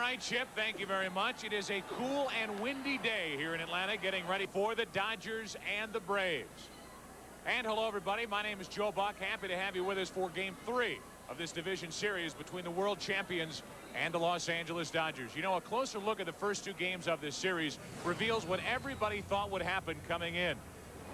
right, Chip. Thank you very much. It is a cool and windy day here in Atlanta, getting ready for the Dodgers and the Braves. And hello, everybody. My name is Joe Buck. Happy to have you with us for Game 3 of this division series between the world champions and the Los Angeles Dodgers. You know, a closer look at the first two games of this series reveals what everybody thought would happen coming in.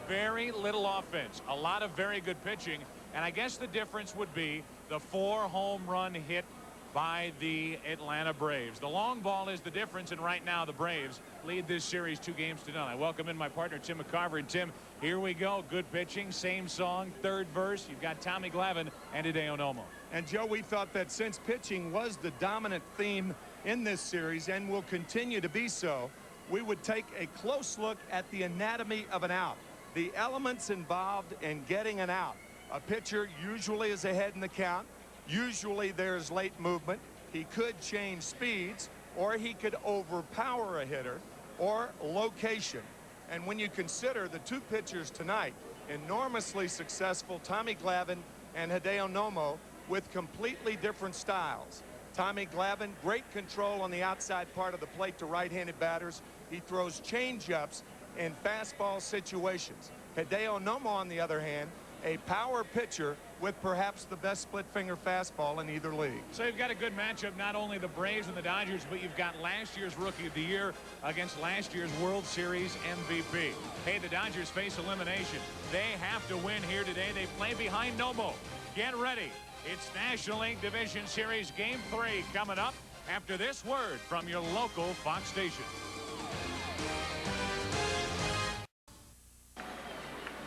Very little offense, a lot of very good pitching, and I guess the difference would be the 4 home run hit by the Atlanta Braves. The long ball is the difference, and right now the Braves lead this series 2-0. I welcome in my partner Tim McCarver. And Tim, here we go. Good pitching, same song, third verse. You've got Tommy Glavine and Hideo Nomo. And Joe, we thought that since pitching was the dominant theme in this series and will continue to be so, we would take a close look at the anatomy of an out, the elements involved in getting an out. A pitcher usually is ahead in the count. Usually there's late movement. He could change speeds, or he could overpower a hitter, or location. And when you consider the two pitchers tonight, enormously successful, Tommy Glavine and Hideo Nomo, with completely different styles. Tommy Glavine, great control on the outside part of the plate to right-handed batters. He throws change-ups in fastball situations. Hideo Nomo, on the other hand, a power pitcher with perhaps the best split-finger fastball in either league. So you've got a good matchup, not only the Braves and the Dodgers, but you've got last year's Rookie of the Year against last year's World Series MVP. Hey, the Dodgers face elimination. They have to win here today. They play behind Nomo. Get ready. It's National League Division Series Game 3 coming up after this word from your local Fox station.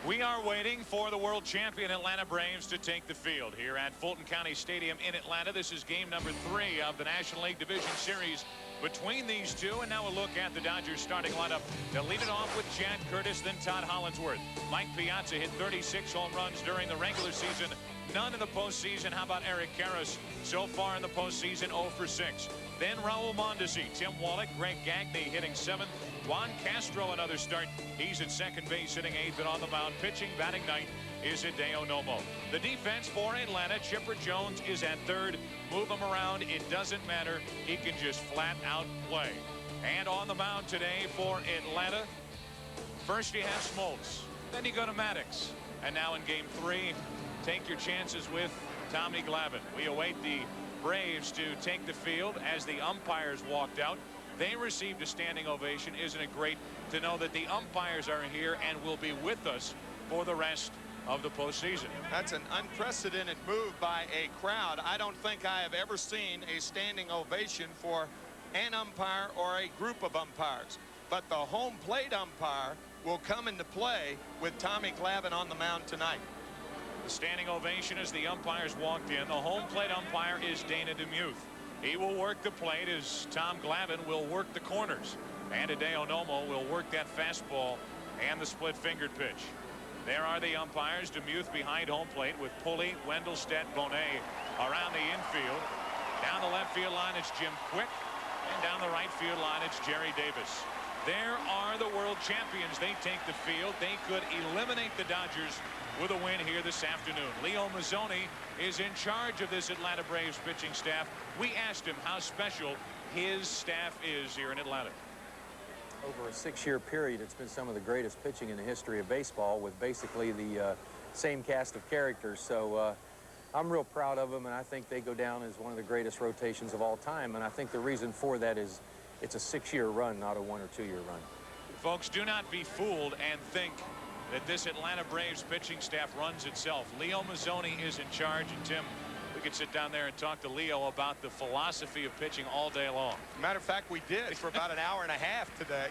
We are waiting for the world champion Atlanta Braves to take the field here at Fulton County Stadium in Atlanta. This is game number 3 of the National League Division Series between these two. And now a look at the Dodgers starting lineup. They'll lead it off with Chad Curtis, then Todd Hollandsworth. Mike Piazza hit 36 home runs during the regular season. None in the postseason. How about Eric Karras? So far in the postseason, 0 for 6. Then Raul Mondesi, Tim Wallach, Greg Gagne hitting 7th. Juan Castro, another start. He's at second base, hitting 8th, and on the mound, pitching, batting 9th, is Hideo Nomo. The defense for Atlanta, Chipper Jones is at 3rd. Move him around, it doesn't matter. He can just flat out play. And on the mound today for Atlanta, first you have Smoltz, then you go to Maddox. And now in game 3, take your chances with Tommy Glavine. We await the Braves to take the field as the umpires walked out. They received a standing ovation. Isn't it great to know that the umpires are here and will be with us for the rest of the postseason? That's an unprecedented move by a crowd. I don't think I have ever seen a standing ovation for an umpire or a group of umpires. But the home plate umpire will come into play with Tommy Glavine on the mound tonight. The standing ovation as the umpires walked in. The home plate umpire is Dana DeMuth. He will work the plate as Tom Glavine will work the corners. And Hideo Nomo will work that fastball and the split-fingered pitch. There are the umpires. DeMuth behind home plate with Pulley, Wendelstedt, Bonet around the infield. Down the left field line, it's Jim Quick. And down the right field line, it's Jerry Davis. There are the world champions. They take the field. They could eliminate the Dodgers with a win here this afternoon. Leo Mazzoni is in charge of this Atlanta Braves pitching staff. We asked him how special his staff is here in Atlanta. Over a 6-year period, it's been some of the greatest pitching in the history of baseball with basically the same cast of characters. So I'm real proud of them, and I think they go down as one of the greatest rotations of all time. And I think the reason for that is it's a 6-year run, not a 1 or 2-year run. Folks, do not be fooled and think that this Atlanta Braves pitching staff runs itself. Leo Mazzoni is in charge, and Tim, we could sit down there and talk to Leo about the philosophy of pitching all day long. Matter of fact, we did for about an hour and a half today.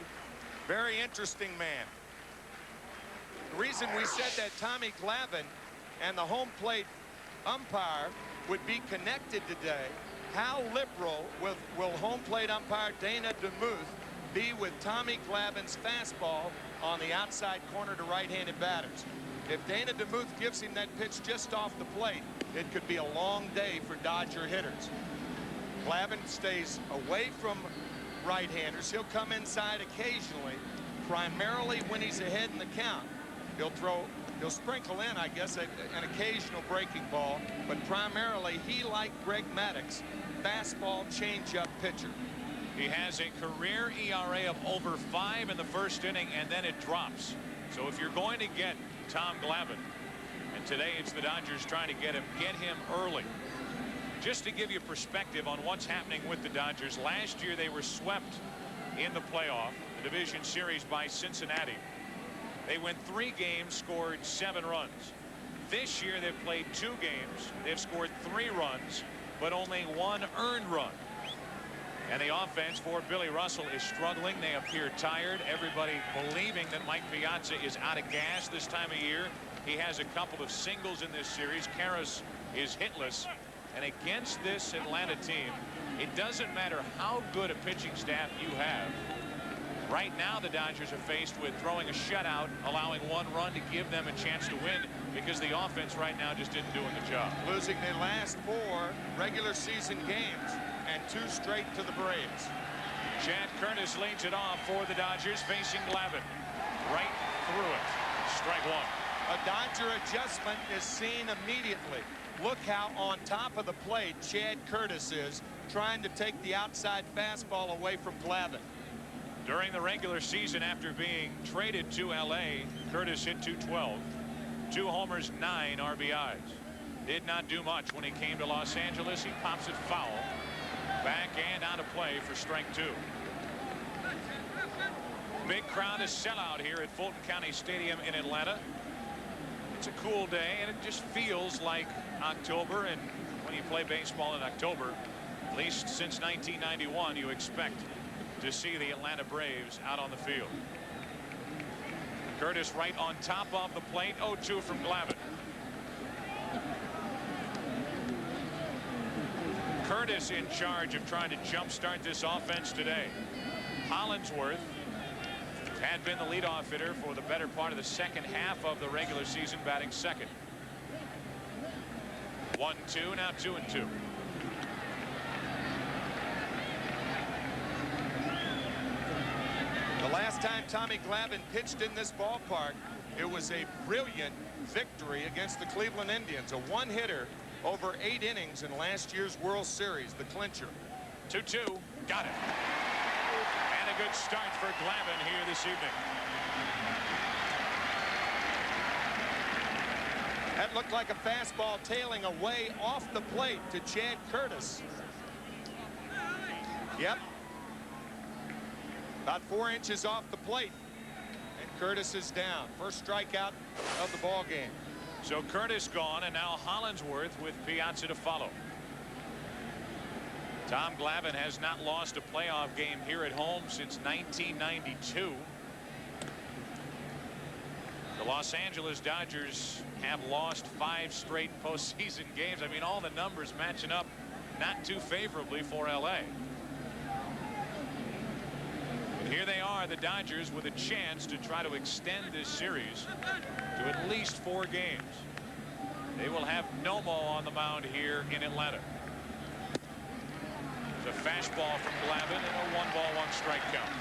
Very interesting man. The reason we said that Tommy Glavine and the home plate umpire would be connected today, how liberal will home plate umpire Dana DeMuth be with Tommy Glavine's fastball on the outside corner to right-handed batters? If Dana DeMuth gives him that pitch just off the plate, it could be a long day for Dodger hitters. Glavine stays away from right-handers. He'll come inside occasionally, primarily when he's ahead in the count. He'll sprinkle in, I guess, an occasional breaking ball, but primarily he, like Greg Maddox, fastball changeup pitcher. He has a career ERA of over 5 in the first inning, and then it drops. So if you're going to get Tom Glavine, and today it's the Dodgers trying to get him early. Just to give you perspective on what's happening with the Dodgers, last year they were swept in the playoff, the division series, by Cincinnati. They went 3 games, scored 7 runs. This year they've played 2 games. They've scored 3 runs, but only 1 earned run. And the offense for Billy Russell is struggling. They appear tired. Everybody believing that Mike Piazza is out of gas this time of year. He has a couple of singles in this series. Karras is hitless. And against this Atlanta team, it doesn't matter how good a pitching staff you have. Right now the Dodgers are faced with throwing a shutout, allowing 1 run to give them a chance to win, because the offense right now just isn't doing the job. Losing their last 4 regular season games, and 2 straight to the Braves. Chad Curtis leads it off for the Dodgers, facing Glavine. Right through it. Strike 1. A Dodger adjustment is seen immediately. Look how on top of the plate Chad Curtis is, trying to take the outside fastball away from Glavine. During the regular season, after being traded to LA, Curtis hit .212, 2 homers, 9 RBIs. Did not do much when he came to Los Angeles. He pops it foul. Back and out of play for strike 2. Big crowd is sellout here at Fulton County Stadium in Atlanta. It's a cool day, and it just feels like October. And when you play baseball in October, at least since 1991, you expect to see the Atlanta Braves out on the field. Curtis right on top of the plate. 0-2 from Glavine. Curtis in charge of trying to jumpstart this offense today. Hollingsworth had been the leadoff hitter for the better part of the second half of the regular season, batting second. 1-2, now 2-2. The last time Tommy Glavine pitched in this ballpark, it was a brilliant victory against the Cleveland Indians. A 1-hitter over 8 innings in last year's World Series, the clincher. 2-2, got it. And a good start for Glavine here this evening. That looked like a fastball tailing away off the plate to Chad Curtis. Yep. About 4 inches off the plate. And Curtis is down. First strikeout of the ball game. So Curtis gone, and now Hollingsworth with Piazza to follow. Tom Glavine has not lost a playoff game here at home since 1992. The Los Angeles Dodgers have lost 5 straight postseason games. I mean, all the numbers matching up not too favorably for LA. And here they are, the Dodgers, with a chance to try to extend this series to at least 4 games. They will have Nomo on the mound here in Atlanta. There's a fastball from Glavine and a 1-ball, 1-strike count.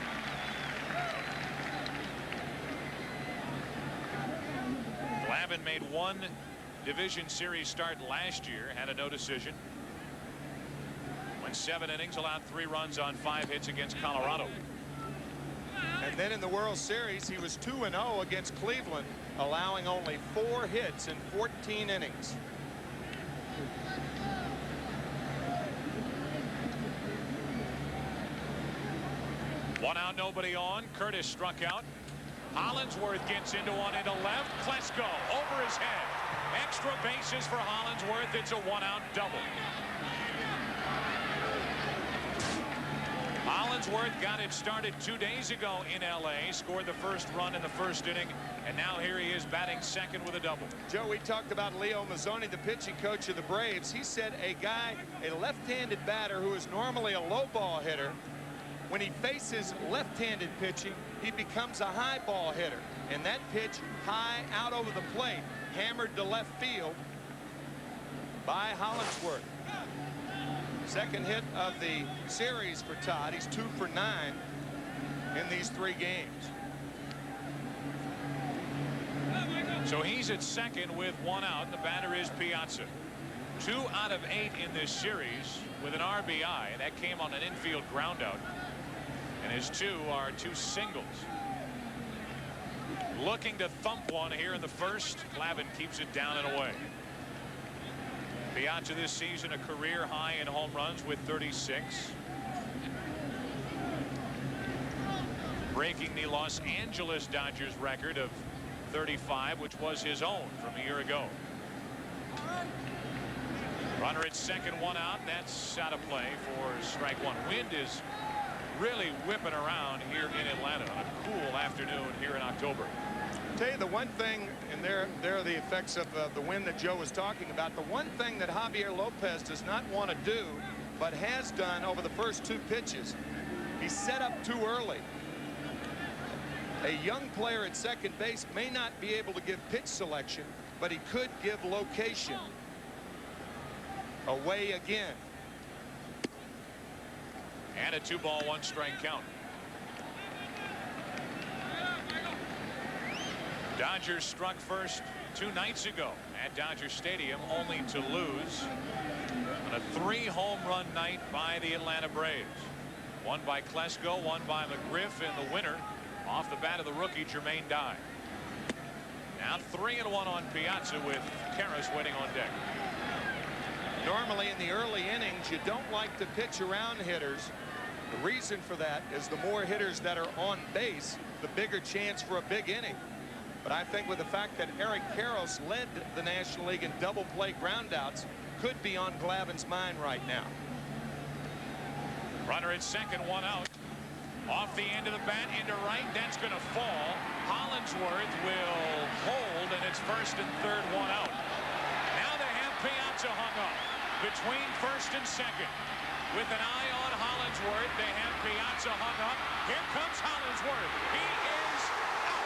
Glavine made 1 division series start last year, had a no decision. Went 7 innings, allowed 3 runs on 5 hits against Colorado. And then in the World Series, he was 2-0 against Cleveland, allowing only 4 hits in 14 innings. One out, nobody on. Curtis struck out. Hollingsworth gets into one into left. Klesko over his head. Extra bases for Hollingsworth. It's a 1-out double. Hollingsworth got it started 2 days ago in LA, scored the first run in the first inning, and now here he is batting second with a double. Joe, we talked about Leo Mazzoni, the pitching coach of the Braves. He said a left-handed batter who is normally a low ball hitter, when he faces left-handed pitching, he becomes a high ball hitter. And that pitch high out over the plate, hammered to left field by Hollingsworth. Second hit of the series for Todd. He's 2 for 9 in these 3 games. So he's at second with 1 out. The batter is Piazza. 2 out of 8 in this series with an RBI, and that came on an infield groundout. And his 2 are 2 singles. Looking to thump one here in the first. Glavine keeps it down and away. Piazza this season a career high in home runs with 36. Breaking the Los Angeles Dodgers record of 35, which was his own from a year ago. Runner at second, 1 out. That's out of play for strike 1. Wind is really whipping around here in Atlanta on a cool afternoon here in October. I'll tell you the one thing, and there are the effects of the wind that Joe was talking about. The one thing that Javier Lopez does not want to do, but has done over the first 2 pitches, he set up too early. A young player at second base may not be able to give pitch selection, but he could give location. Away again. And a 2-ball 1-strike count. Dodgers struck first 2 nights ago at Dodger Stadium, only to lose on a 3-home run night by the Atlanta Braves. One by Klesko, one by McGriff in the winner off the bat of the rookie Jermaine Dye. Now 3-1 on Piazza with Karras waiting on deck. Normally in the early innings you don't like to pitch around hitters. The reason for that is the more hitters that are on base, the bigger chance for a big inning. But I think with the fact that Eric Karros led the National League in double play groundouts, could be on Glavine's mind right now. Runner at second, 1 out. Off the end of the bat into right. That's going to fall. Hollingsworth will hold, and it's first and third, 1 out. Now they have Piazza hung up between first and second. With an eye on Hollingsworth, they have Piazza hung up. Here comes Hollingsworth. He is out.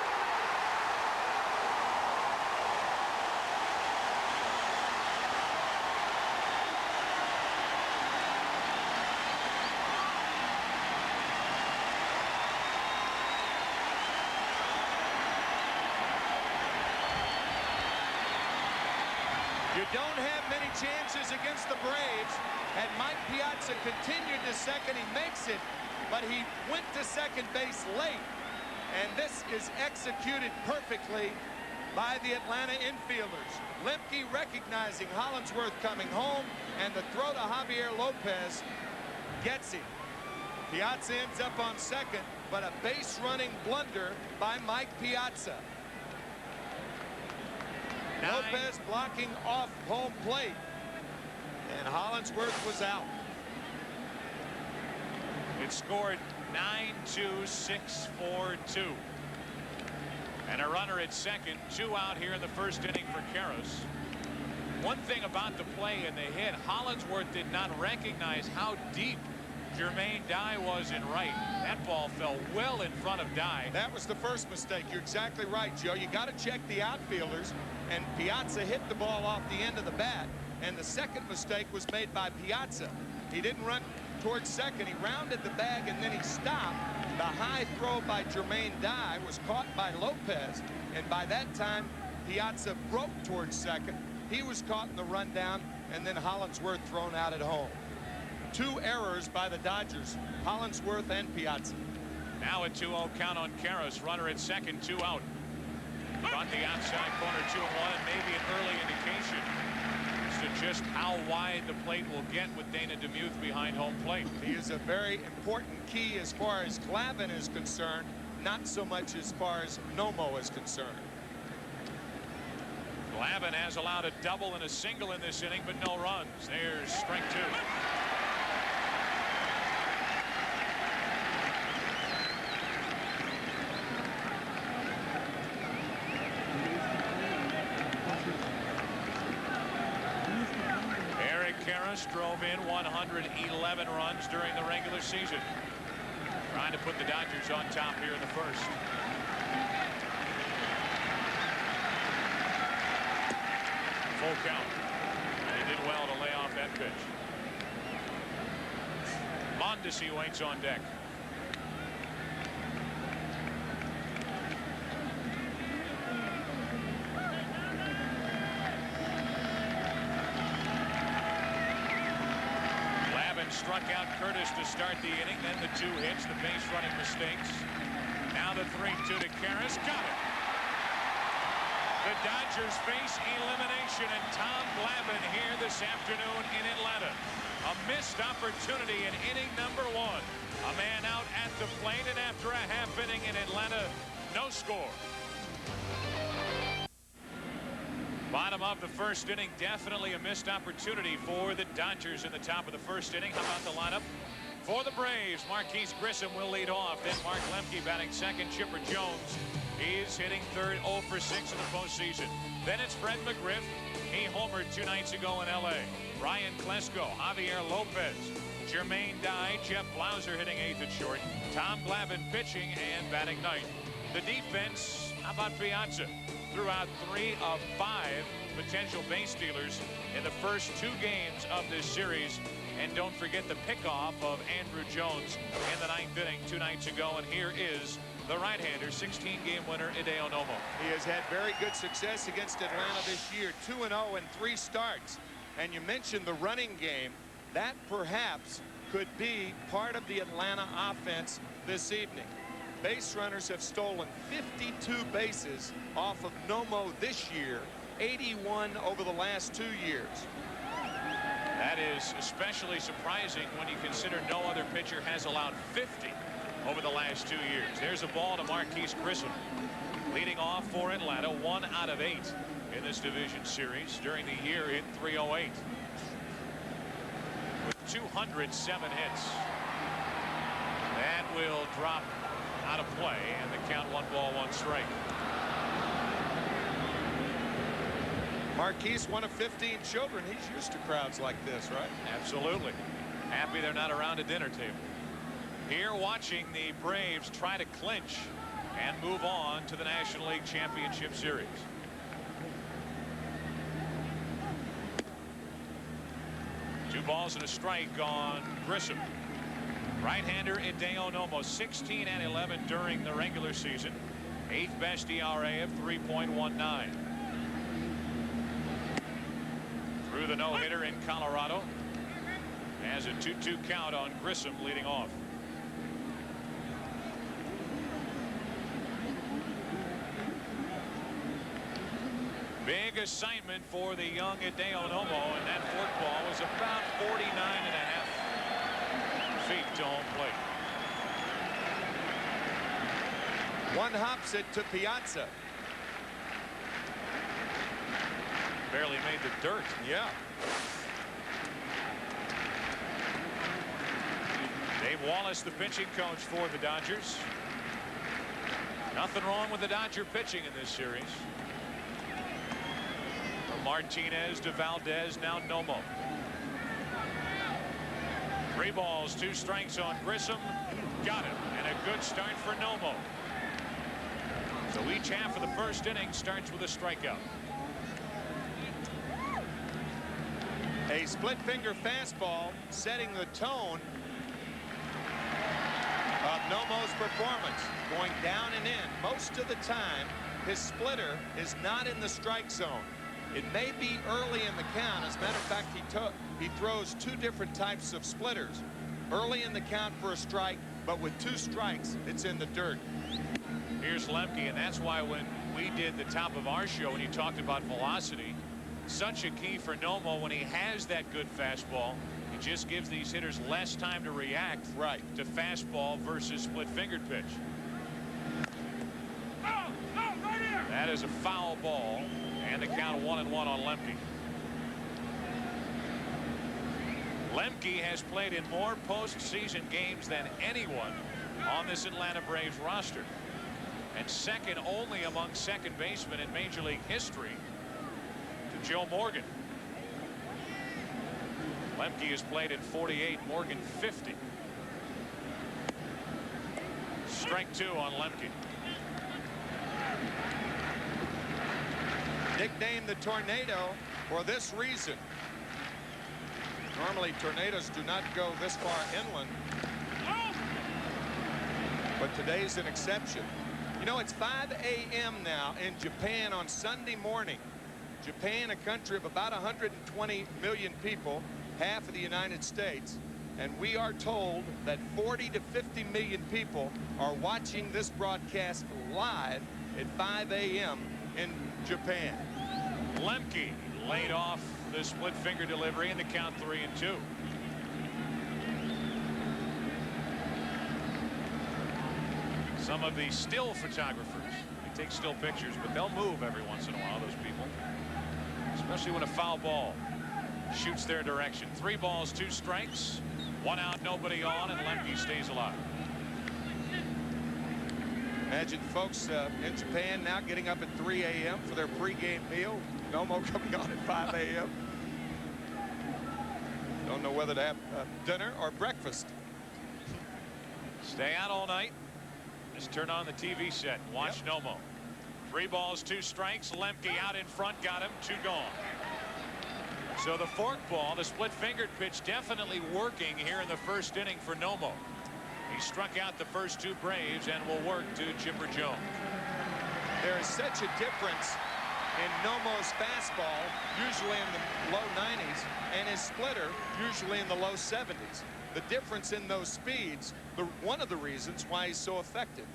You don't have many chances against the Braves. And Mike Piazza continued to second. He makes it, but he went to second base late. And this is executed perfectly by the Atlanta infielders. Lemke recognizing Hollingsworth coming home, and the throw to Javier Lopez gets him. Piazza ends up on second, but a base running blunder by Mike Piazza. Lopez blocking off home plate. And Hollingsworth was out. It scored 9-2, 6-4-2. And a runner at second, 2 out here in the first inning for Karras. One thing about the play and the hit, Hollingsworth did not recognize how deep Jermaine Dye was in right. That ball fell well in front of Dye. That was the first mistake. You're exactly right, Joe. You got to check the outfielders, and Piazza hit the ball off the end of the bat. And the second mistake was made by Piazza. He didn't run towards second. He rounded the bag and then he stopped. The high throw by Jermaine Dye was caught by Lopez. And by that time, Piazza broke towards second. He was caught in the rundown, and then Hollingsworth thrown out at home. 2 errors by the Dodgers, Hollingsworth and Piazza. Now a 2-0 count on Karras. Runner at second, 2 out. Caught the outside corner, 2-1, and maybe an early indication to just how wide the plate will get with Dana DeMuth behind home plate. He is a very important key as far as Glavine is concerned, not so much as far as Nomo is concerned. Glavine has allowed a double and a single in this inning, but no runs. There's strike 2. Karras drove in 111 runs during the regular season. Trying to put the Dodgers on top here in the first. Full count. And he did well to lay off that pitch. Mondesi waits on deck. struck out Curtis to start the inning. Then the 2 hits, the base running mistakes. Now the 3-2 to Karras. Got it. The Dodgers face elimination, and Tom Glavine here this afternoon in Atlanta. A missed opportunity in inning number 1. A man out at the plate, and after a half inning in Atlanta, no score. Bottom of the first inning, definitely a missed opportunity for the Dodgers in the top of the first inning. How about the lineup? For the Braves, Marquise Grissom will lead off. Then Mark Lemke batting second. Chipper Jones, he's hitting third, 0 for 6 in the postseason. Then it's Fred McGriff. He homered 2 nights ago in L.A. Ryan Klesko, Javier Lopez, Jermaine Dye, Jeff Blauser hitting 8th at short. Tom Glavine pitching and batting ninth. The defense, how about Piazza? Threw out 3 of 5 potential base stealers in the first 2 games of this series. And don't forget the pickoff of Andrew Jones in the 9th inning 2 nights ago. And here is the right-hander, 16-game winner, Hideo Nomo. He has had very good success against Atlanta this year, 2-0 in 3 starts. And you mentioned the running game. That perhaps could be part of the Atlanta offense this evening. Base runners have stolen 52 bases off of Nomo this year, 81 over the last 2 years. That is especially surprising when you consider no other pitcher has allowed 50 over the last 2 years. There's a ball to Marquise Grissom. Leading off for Atlanta, 1 out of 8 in this division series. During the year, hit .308 with 207 hits. That will drop out of play, and the count 1 ball, 1 strike. Marquise, one of 15 children. He's used to crowds like this, right? Absolutely. Happy they're not around a dinner table. Here watching the Braves try to clinch and move on to the National League Championship Series. Two balls and a strike on Grissom. Right-hander Hideo Nomo, 16 and 11 during the regular season. 8th best ERA of 3.19. Through the no-hitter in Colorado. Has a 2-2 count on Grissom leading off. Big assignment for the young Hideo Nomo, and that forkball was about 49.5 feet to home plate. One hops it to Piazza. Barely made the dirt. Yeah. Dave Wallace, the pitching coach for the Dodgers. Nothing wrong with the Dodger pitching in this series. From Martinez to Valdez, now Nomo. 3 balls, 2 strikes on Grissom. Got it. And a good start for Nomo. So each half of the first inning starts with a strikeout. A split finger fastball setting the tone of Nomo's performance. Going down and in. Most of the time, his splitter is not in the strike zone. It may be early in the count. As a matter of fact, he throws 2 different types of splitters. Early in the count for a strike, but with 2 strikes, it's in the dirt. Here's Lemke, and that's why when we did the top of our show, when you talked about velocity, such a key for Nomo when he has that good fastball. It just gives these hitters less time to react to fastball versus split-fingered pitch. That is a foul ball, and the count 1-1 on Lemke. Lemke has played in more postseason games than anyone on this Atlanta Braves roster, and second only among second basemen in Major League history to Joe Morgan. Lemke has played in 48, Morgan 50. Strike 2 on Lemke. Nicknamed the Tornado for this reason. Normally tornadoes do not go this far inland, but today's an exception. You know, it's 5 a.m. now in Japan on Sunday morning. Japan, a country of about 120 million people, half of the United States, And we are told that 40 to 50 million people are watching this broadcast live at 5 a.m. in Japan. Lemke laid off the split finger delivery in the count 3-2. Some of the still photographers, they take still pictures, but they'll move every once in a while, those people. Especially when a foul ball shoots their direction. 3 balls, 2 strikes, 1 out, nobody on, and Lemke stays alive. Imagine folks in Japan now getting up at 3 a.m. for their pregame meal. Nomo coming on at 5 a.m. Don't know whether to have dinner or breakfast. Stay out all night. Just turn on the TV set and watch Nomo. 3 balls, 2 strikes. Lemke out in front, got him, 2 gone. So the fork ball, the split-fingered pitch, definitely working here in the first inning for Nomo. He struck out the first 2 Braves and will work to Chipper Jones. There is such a difference in Nomo's fastball, usually in the low 90s, and his splitter, usually in the low 70s. The difference in those speeds, one of the reasons why he's so effective.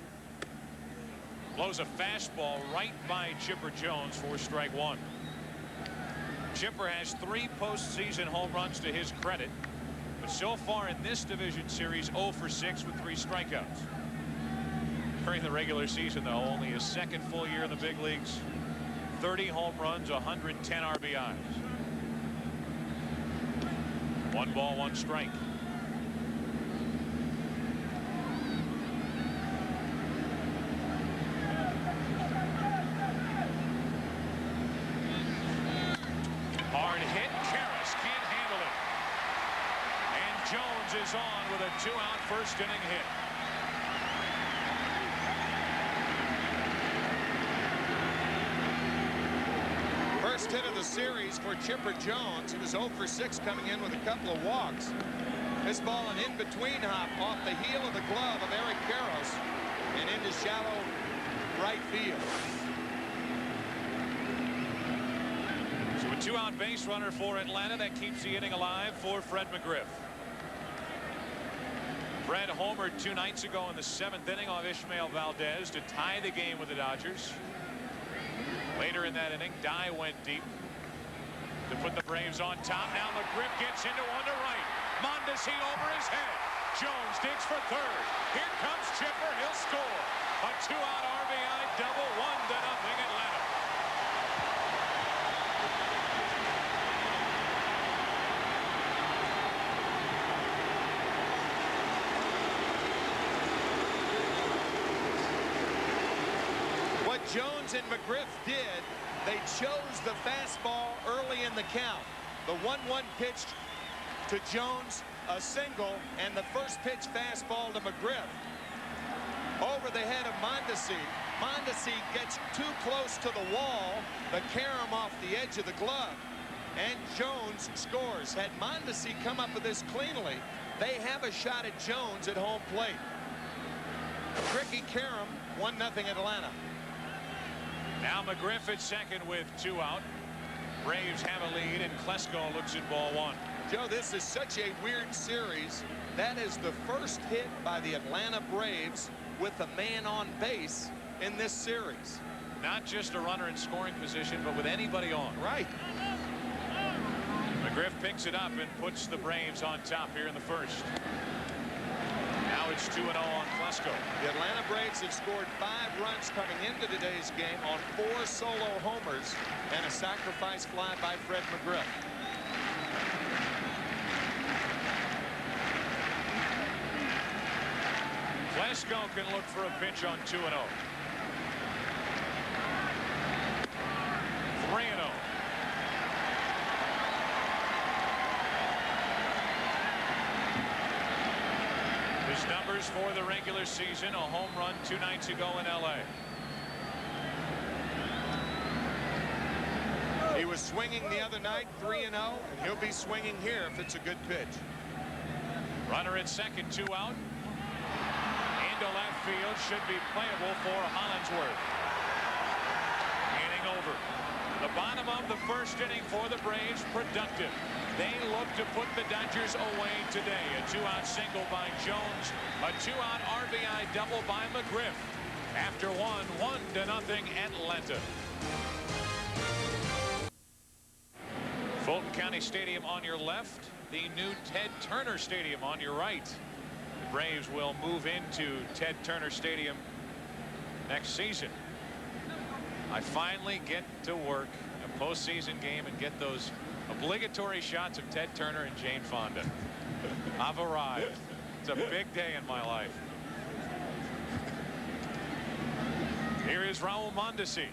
Blows a fastball right by Chipper Jones for strike 1. Chipper has 3 postseason home runs to his credit, but so far in this division series 0 for 6 with 3 strikeouts. During the regular season, though, only his 2nd full year in the big leagues. 30 home runs, 110 RBIs. 1 ball, 1 strike. Hard hit. Karras can't handle it. And Jones is on with a 2-out first inning hit. First hit of the series for Chipper Jones. He was 0 for 6 coming in with a couple of walks. This ball an in-between hop off the heel of the glove of Eric Karras and into shallow right field. So a 2-out base runner for Atlanta. That keeps the inning alive for Fred McGriff. Fred homered 2 nights ago in the 7th inning off Ishmael Valdez to tie the game with the Dodgers. Later in that inning, Dye went deep to put the Braves on top. Now McGriff gets into one to right. Mondesi over his head. Jones digs for 3rd. Here comes Chipper. He'll score. A 2-out RBI double, 1-0 Atlanta. What Jones and McGriff did, they chose the fastball early in the count. The 1-1 pitch to Jones, a single, and the first pitch fastball to McGriff. Over the head of Mondesi. Mondesi gets too close to the wall, the carom off the edge of the glove, and Jones scores. Had Mondesi come up with this cleanly, they have a shot at Jones at home plate. Tricky carom, 1-0 Atlanta. Now McGriff at second with 2 out. Braves have a lead, and Klesko looks at ball 1. Joe, this is such a weird series. That is the first hit by the Atlanta Braves with a man on base in this series. Not just a runner in scoring position, but with anybody on. Right. McGriff picks it up and puts the Braves on top here in the first. Now it's 2-0 on Klesko. The Atlanta Braves have scored 5 runs coming into today's game on 4 solo homers and a sacrifice fly by Fred McGriff. Klesko can look for a pitch on 2-0. 3-0. His numbers for the regular season: a home run 2 nights ago in LA. He was swinging the other night, 3-0, and he'll be swinging here if it's a good pitch. Runner at second, 2 out. Into left field, should be playable for Hollingsworth. Inning over. The bottom of the first inning for the Braves, productive. They look to put the Dodgers away today. A two-out single by Jones, a two-out RBI double by McGriff. After 1-0 Atlanta. Fulton County Stadium on your left, the new Ted Turner Stadium on your right. The Braves will move into Ted Turner Stadium next season. I finally get to work a postseason game and get those obligatory shots of Ted Turner and Jane Fonda. I've arrived. It's a big day in my life. Here is Raul Mondesi.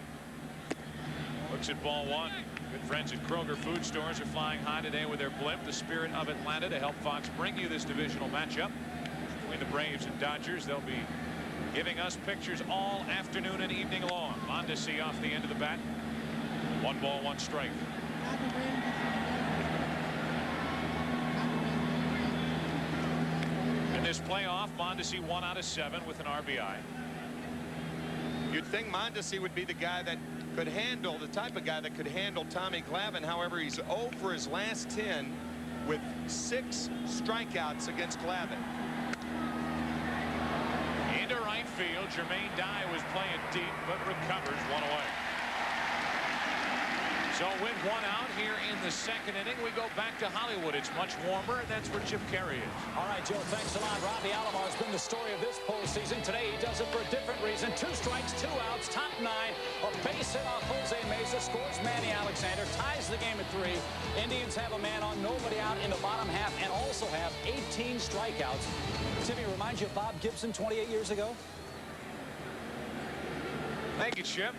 Looks at ball one. Good friends at Kroger Food Stores are flying high today with their blimp, the Spirit of Atlanta, to help Fox bring you this divisional matchup between the Braves and Dodgers. They'll be giving us pictures all afternoon and evening long. Mondesi off the end of the bat. 1 ball, 1 strike. In this playoff, Mondesi 1 out of 7 with an RBI. You'd think Mondesi would be the guy that could handle, the type of guy that could handle Tommy Glavine. However, he's 0 for his last 10 with 6 strikeouts against Glavine. Into right field, Jermaine Dye was playing deep, but recovers 1 away. So with 1 out here in the second inning, we go back to Hollywood. It's much warmer, and that's where Chip Caray is. All right, Joe, thanks a lot. Robbie Alomar has been the story of this postseason. Today, he does it for a different reason. 2 strikes, 2 outs, top 9. A base hit off Jose Mesa, scores Manny Alexander, ties the game at 3. Indians have a man on, nobody out in the bottom half, and also have 18 strikeouts. Timmy, reminds you of Bob Gibson 28 years ago? Thank you, Chip.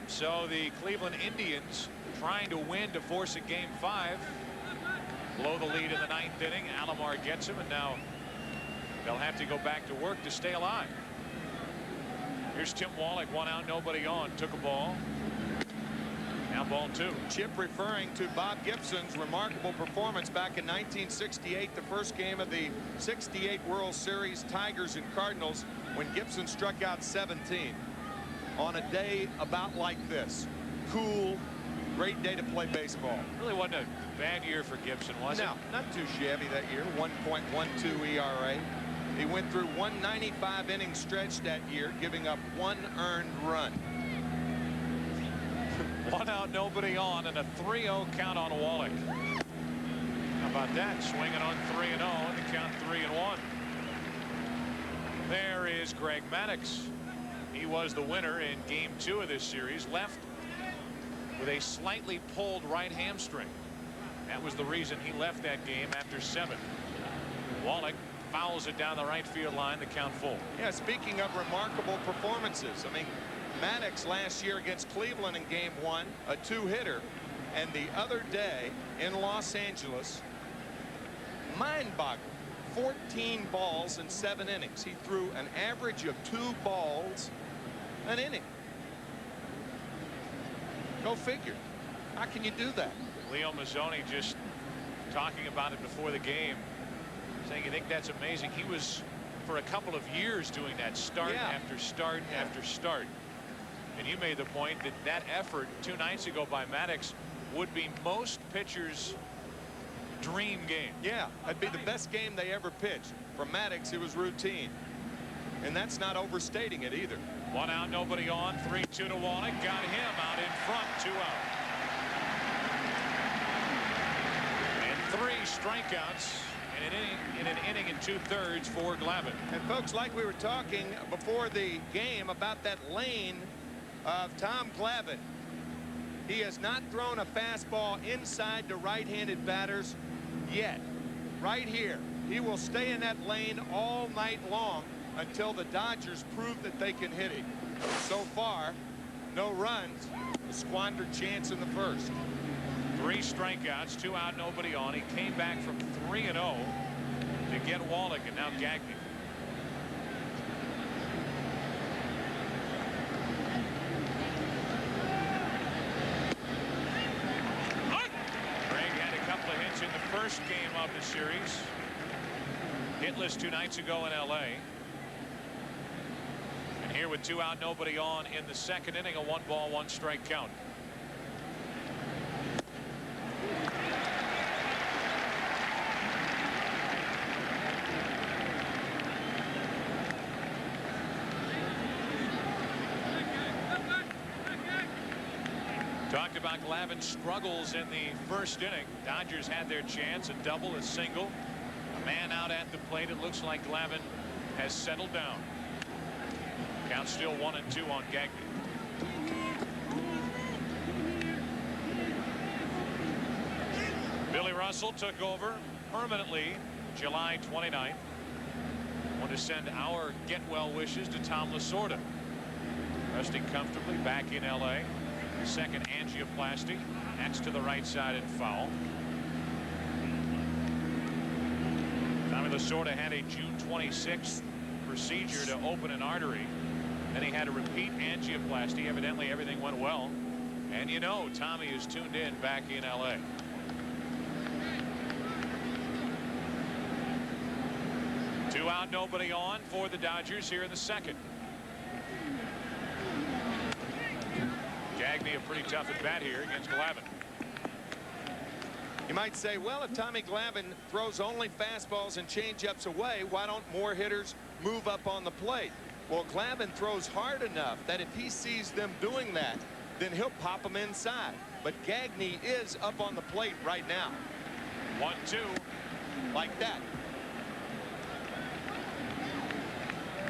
So the Cleveland Indians trying to win to force a game 5. Blow the lead in the 9th inning. Alomar gets him, and now they'll have to go back to work to stay alive. Here's Tim Wallach, 1 out, nobody on. Took a ball. Now ball 2. Chip referring to Bob Gibson's remarkable performance back in 1968, the first game of the '68 World Series, Tigers and Cardinals, when Gibson struck out 17 on a day about like this. Cool, great day to play baseball. Really wasn't a bad year for Gibson, was it? No, not too shabby that year. 1.12 ERA. He went through 195 inning stretch that year, giving up 1 earned run. 1 out, nobody on, and a 3-0 count on Wallach. How about that? Swinging on 3-0, and the count 3-1. There is Greg Maddux. He was the winner in game 2 of this series. Left with a slightly pulled right hamstring. That was the reason he left that game after 7. Wallach fouls it down the right field line, the count full. Yeah, speaking of remarkable performances, I mean, Maddux last year against Cleveland in game 1, a 2-hitter, and the other day in Los Angeles, mind-boggling, 14 balls in 7 innings. He threw an average of 2 balls an inning. Go figure. How can you do that? Leo Mazzoni just talking about it before the game, saying you think that's amazing. He was for a couple of years doing that start after start after start. And you made the point that that effort 2 nights ago by Maddux would be most pitchers' dream game. Yeah, that'd be the best game they ever pitched. For Maddux, it was routine. And that's not overstating it either. 1 out, nobody on. 3-2 to Wallach. Got him out in front. 2 out. And 3 strikeouts in an inning and 2/3 for Glavine. And folks, like we were talking before the game about that lane of Tom Glavine, he has not thrown a fastball inside to right-handed batters yet. Right here, he will stay in that lane all night long until the Dodgers prove that they can hit it. So far, no runs, a squandered chance in the first. 3 strikeouts, 2 out, nobody on. He came back from 3-0 to get Wallach, and now Gagne. Greg had a couple of hits in the first game of the series. Hitless 2 nights ago in LA. And here with 2 out, nobody on in the second inning, a 1 ball, 1 strike count. talked about Glavine's struggles in the first inning. Dodgers had their chance, a double, a single, a man out at the plate. It looks like Glavine has settled down. Count still 1-2 on Gagnon. Billy Russell took over permanently July 29th. Want to send our get well wishes to Tom Lasorda. Resting comfortably back in LA. Second angioplasty. That's to the right side and foul. Tommy Lasorda had a June 26th procedure to open an artery. Then he had a repeat angioplasty. Evidently everything went well. And you know Tommy is tuned in back in LA. Two out, nobody on for the Dodgers here in the second. Gagne a pretty tough at bat here against Glavine. You might say, well, if Tommy Glavine throws only fastballs and changeups away, why don't more hitters move up on the plate? Well, Glavine throws hard enough that if he sees them doing that, then he'll pop them inside. But Gagne is up on the plate right now. 1-2. Like that.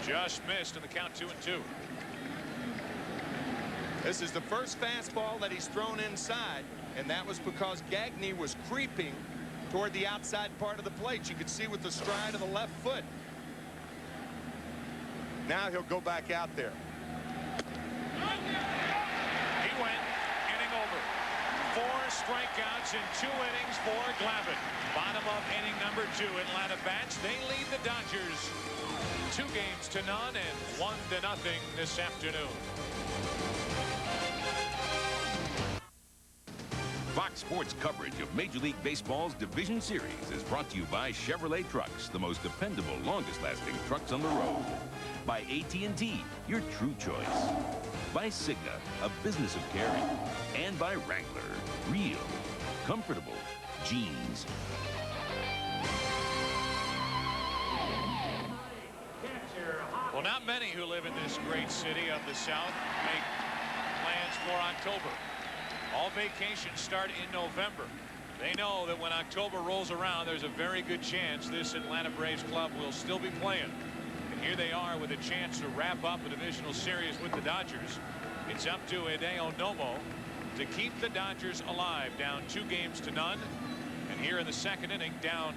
Just missed in the count. 2-2. This is the first fastball that he's thrown inside, and that was because Gagne was creeping toward the outside part of the plate. You could see with the stride of the left foot. Now he'll go back out there. He went inning over. 4 strikeouts in 2 innings for Glavine. Bottom of inning number 2. Atlanta bats. They lead the Dodgers 2-0 and 1-0 this afternoon. Fox Sports coverage of Major League Baseball's Division Series is brought to you by Chevrolet Trucks, the most dependable, longest-lasting trucks on the road. By AT&T, your true choice. By Cigna, a business of caring. And by Wrangler, real, comfortable jeans. Well, not many who live in this great city of the South make plans for October. All vacations start in November. They know that when October rolls around, there's a very good chance this Atlanta Braves club will still be playing. And here they are with a chance to wrap up a divisional series with the Dodgers. It's up to Hideo Nomo to keep the Dodgers alive, down 2-0. And here in the second inning, down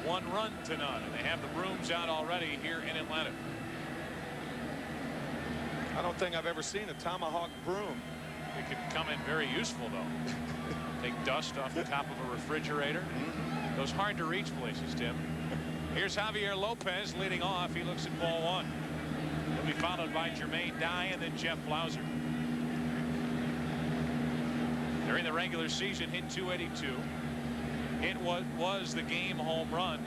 1 run to none. And they have the brooms out already here in Atlanta. I don't think I've ever seen a tomahawk broom. It could come in very useful, though. Take dust off the top of a refrigerator. Those hard to reach places, Tim. Here's Javier Lopez leading off. He looks at ball 1. He'll be followed by Jermaine Dye and then Jeff Blauser. During the regular season, hit .282. It was the game home run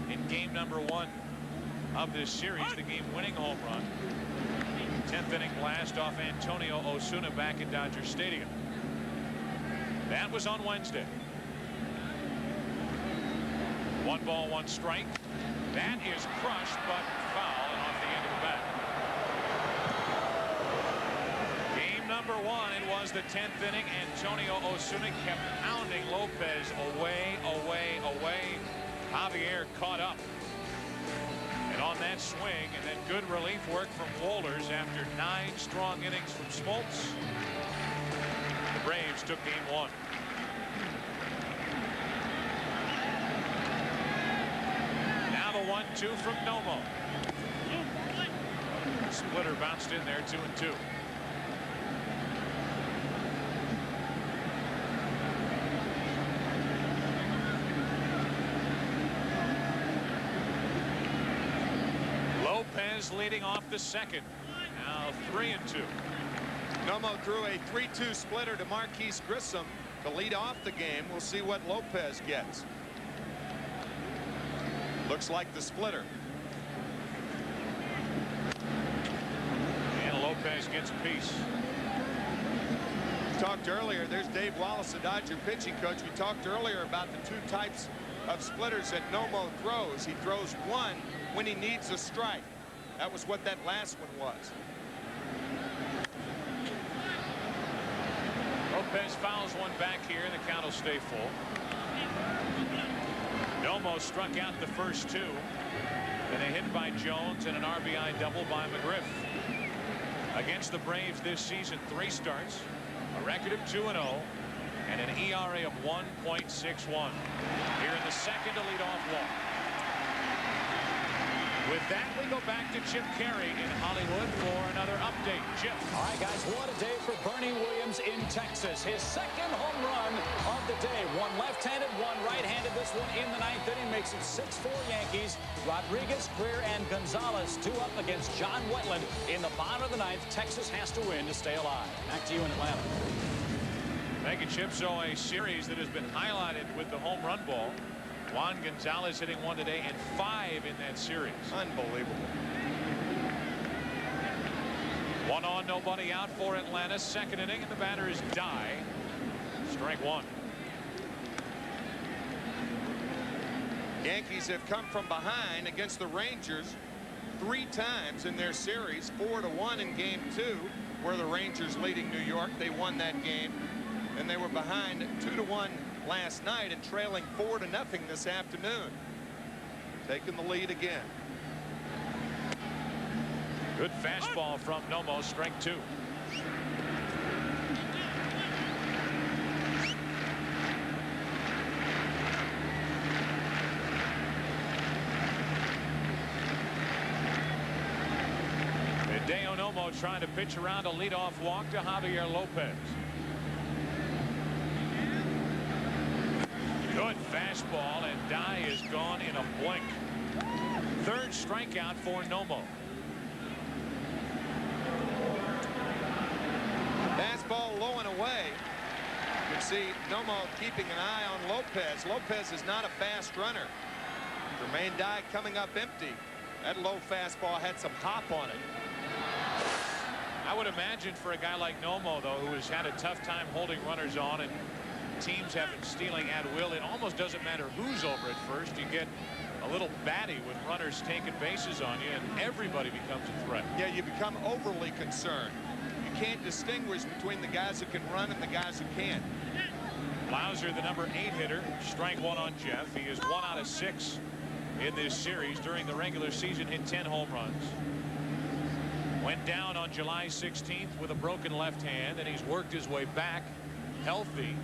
in game number 1 of this series, the game winning home run. 10th inning blast off Antonio Osuna back in Dodger Stadium. That was on Wednesday. 1 ball, 1 strike. That is crushed, but foul and off the end of the bat. Game number 1, it was the 10th inning. Antonio Osuna kept pounding Lopez away. Javier caught up. And on that swing, and then good relief work from Wohlers after 9 strong innings from Smoltz. The Braves took game 1. Now the 1-2 from Nomo. Splitter bounced in there, 2-2. Lopez leading off the second. Now 3-2. Nomo threw a 3-2 splitter to Marquise Grissom to lead off the game. We'll see what Lopez gets. Looks like the splitter. And Lopez gets a piece. Talked earlier, there's Dave Wallace, the Dodger pitching coach. We talked earlier about the 2 types of splitters that Nomo throws. He throws one when he needs a strike. That was what that last one was. Lopez fouls one back here, and the count will stay full. Nomo struck out the first two. And a hit by Jones and an RBI double by McGriff. Against the Braves this season, 3 starts, a record of 2-0, and an ERA of 1.61. Here in the second, a leadoff walk. With that, we go back to Chip Carey in Hollywood for another update. Chip. All right, guys, what a day for Bernie Williams in Texas. His second home run of the day. One left-handed, one right-handed. This one in the 9th inning makes it 6-4 Yankees. Rodriguez, Greer, and Gonzalez 2 up against John Wetland in the bottom of the 9th. Texas has to win to stay alive. Back to you in Atlanta. Thank you, Chip. So a series that has been highlighted with the home run ball. Juan Gonzalez hitting 1 today and 5 in that series. Unbelievable. 1 on, nobody out for Atlanta. Second inning, and the batter is Dye. Strike 1. Yankees have come from behind against the Rangers 3 times in their series. 4-1 in game 2, where the Rangers leading New York. They won that game, and they were behind 2-1 last night and trailing 4-0 this afternoon. Taking the lead again. Good fastball from Nomo. Strike 2. Hideo Nomo trying to pitch around a leadoff walk to Javier Lopez. Good fastball, and Dye is gone in a blink. 3rd strikeout for Nomo. Fastball low and away. You can see Nomo keeping an eye on Lopez. Lopez is not a fast runner. Jermaine Dye coming up empty. That low fastball had some hop on it. I would imagine for a guy like Nomo, though, who has had a tough time holding runners on and teams have been stealing at will, it almost doesn't matter who's over at first. You get a little batty with runners taking bases on you, and everybody becomes a threat. Yeah, you become overly concerned. You can't distinguish between the guys who can run and the guys who can't. Blauser, the number 8 hitter, strike 1 on Jeff. He is 1 out of 6 in this series. During the regular season, hit 10 home runs. Went down on July 16th with a broken left hand, and he's worked his way back healthy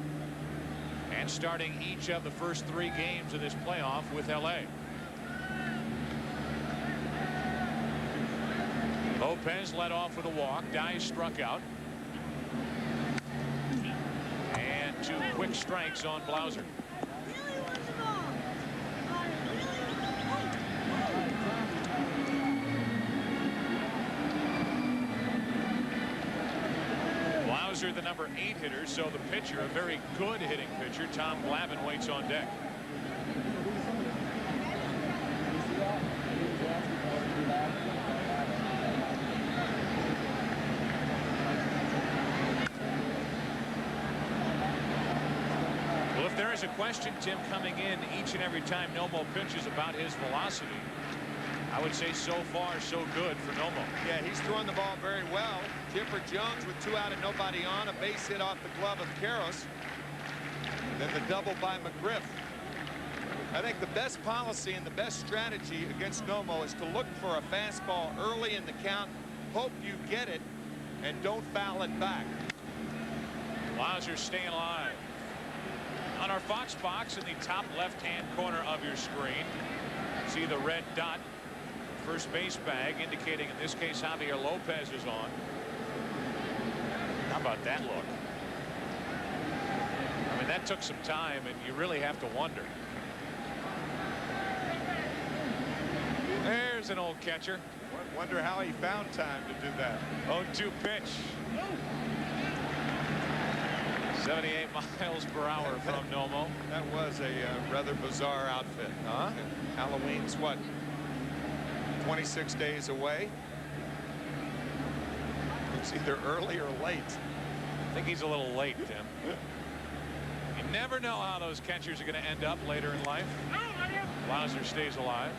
and starting each of the first 3 games of this playoff with LA. Lopez led off with a walk. Dye struck out. And 2 quick strikes on Blauser. Blauser, the number 8 hitter, so the pitcher, a very good hitting pitcher. Tom Glavine waits on deck. Well, if there is a question, Tim, coming in each and every time Nomo pitches about his velocity, I would say so far so good for Nomo. Yeah, he's throwing the ball very well. Chipper Jones with 2 out and nobody on, a base hit off the glove of Karros. Then the double by McGriff. I think the best policy and the best strategy against Nomo is to look for a fastball early in the count, hope you get it, and don't foul it back. Blauser staying alive. On our Fox box in the top left-hand corner of your screen, see the red dot, first base bag, indicating in this case Javier Lopez is on. How about that look? I mean, that took some time, and you really have to wonder. There's an old catcher. Wonder how he found time to do that. 0-2 pitch. 78 miles per hour from Nomo. That was a rather bizarre outfit. Huh? Halloween's what? 26 days away. It's either early or late. I think he's a little late, Tim. You never know how those catchers are going to end up later in life. Blauser stays alive.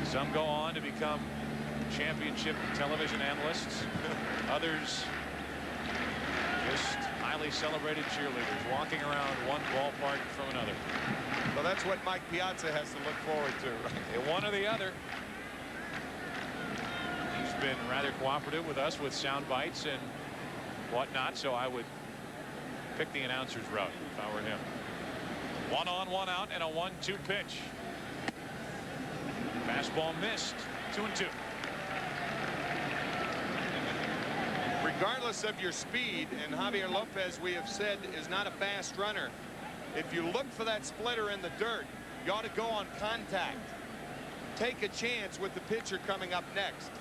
Some go on to become championship television analysts. Others Just highly celebrated cheerleaders walking around one ballpark from another. Well, that's what Mike Piazza has to look forward to. One or the other. He's been rather cooperative with us with sound bites and whatnot, so I would pick the announcer's route if I were him. 1 on, 1 out, and a 1-2 pitch. Fastball missed. 2-2. Regardless of your speed, and Javier Lopez, we have said, is not a fast runner. If you look for that splitter in the dirt, you ought to go on contact. Take a chance with the pitcher coming up next.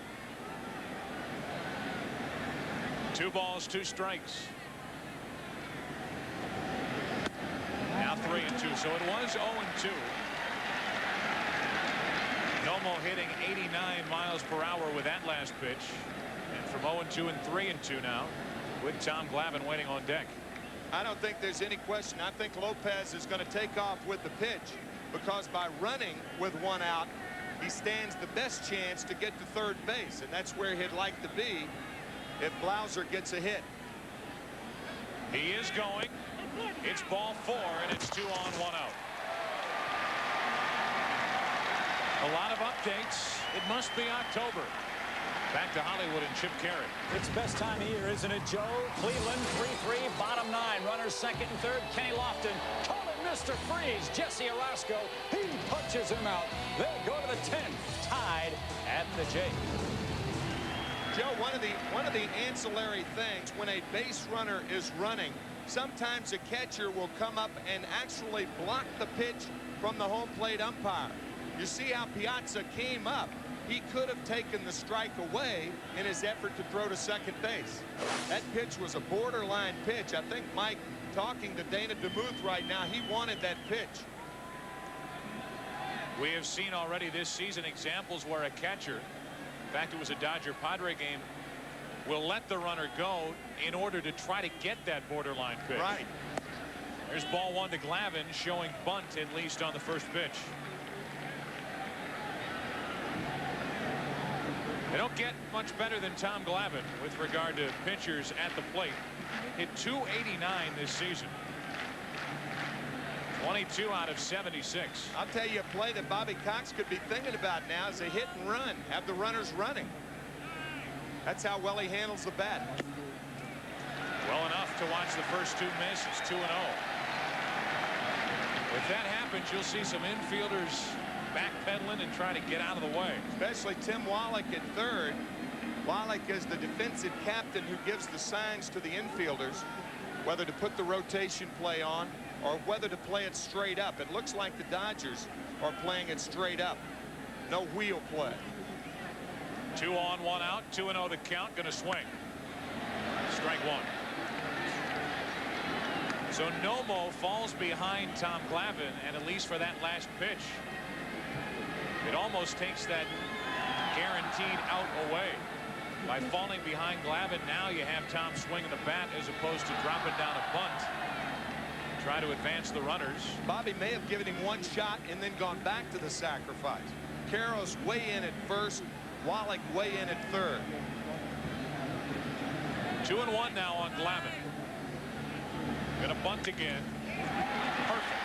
2 balls, 2 strikes. Now 3-2. So it was 0-2. Nomo hitting 89 miles per hour with that last pitch. And from 0-2 and 3-2 now with Tom Glavine waiting on deck. I don't think there's any question. I think Lopez is going to take off with the pitch because by running with 1 out, he stands the best chance to get to third base, and that's where he'd like to be if Blauser gets a hit. He is going. It's ball 4, and it's 2 on, 1 out. A lot of updates. It must be October. Back to Hollywood and Chip Carey. It's best time of year, isn't it, Joe? Cleveland 3-3, bottom 9. Runners second and third. Kenny Lofton calling Mr. Freeze. Jesse Orosco. He punches him out. They go to the 10th, tied at the J. Joe, one of the ancillary things when a base runner is running, sometimes a catcher will come up and actually block the pitch from the home plate umpire. You see how Piazza came up. He could have taken the strike away in his effort to throw to second base. That pitch was a borderline pitch. I think Mike, talking to Dana DeMuth right now, he wanted that pitch. We have seen already this season examples where a catcher, in fact it was a Dodger-Padre game, will let the runner go in order to try to get that borderline pitch. Right. There's ball 1 to Glavine, showing bunt at least on the first pitch. They don't get much better than Tom Glavine with regard to pitchers at the plate. Hit 289 this season. 22 out of 76. I'll tell you a play that Bobby Cox could be thinking about now is a hit and run. Have the runners running. That's how well he handles the bat. Well enough to watch the first 2 miss. It's 2-0. If that happens, you'll see some infielders backpedaling and trying to get out of the way. Especially Tim Wallach at third. Wallach is the defensive captain who gives the signs to the infielders whether to put the rotation play on or whether to play it straight up. It looks like the Dodgers are playing it straight up. No wheel play. 2 on, 1 out. 2-0 the count. Going to swing. Strike 1. So Nomo falls behind Tom Glavine, and at least for that last pitch, it almost takes that guaranteed out away. By falling behind Glavine, now you have Tom swinging the bat as opposed to dropping down a bunt. Try to advance the runners. Bobby may have given him 1 shot and then gone back to the sacrifice. Carroll's way in at first. Wallach way in at third. 2-1 now on Glavine. Gonna bunt again. Perfect.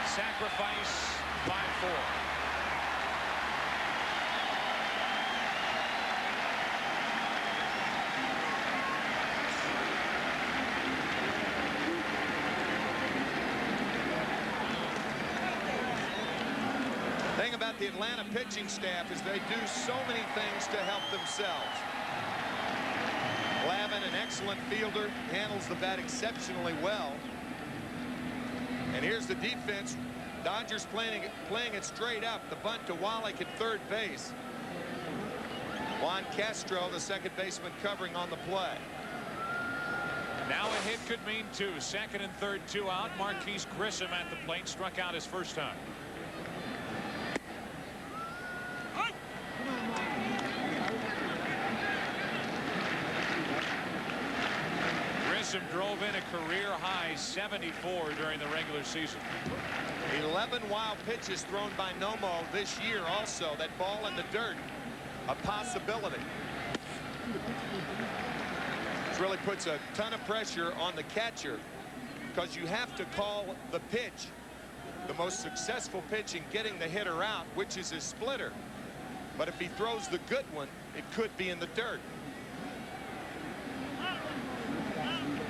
Sacrifice 5-4. Thing about the Atlanta pitching staff is they do so many things to help themselves. Glavine, an excellent fielder, handles the bat exceptionally well. And here's the defense. Dodgers playing it straight up. The bunt to Wallach at third base. Juan Castro, the second baseman, covering on the play. Now a hit could mean 2. Second and third, 2 out. Marquise Grissom at the plate, struck out his first time. Grissom drove in a career-high 74 during the regular season. 11 wild pitches thrown by Nomo this year also. That ball in the dirt, a possibility. really puts a ton of pressure on the catcher because you have to call the pitch, the most successful pitch in getting the hitter out, which is his splitter. But if he throws the good one, it could be in the dirt.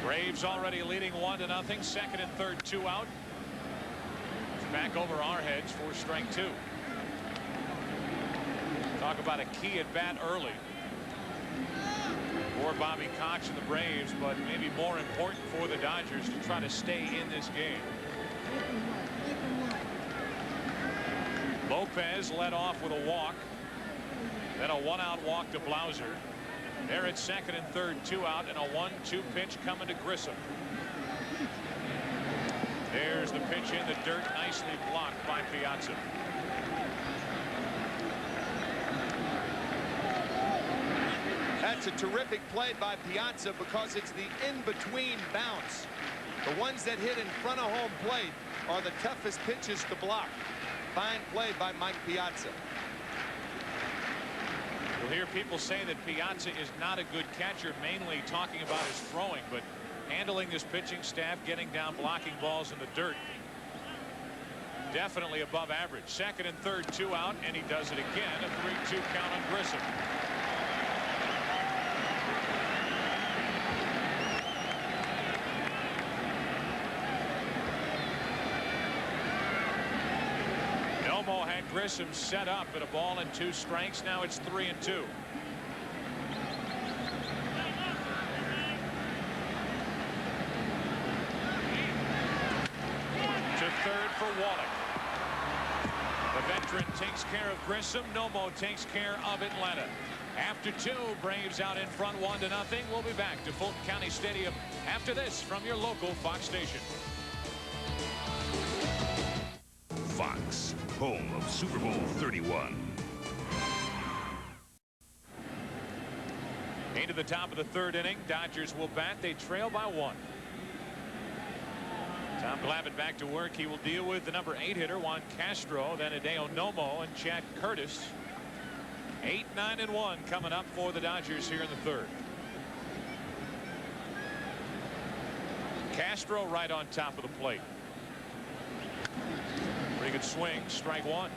Braves already leading 1-0. Second and third, 2 out. Back over our heads for strike 2. Talk about a key at bat early for Bobby Cox and the Braves, but maybe more important for the Dodgers to try to stay in this game. Lopez led off with a walk, then a 1-out walk to Blauser. They're at second and third, 2 out, and a 1-2 pitch coming to Grissom. There's the pitch in the dirt, nicely blocked by Piazza. That's a terrific play by Piazza because it's the in-between bounce. The ones that hit in front of home plate are the toughest pitches to block. Fine play by Mike Piazza. You'll hear people say that Piazza is not a good catcher, mainly talking about his throwing, but handling this pitching staff, getting down blocking balls in the dirt, definitely above average. Second and third, 2 out, and he does it again. A 3-2 count on Grissom. Nomo had Grissom set up at a ball and 2 strikes. Now it's 3-2. Third for Wallach. The veteran takes care of Grissom. Nomo takes care of Atlanta. After 2, Braves out in front 1-0. We'll be back to Fulton County Stadium after this from your local Fox station. Fox, home of Super Bowl 31. Into the top of the third inning. Dodgers will bat. They trail by 1. Tom Glavine back to work. He will deal with the number 8 hitter Juan Castro, then Hideo Nomo and Chad Curtis. 8, 9, and 1 coming up for the Dodgers here in the third. Castro right on top of the plate. Pretty good swing. Strike 1.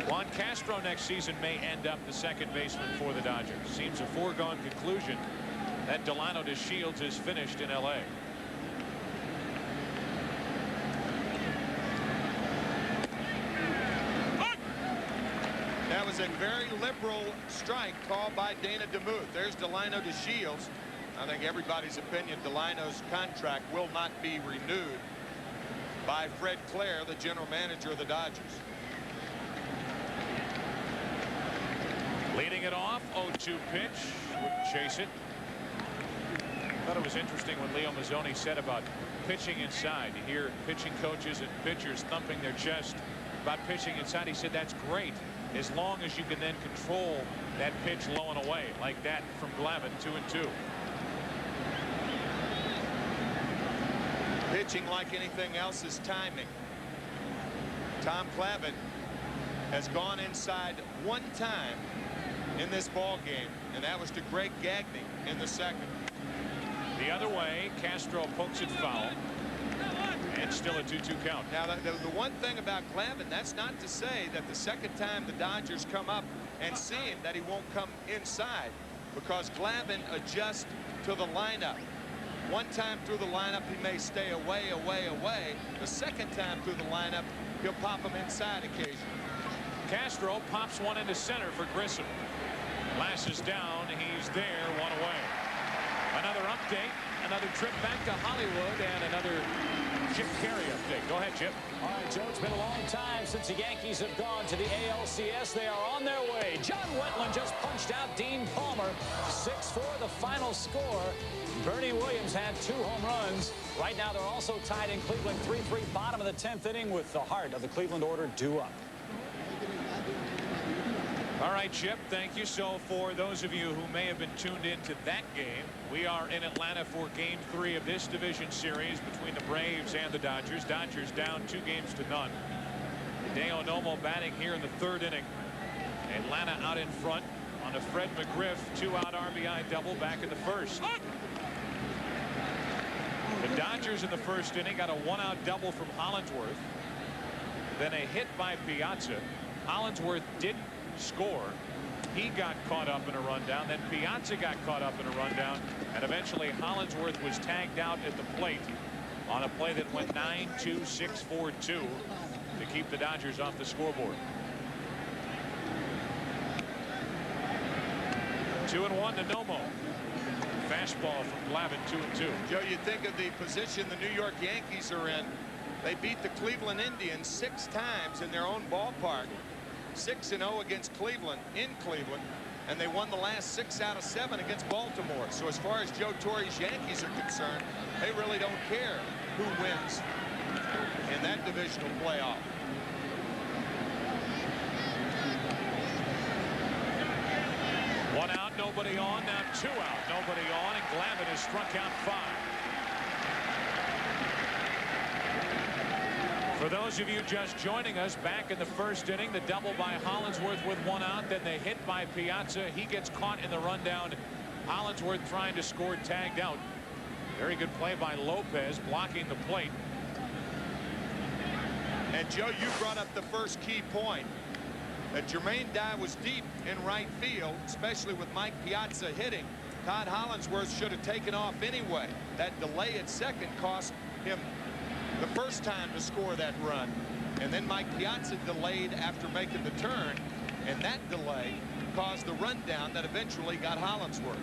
Juan Castro next season may end up the second baseman for the Dodgers. Seems a foregone conclusion that Delano DeShields is finished in L.A. That was a very liberal strike called by Dana DeMuth. There's Delano DeShields. I think everybody's opinion, Delano's contract will not be renewed by Fred Clare, the general manager of the Dodgers. Leading it off, 0-2 pitch. Wouldn't chase it. I thought it was interesting what Leo Mazzoni said about pitching inside. You hear pitching coaches and pitchers thumping their chest about pitching inside. He said that's great as long as you can then control that pitch low and away like that from Glavine. 2-2. Pitching, like anything else, is timing. Tom Glavine has gone inside 1 time in this ball game, and that was to Greg Gagne in the second. The other way, Castro pokes it foul, and still a 2-2 count. Now, the one thing about Glavine, that's not to say that the second time the Dodgers come up and see him that he won't come inside, because Glavine adjusts to the lineup. 1 time through the lineup, he may stay away. The second time through the lineup, he'll pop him inside occasionally. Castro pops one into center for Grissom. Lasses down. He's there, 1 away. Another update, another trip back to Hollywood, and another Chip Carey update. Go ahead, Chip. All right, Joe, it's been a long time since the Yankees have gone to the ALCS. They are on their way. John Wetland just punched out Dean Palmer. 6-4, the final score. Bernie Williams had 2 home runs. Right now, they're also tied in Cleveland 3-3, bottom of the 10th inning with the heart of the Cleveland order due up. All right, Chip, thank you. So for those of you who may have been tuned into that game, we are in Atlanta for Game 3 of this division series between the Braves and the Dodgers. Dodgers down 2-0. Hideo Nomo batting here in the third inning. Atlanta out in front on a Fred McGriff 2-out RBI double back in the first. The Dodgers in the first inning got a 1-out double from Hollingsworth. Then a hit by Piazza. Hollingsworth didn't score. He got caught up in a rundown. Then Piazza got caught up in a rundown. And eventually Hollingsworth was tagged out at the plate on a play that went 9-2, 6-4-2 to keep the Dodgers off the scoreboard. 2-1 to Nomo. Fastball from Glavine, 2-2. Joe, you think of the position the New York Yankees are in. They beat the Cleveland Indians 6 times in their own ballpark. 6-0 against Cleveland in Cleveland. And they won the last 6 out of 7 against Baltimore. So as far as Joe Torre's Yankees are concerned, they really don't care who wins in that divisional playoff. One out, nobody on. Now 2 out, nobody on. And Glavine has struck out 5. For those of you just joining us, back in the first inning, the double by Hollingsworth with 1 out. Then the hit by Piazza. He gets caught in the rundown. Hollingsworth trying to score, tagged out. Very good play by Lopez, blocking the plate. And Joe, you brought up the first key point. That Jermaine Dye was deep in right field, especially with Mike Piazza hitting. Todd Hollingsworth should have taken off anyway. That delay at second cost him the first time to score that run. And then Mike Piazza delayed after making the turn. And that delay caused the rundown that eventually got Hollingsworth.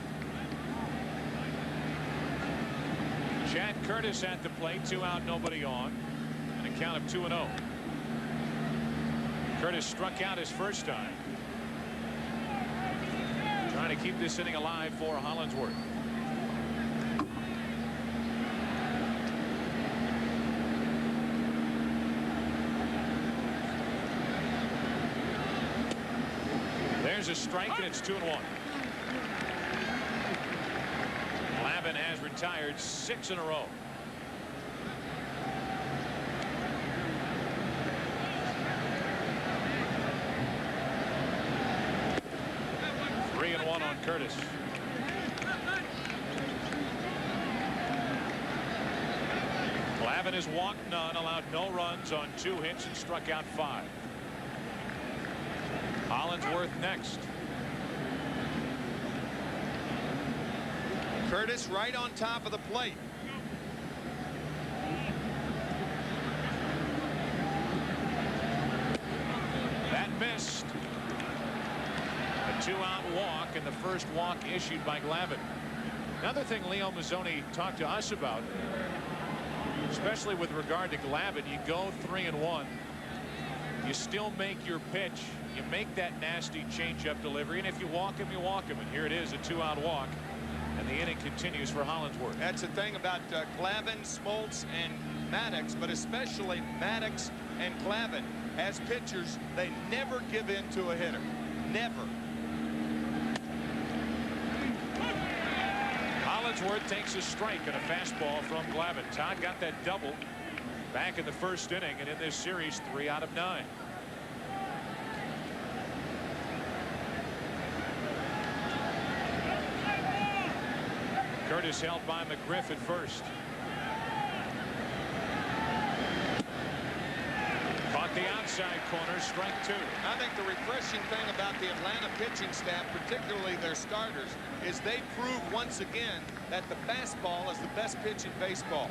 Chad Curtis at the plate, 2 out, nobody on. And a count of 2-0. Curtis struck out his first time. Trying to keep this inning alive for Hollingsworth. There's a strike, and it's 2-1. Glavine has retired 6 in a row. On Curtis. Glavine has walked none, allowed no runs on 2 hits, and struck out 5. Hollingsworth next. Curtis right on top of the plate. That missed. 2-out walk, and the first walk issued by Glavine. Another thing Leo Mazzoni talked to us about, especially with regard to Glavine, you go 3-1. You still make your pitch. You make that nasty changeup delivery, and if you walk him, you walk him. And here it is, a 2-out walk, and the inning continues for Hollingsworth. That's the thing about Glavine, Smoltz, and Maddox, but especially Maddox and Glavine. As pitchers, they never give in to a hitter. Never. Hollingsworth takes a strike and a fastball from Glavine. Todd got that double back in the first inning, and in this series, 3 out of 9. Curtis held by McGriff at first. Caught the outside corner, strike 2. I think the refreshing thing about the Atlanta pitching staff, particularly their starters, is they prove once again that the fastball is the best pitch in baseball.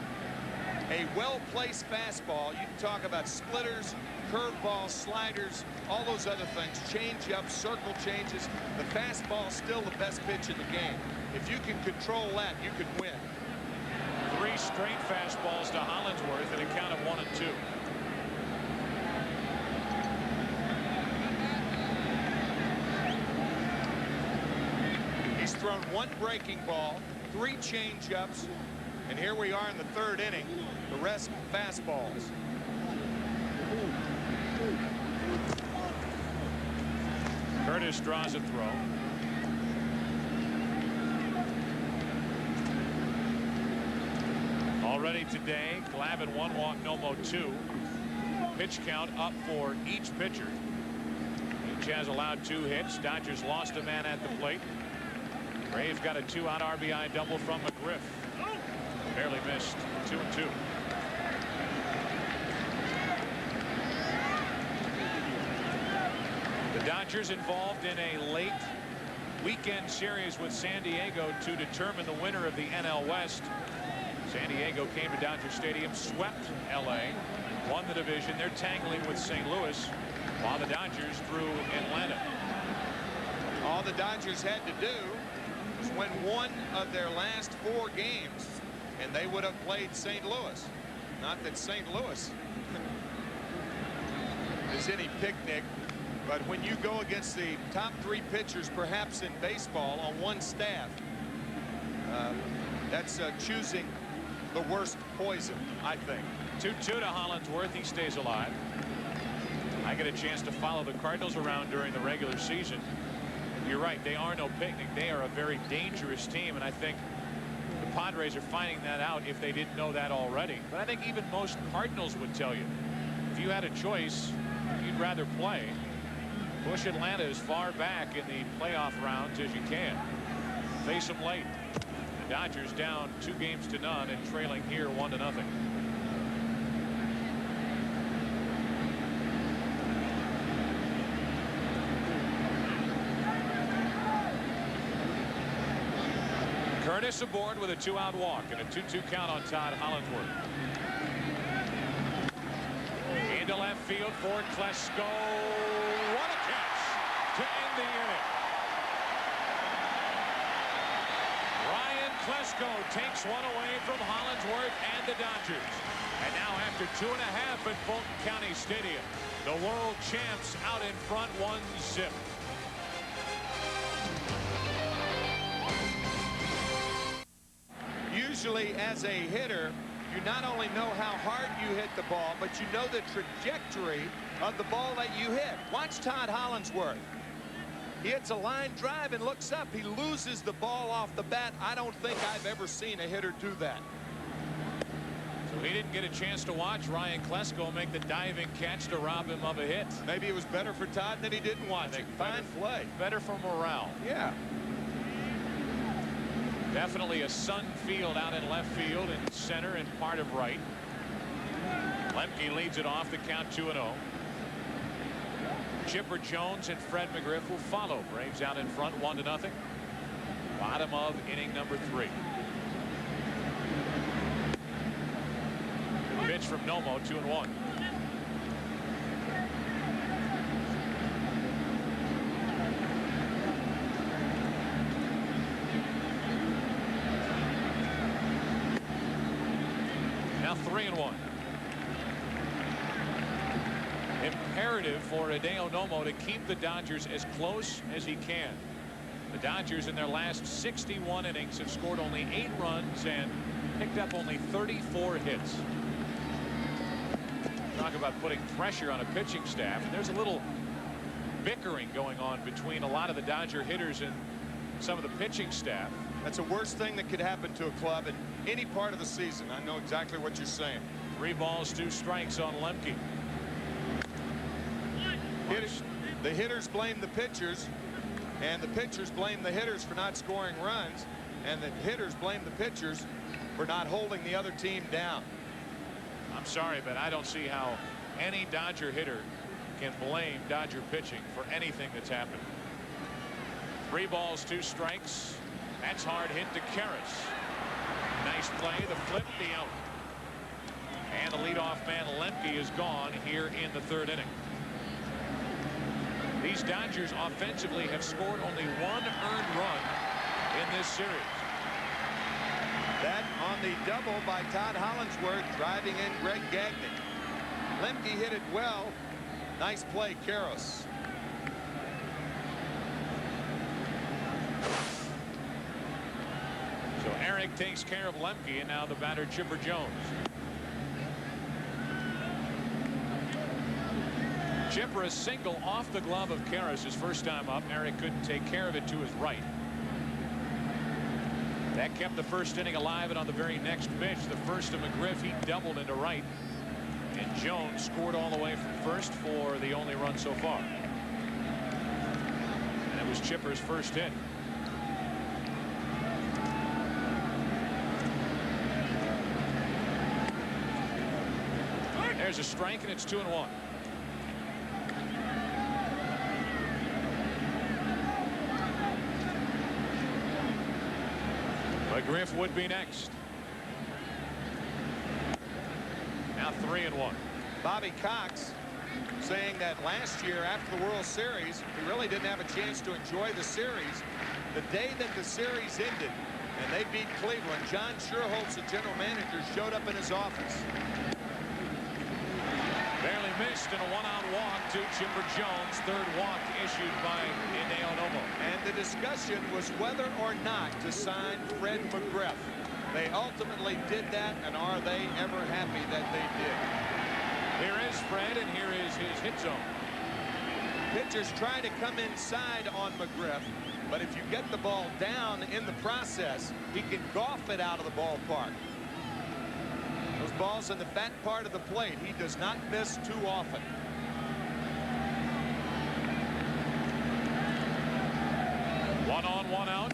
A well-placed fastball, you can talk about splitters, curveballs, sliders, all those other things, change-ups, circle changes. The fastball is still the best pitch in the game. If you can control that, you can win. 3 straight fastballs to Hollingsworth and a count of 1 and 2. He's thrown 1 breaking ball, 3 change-ups, and here we are in the 3rd inning. The rest fastballs. Curtis draws a throw. Already today, Glavine 1 walk, Nomo 2. Pitch count up for each pitcher. Page has allowed 2 hits. Dodgers lost a man at the plate. Braves got a 2-out RBI double from McGriff. Barely missed. 2-2. The Dodgers involved in a late weekend series with San Diego to determine the winner of the NL West. San Diego came to Dodger Stadium, swept LA, won the division. They're tangling with St. Louis, while the Dodgers threw Atlanta. All the Dodgers had to do was win one of their last 4 games, and they would have played St. Louis. Not that St. Louis is any picnic, but when you go against the top 3 pitchers perhaps in baseball on one staff, that's choosing the worst poison, I think. 2-2 to Hollingsworth. He stays alive. I get a chance to follow the Cardinals around during the regular season. You're right, they are no picnic. They are a very dangerous team, and I think the Padres are finding that out if they didn't know that already. But I think even most Cardinals would tell you, if you had a choice, you'd rather play. Push Atlanta as far back in the playoff rounds as you can. Face them late. The Dodgers down 2-0 and trailing here 1-0. Curtis aboard with a 2-out walk and a 2-2 count on Todd Hollingsworth. Into left field for Klesko. What a catch to end the inning. Ryan Klesko takes one away from Hollingsworth and the Dodgers. And now after 2.5 at Fulton County Stadium, the world champs out in front 1-0. Usually as a hitter, you not only know how hard you hit the ball, but you know the trajectory of the ball that you hit. Watch Todd Hollingsworth. He hits a line drive and looks up. He loses the ball off the bat. I don't think I've ever seen a hitter do that. So he didn't get a chance to watch Ryan Klesko make the diving catch to rob him of a hit. Maybe it was better for Todd that he didn't watch it. Fine play. Better for morale. Yeah. Definitely a sun field out in left field and center and part of right. Lemke leads it off, the count 2-0. Chipper Jones and Fred McGriff will follow. Braves out in front 1-0. Bottom of inning number 3. Good pitch from Nomo, 2-1. Now 3-1. Imperative for Hideo Nomo to keep the Dodgers as close as he can. The Dodgers in their last 61 innings have scored only 8 runs and picked up only 34 hits. Talk about putting pressure on a pitching staff. And there's a little bickering going on between a lot of the Dodger hitters and some of the pitching staff. That's the worst thing that could happen to a club in any part of the season. I know exactly what you're saying. 3 balls, 2 strikes on Lemke. The hitters blame the pitchers, and the pitchers blame the hitters for not scoring runs, and the hitters blame the pitchers for not holding the other team down. I'm sorry, but I don't see how any Dodger hitter can blame Dodger pitching for anything that's happened. 3 balls, 2 strikes. That's hard hit to Karras. Nice play, the flip, the out. And the leadoff man Lemke is gone here in the 3rd inning. These Dodgers offensively have scored only 1 earned run in this series. That on the double by Todd Hollingsworth, driving in Greg Gagnon. Lemke hit it well. Nice play, Karras. So Eric takes care of Lemke, and now the batter Chipper Jones. Chipper a single off the glove of Karras his first time up. Eric couldn't take care of it to his right. That kept the first inning alive, and on the very next pitch, the first of McGriff, he doubled into right. And Jones scored all the way from first for the only run so far. was Chipper's first hit. There's a strike, and it's 2-1. McGriff would be next. Now 3-1. Bobby Cox saying that last year after the World Series, he really didn't have a chance to enjoy the series. The day that the series ended and they beat Cleveland, John Schuerholz, the general manager, showed up in his office. Barely missed in a one-on walk to Chipper Jones. Third walk issued by Hideo Nomo. And the discussion was whether or not to sign Fred McGriff. They ultimately did that, and are they ever happy that they did? Here is Fred, and here is his hit zone. Pitchers trying to come inside on McGriff, but if you get the ball down in the process, he can golf it out of the ballpark. Those balls in the fat part of the plate, he does not miss too often. One on, one out.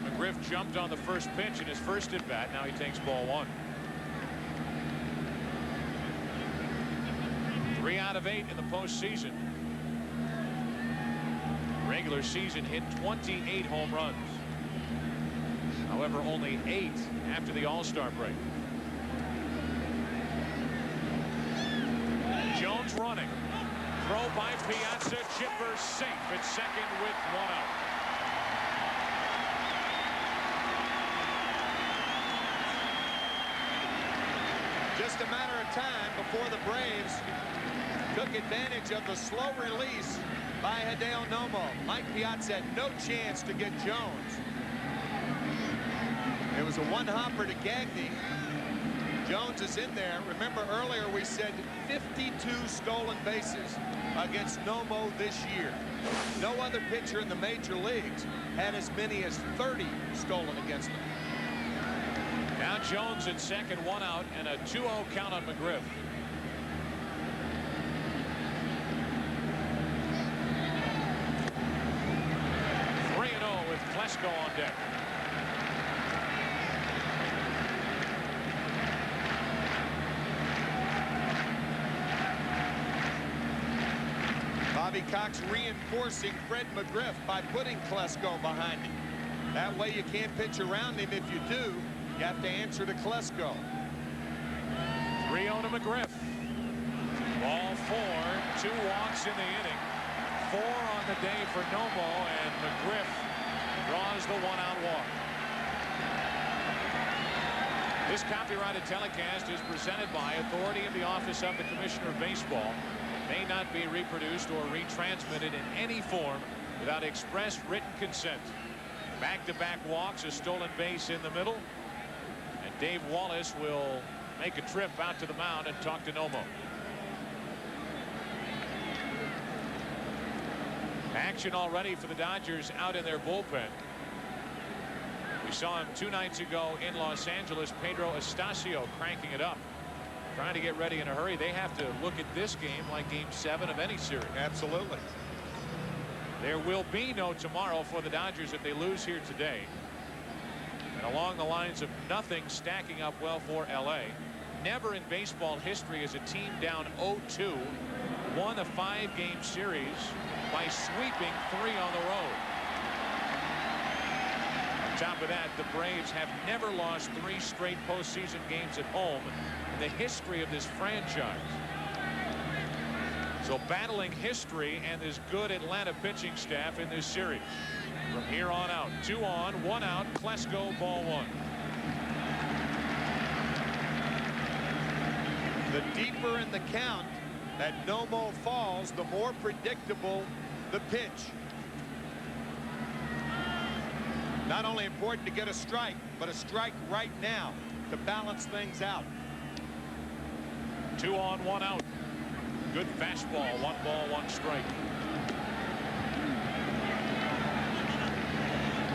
McGriff jumped on the first pitch in his first at bat. Now he takes ball one. 3 out of 8 in the postseason. Regular season hit 28 home runs. However, only 8 after the All-Star break. Jones running. Throw by Piazza. Chipper safe at second with 1 out. Just a matter of time before the Braves took advantage of the slow release by Hideo Nomo. Mike Piazza had no chance to get Jones. It was a one-hopper to Gagne. Jones is in there. Remember earlier we said 52 stolen bases against Nomo this year. No other pitcher in the major leagues had as many as 30 stolen against him. Now Jones at second, 1 out, and a 2-0 count on McGriff. With Klesko on deck. Bobby Cox reinforcing Fred McGriff by putting Klesko behind him. That way you can't pitch around him. If you do, you have to answer to Klesko. 3-0 to McGriff. Ball 4, 2 walks in the inning. 4 on the day for Nomo, and McGriff draws the 1-out walk. This copyrighted telecast is presented by authority of the Office of the Commissioner of Baseball. May not be reproduced or retransmitted in any form without express written consent. Back-to-back walks, a stolen base in the middle, and Dave Wallace will make a trip out to the mound and talk to Nomo. Action already for the Dodgers out in their bullpen. We saw him 2 nights ago in Los Angeles. Pedro Estacio cranking it up, trying to get ready in a hurry. They have to look at this game like game 7 of any series. Absolutely. There will be no tomorrow for the Dodgers if they lose here today. And along the lines of nothing stacking up well for LA. Never in baseball history has a team down 0-2 won a 5-game series by sweeping 3 on the road. On top of that, the Braves have never lost 3 straight postseason games at home in the history of this franchise. So battling history and this good Atlanta pitching staff in this series. From here on out, 2 on, 1 out, Klesko, ball 1. The deeper in the count that Nomo falls, the more predictable the pitch. Not only important to get a strike, but a strike right now to balance things out. 2 on, 1 out. Good fastball, 1 ball, 1 strike.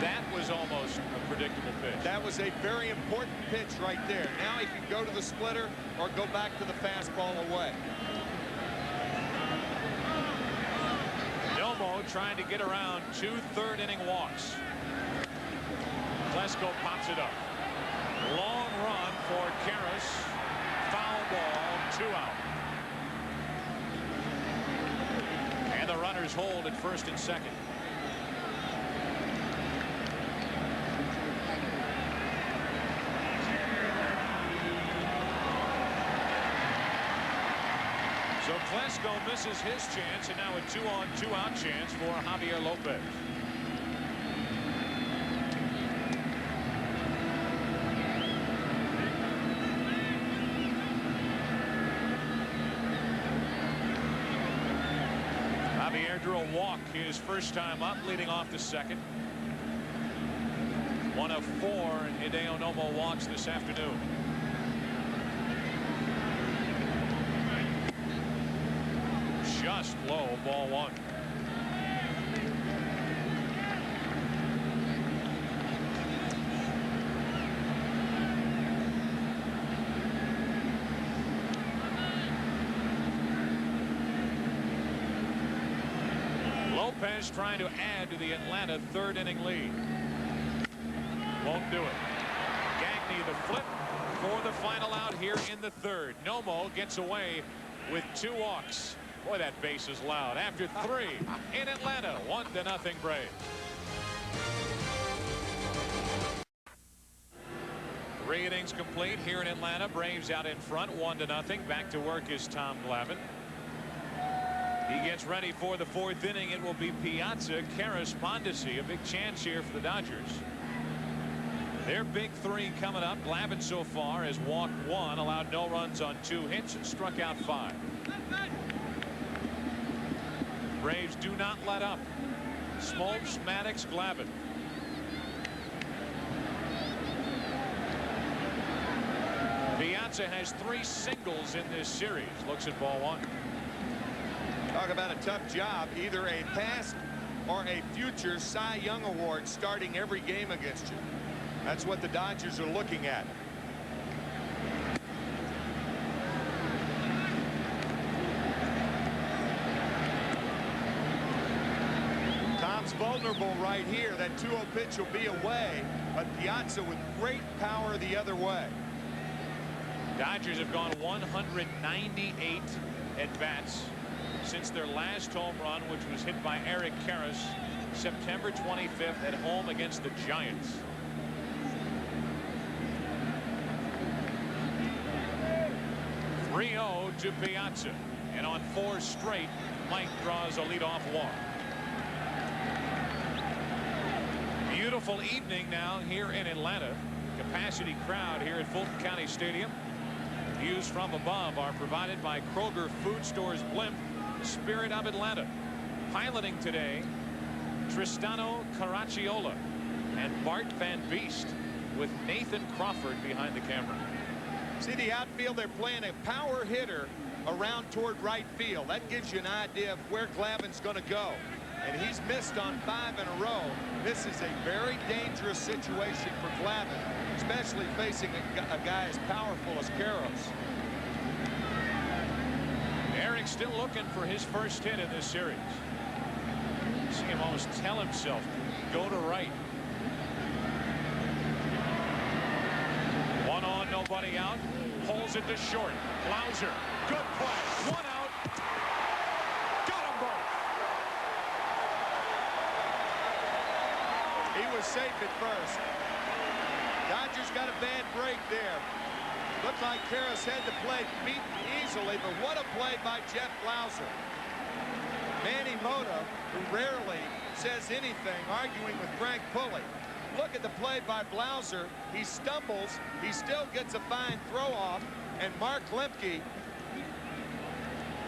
That was almost a predictable pitch. That was a very important pitch right there. Now he can go to the splitter or go back to the fastball away. Nomo trying to get around 2 third-inning walks. Klesko pops it up. Long run for Karras. Foul ball, 2 out. And the runners hold at first and second. So Klesko misses his chance, and now a 2-on, 2-out chance for Javier Lopez. Javier drew a walk his first time up, leading off the second. 1 of 4 Hideo Nomo walks this afternoon. Just low, ball 1. Lopez trying to add to the Atlanta third-inning lead. Won't do it. Gagne the flip for the final out here in the third. Nomo gets away with 2 walks. Boy, that base is loud. After 3 in Atlanta, 1-0 Braves. Three innings complete here in Atlanta. Braves out in front, 1-0. Back to work is Tom Glavine. He gets ready for the 4th inning. It will be Piazza, Karras, Mondesi. A big chance here for the Dodgers. Their big 3 coming up. Glavine so far has walked 1, allowed no runs on 2 hits, and struck out 5. Braves do not let up. Smoltz, Maddox, Glavine. Piazza has 3 singles in this series. Looks at ball 1. Talk about a tough job. Either a past or a future Cy Young Award starting every game against you. That's what the Dodgers are looking at. Tom's vulnerable right here. That 2-0 pitch will be away, but Piazza with great power the other way. Dodgers have gone 198 at bats since their last home run, which was hit by Eric Karras September 25th at home against the Giants. .3-0 to Piazza, and on 4 straight, Mike draws a leadoff walk. Beautiful evening now here in Atlanta. Capacity crowd here at Fulton County Stadium. Views from above are provided by Kroger Food Stores Blimp, the spirit of Atlanta. Piloting today, Tristano Caracciolo and Bart Van Beest, with Nathan Crawford behind the camera. See the outfield, they're playing a power hitter around toward right field. That gives you an idea of where Glavine's going to go. And he's missed on 5 in a row. This is a very dangerous situation for Glavine, especially facing a guy as powerful as Karras. Eric still looking for his first hit in this series. See him almost tell himself, go to right. 1 on, nobody out. Pulls it to short. Blauser, good play. 1 out. Got them both. He was safe at first. Dodgers got a bad break there. Looked like Karras had the play beaten easily, but what a play by Jeff Blauser. Manny Mota, who rarely says anything, arguing with Frank Pulley. Look at the play by Blauser. He stumbles. He still gets a fine throw off. And Mark Lemke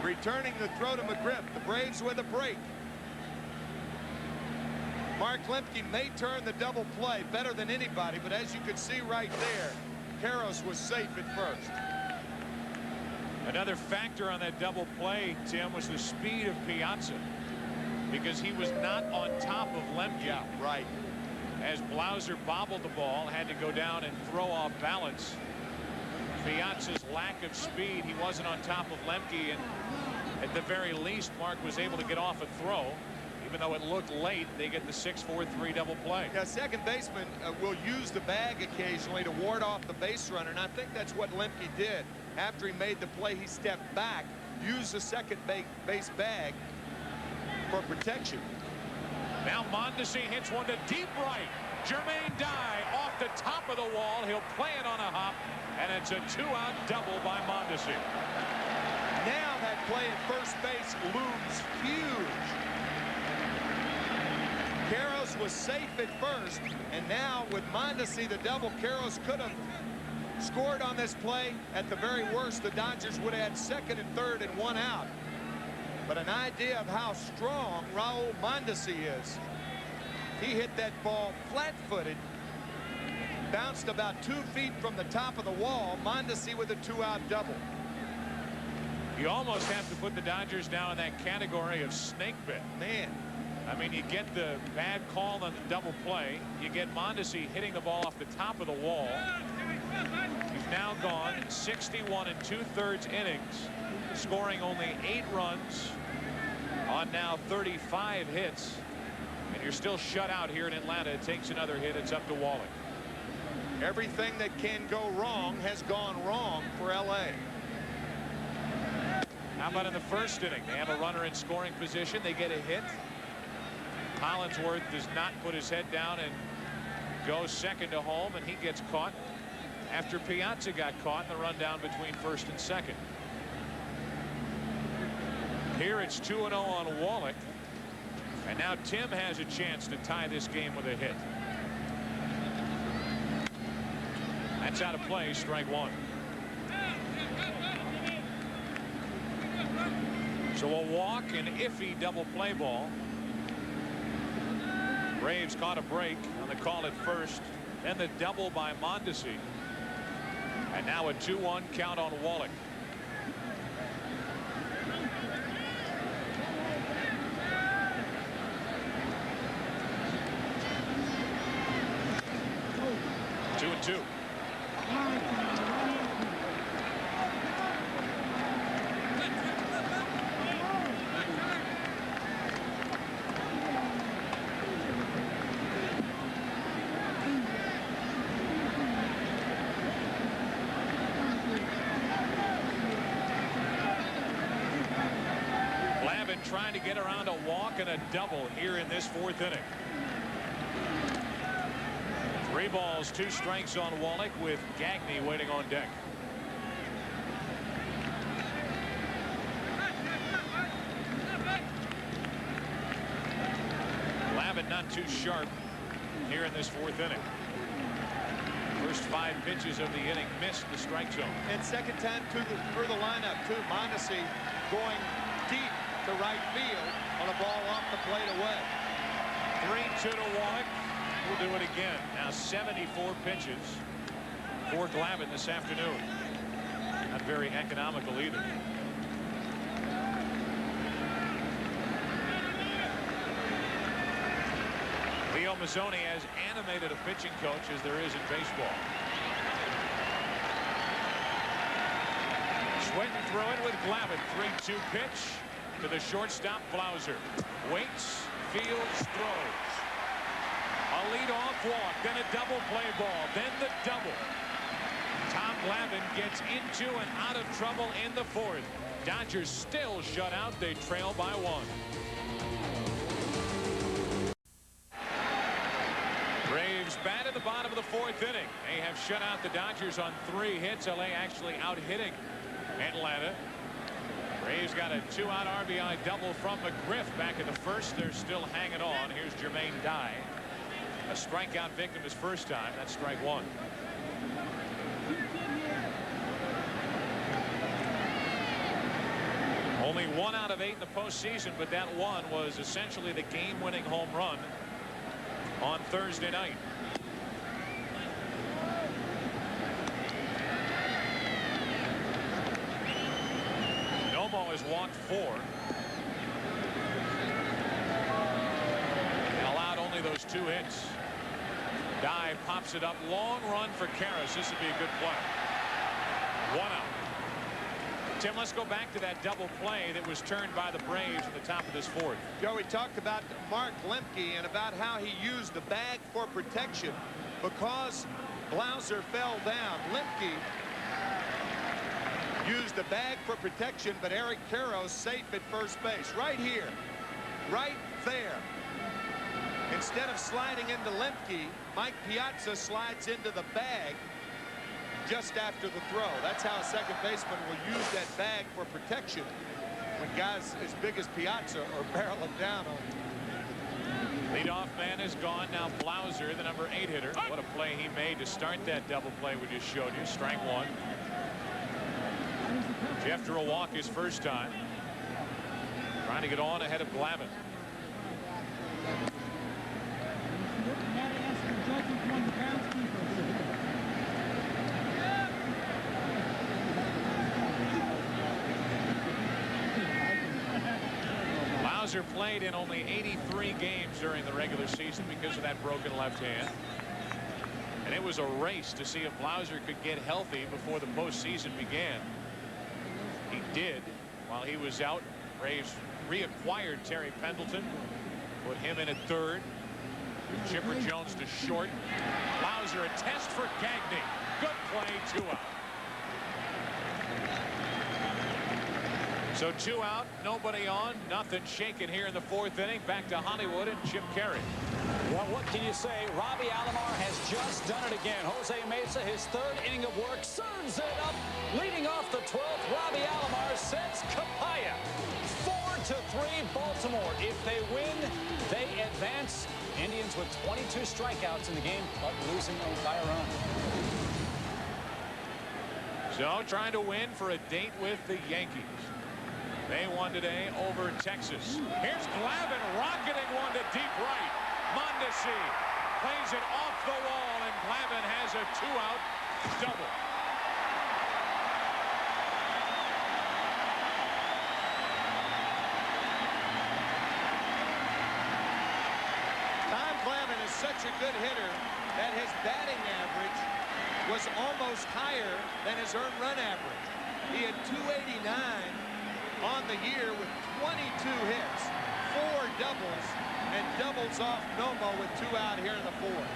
returning the throw to McGriff. The Braves with a break. Mark Lemke may turn the double play better than anybody, but as you can see right there, Karras was safe at first. Another factor on that double play, Tim, was the speed of Piazza, because he was not on top of Lemke. Yeah, right. As Blauser bobbled the ball, had to go down and throw off balance. Piazza's lack of speed, he wasn't on top of Lemke, and at the very least, Mark was able to get off a throw. He even though it looked late, they get the 6-4-3 double play. Yeah, second baseman will use the bag occasionally to ward off the base runner, and I think that's what Lemke did. After he made the play, he stepped back, used the second base bag for protection. Now Mondesi hits one to deep right. Jermaine Dye off the top of the wall. He'll play it on a hop, and it's a 2-out double by Mondesi. Now that play at first base looms huge. Karros was safe at first, and now with Mondesi the double, Karros could have scored on this play. At the very worst, the Dodgers would have had second and third and 1 out. But an idea of how strong Raul Mondesi is. He hit that ball flat-footed, bounced about 2 feet from the top of the wall. Mondesi with a 2-out double. You almost have to put the Dodgers now in that category of snake bit. Man. I mean, you get the bad call on the double play. You get Mondesi hitting the ball off the top of the wall. He's now gone 61 2/3 innings, scoring only 8 runs on now 35 hits. And you're still shut out here in Atlanta. It takes another hit. It's up to Wallach. Everything that can go wrong has gone wrong for LA. How about in the first inning? They have a runner in scoring position. They get a hit. Collinsworth does not put his head down and goes second to home, and he gets caught after Piazza got caught in the rundown between first and second. Here it's 2-0 on Wallach, and now Tim has a chance to tie this game with a hit. That's out of play, strike 1. So a walk, an iffy double play ball. Braves caught a break on the call at first, then the double by Mondesi, and now a 2-1 count on Wallach. Two and two. Glavine trying to get around a walk and a double here in this 4th inning. 3 balls, 2 strikes on Wallach with Gagne waiting on deck. Glavine not too sharp here in this 4th inning. First 5 pitches of the inning missed the strike zone. And second time through the lineup, too. Mondesi going deep to right field on a ball off the plate away. 3-2 to Wallach. We'll do it again. Now 74 pitches for Glavine this afternoon. Not very economical either. Leo Mazzoni has animated a pitching coach as there is in baseball. Swinton threw it with Glavine. 3-2 pitch to the shortstop, Blauser. Waits, fields, throws. A leadoff walk, then a double play ball, then the double. Tom Glavine gets into and out of trouble in the 4th. Dodgers still shut out. They trail by 1. Braves bat in the bottom of the 4th inning. They have shut out the Dodgers on 3 hits. LA actually out hitting Atlanta. Braves got a 2-out RBI double from McGriff back in the 1st. They're still hanging on. Here's Jermaine Dye. A strikeout victim his first time. That's strike 1. Only 1 out of 8 in the postseason, but that one was essentially the game-winning home run on Thursday night. Nomo has walked 4. And allowed only those 2 hits. Dye pops it up. Long run for Karras. This would be a good play. 1 out. Tim, let's go back to that double play that was turned by the Braves at the top of this fourth. Joe, we talked about Mark Lemke and about how he used the bag for protection because Blauser fell down. Lemke used the bag for protection, but Eric Karros safe at first base. Right here. Right there. Instead of sliding into Lemke, Mike Piazza slides into the bag just after the throw. That's how a second baseman will use that bag for protection when guys as big as Piazza are barreling down on him. Leadoff man is gone. Now Blauser, the number 8 hitter. What a play he made to start that double play we just showed you. Strike one. Jeff drew a walk his first time. Trying to get on ahead of Glavine. Blauser played in only 83 games during the regular season because of that broken left hand. And it was a race to see if Blauser could get healthy before the postseason began. He did. While he was out, Braves reacquired Terry Pendleton, put him in at third. Chipper Jones to short. Blauser a test for Gagne. Good play, 2 out. So 2 out, nobody on, nothing shaken here in the 4th inning. Back to Hollywood and Chip Carey. Well, what can you say? Robbie Alomar has just done it again. Jose Mesa, his 3rd inning of work, serves it up. Leading off the 12th, Robbie Alomar sends Capaya. 4-3 Baltimore. If they win, they advance. Indians with 22 strikeouts in the game, but losing by a run. So trying to win for a date with the Yankees. They won today over Texas. Here's Glavine rocketing one to deep right. Mondesi plays it off the wall, and Glavine has a 2-out double. Tom Glavine is such a good hitter that his batting average was almost higher than his earned run average. He had 289 on the year with 22 hits, 4 doubles, and doubles off Nomo with 2 out here in the 4th.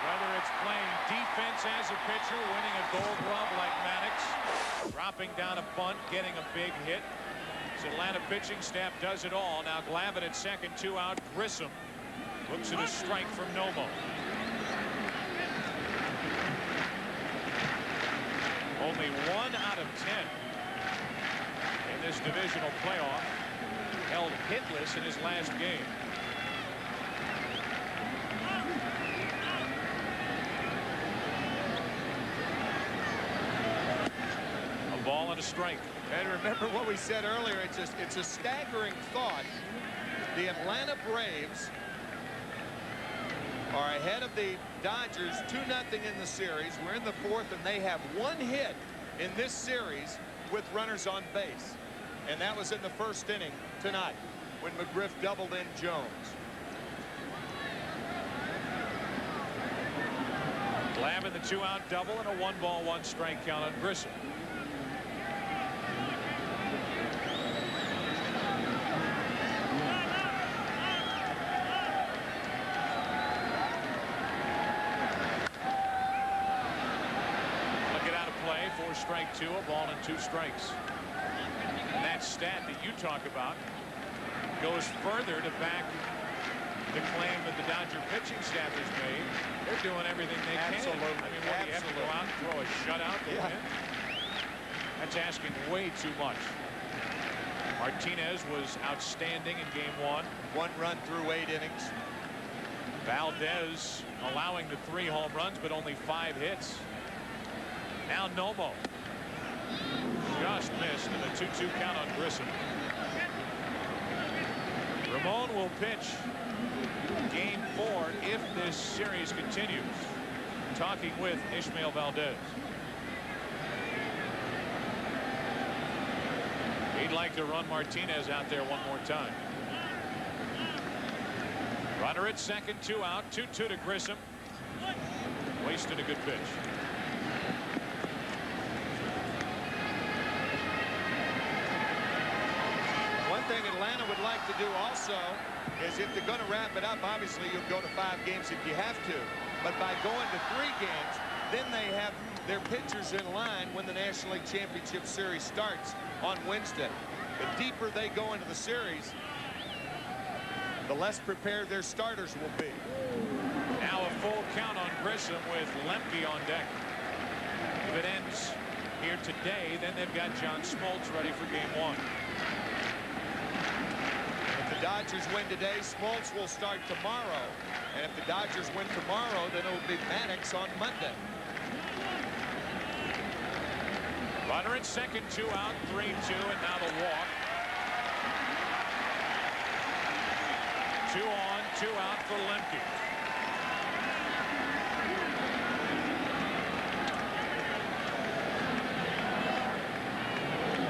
Whether it's playing defense as a pitcher, winning a Gold Glove like Maddox, dropping down a bunt, getting a big hit. This Atlanta pitching staff does it all. Now Glavine at second, 2 out. Grissom looks at a strike from Nomo. Only 1 out of 10 in this divisional playoff. Held hitless in his last game. A ball and a strike. And remember what we said earlier, it's a staggering thought. The Atlanta Braves are ahead of the Dodgers 2-0 in the series. We're in the 4th, and they have 1 hit in this series with runners on base. And that was in the 1st inning tonight when McGriff doubled in Jones. Glavine the 2-out double and a 1-ball 1-strike count on Grissom. Strike 2, a ball and 2 strikes. And that stat that you talk about goes further to back the claim that the Dodger pitching staff has made. They're doing everything they can. I mean, what, do you have to go out and throw a shutout to win? That's asking way too much. Martinez was outstanding in game 1. 1 run through 8 innings. Valdez allowing the 3 home runs, but only 5 hits. Now Nomo just missed in a 2-2 count on Grissom. Ramon will pitch game 4 if this series continues. Talking with Ishmael Valdez. He'd like to run Martinez out there one more time. Runner at second, 2 out, 2-2 to Grissom. Wasted a good pitch. One thing Atlanta would like to do also is, if they're going to wrap it up, obviously you'll go to 5 games if you have to. But by going to 3 games, then they have their pitchers in line when the National League Championship Series starts on Wednesday. The deeper they go into the series, the less prepared their starters will be. Now a full count on Grissom with Lemke on deck. If it ends here today, then they've got John Smoltz ready for game 1. If the Dodgers win today, Smoltz will start tomorrow. And if the Dodgers win tomorrow, then it will be Maddox on Monday. Runner at second, 2 out, 3-2, and now the walk. 2 on, 2 out for Lemke.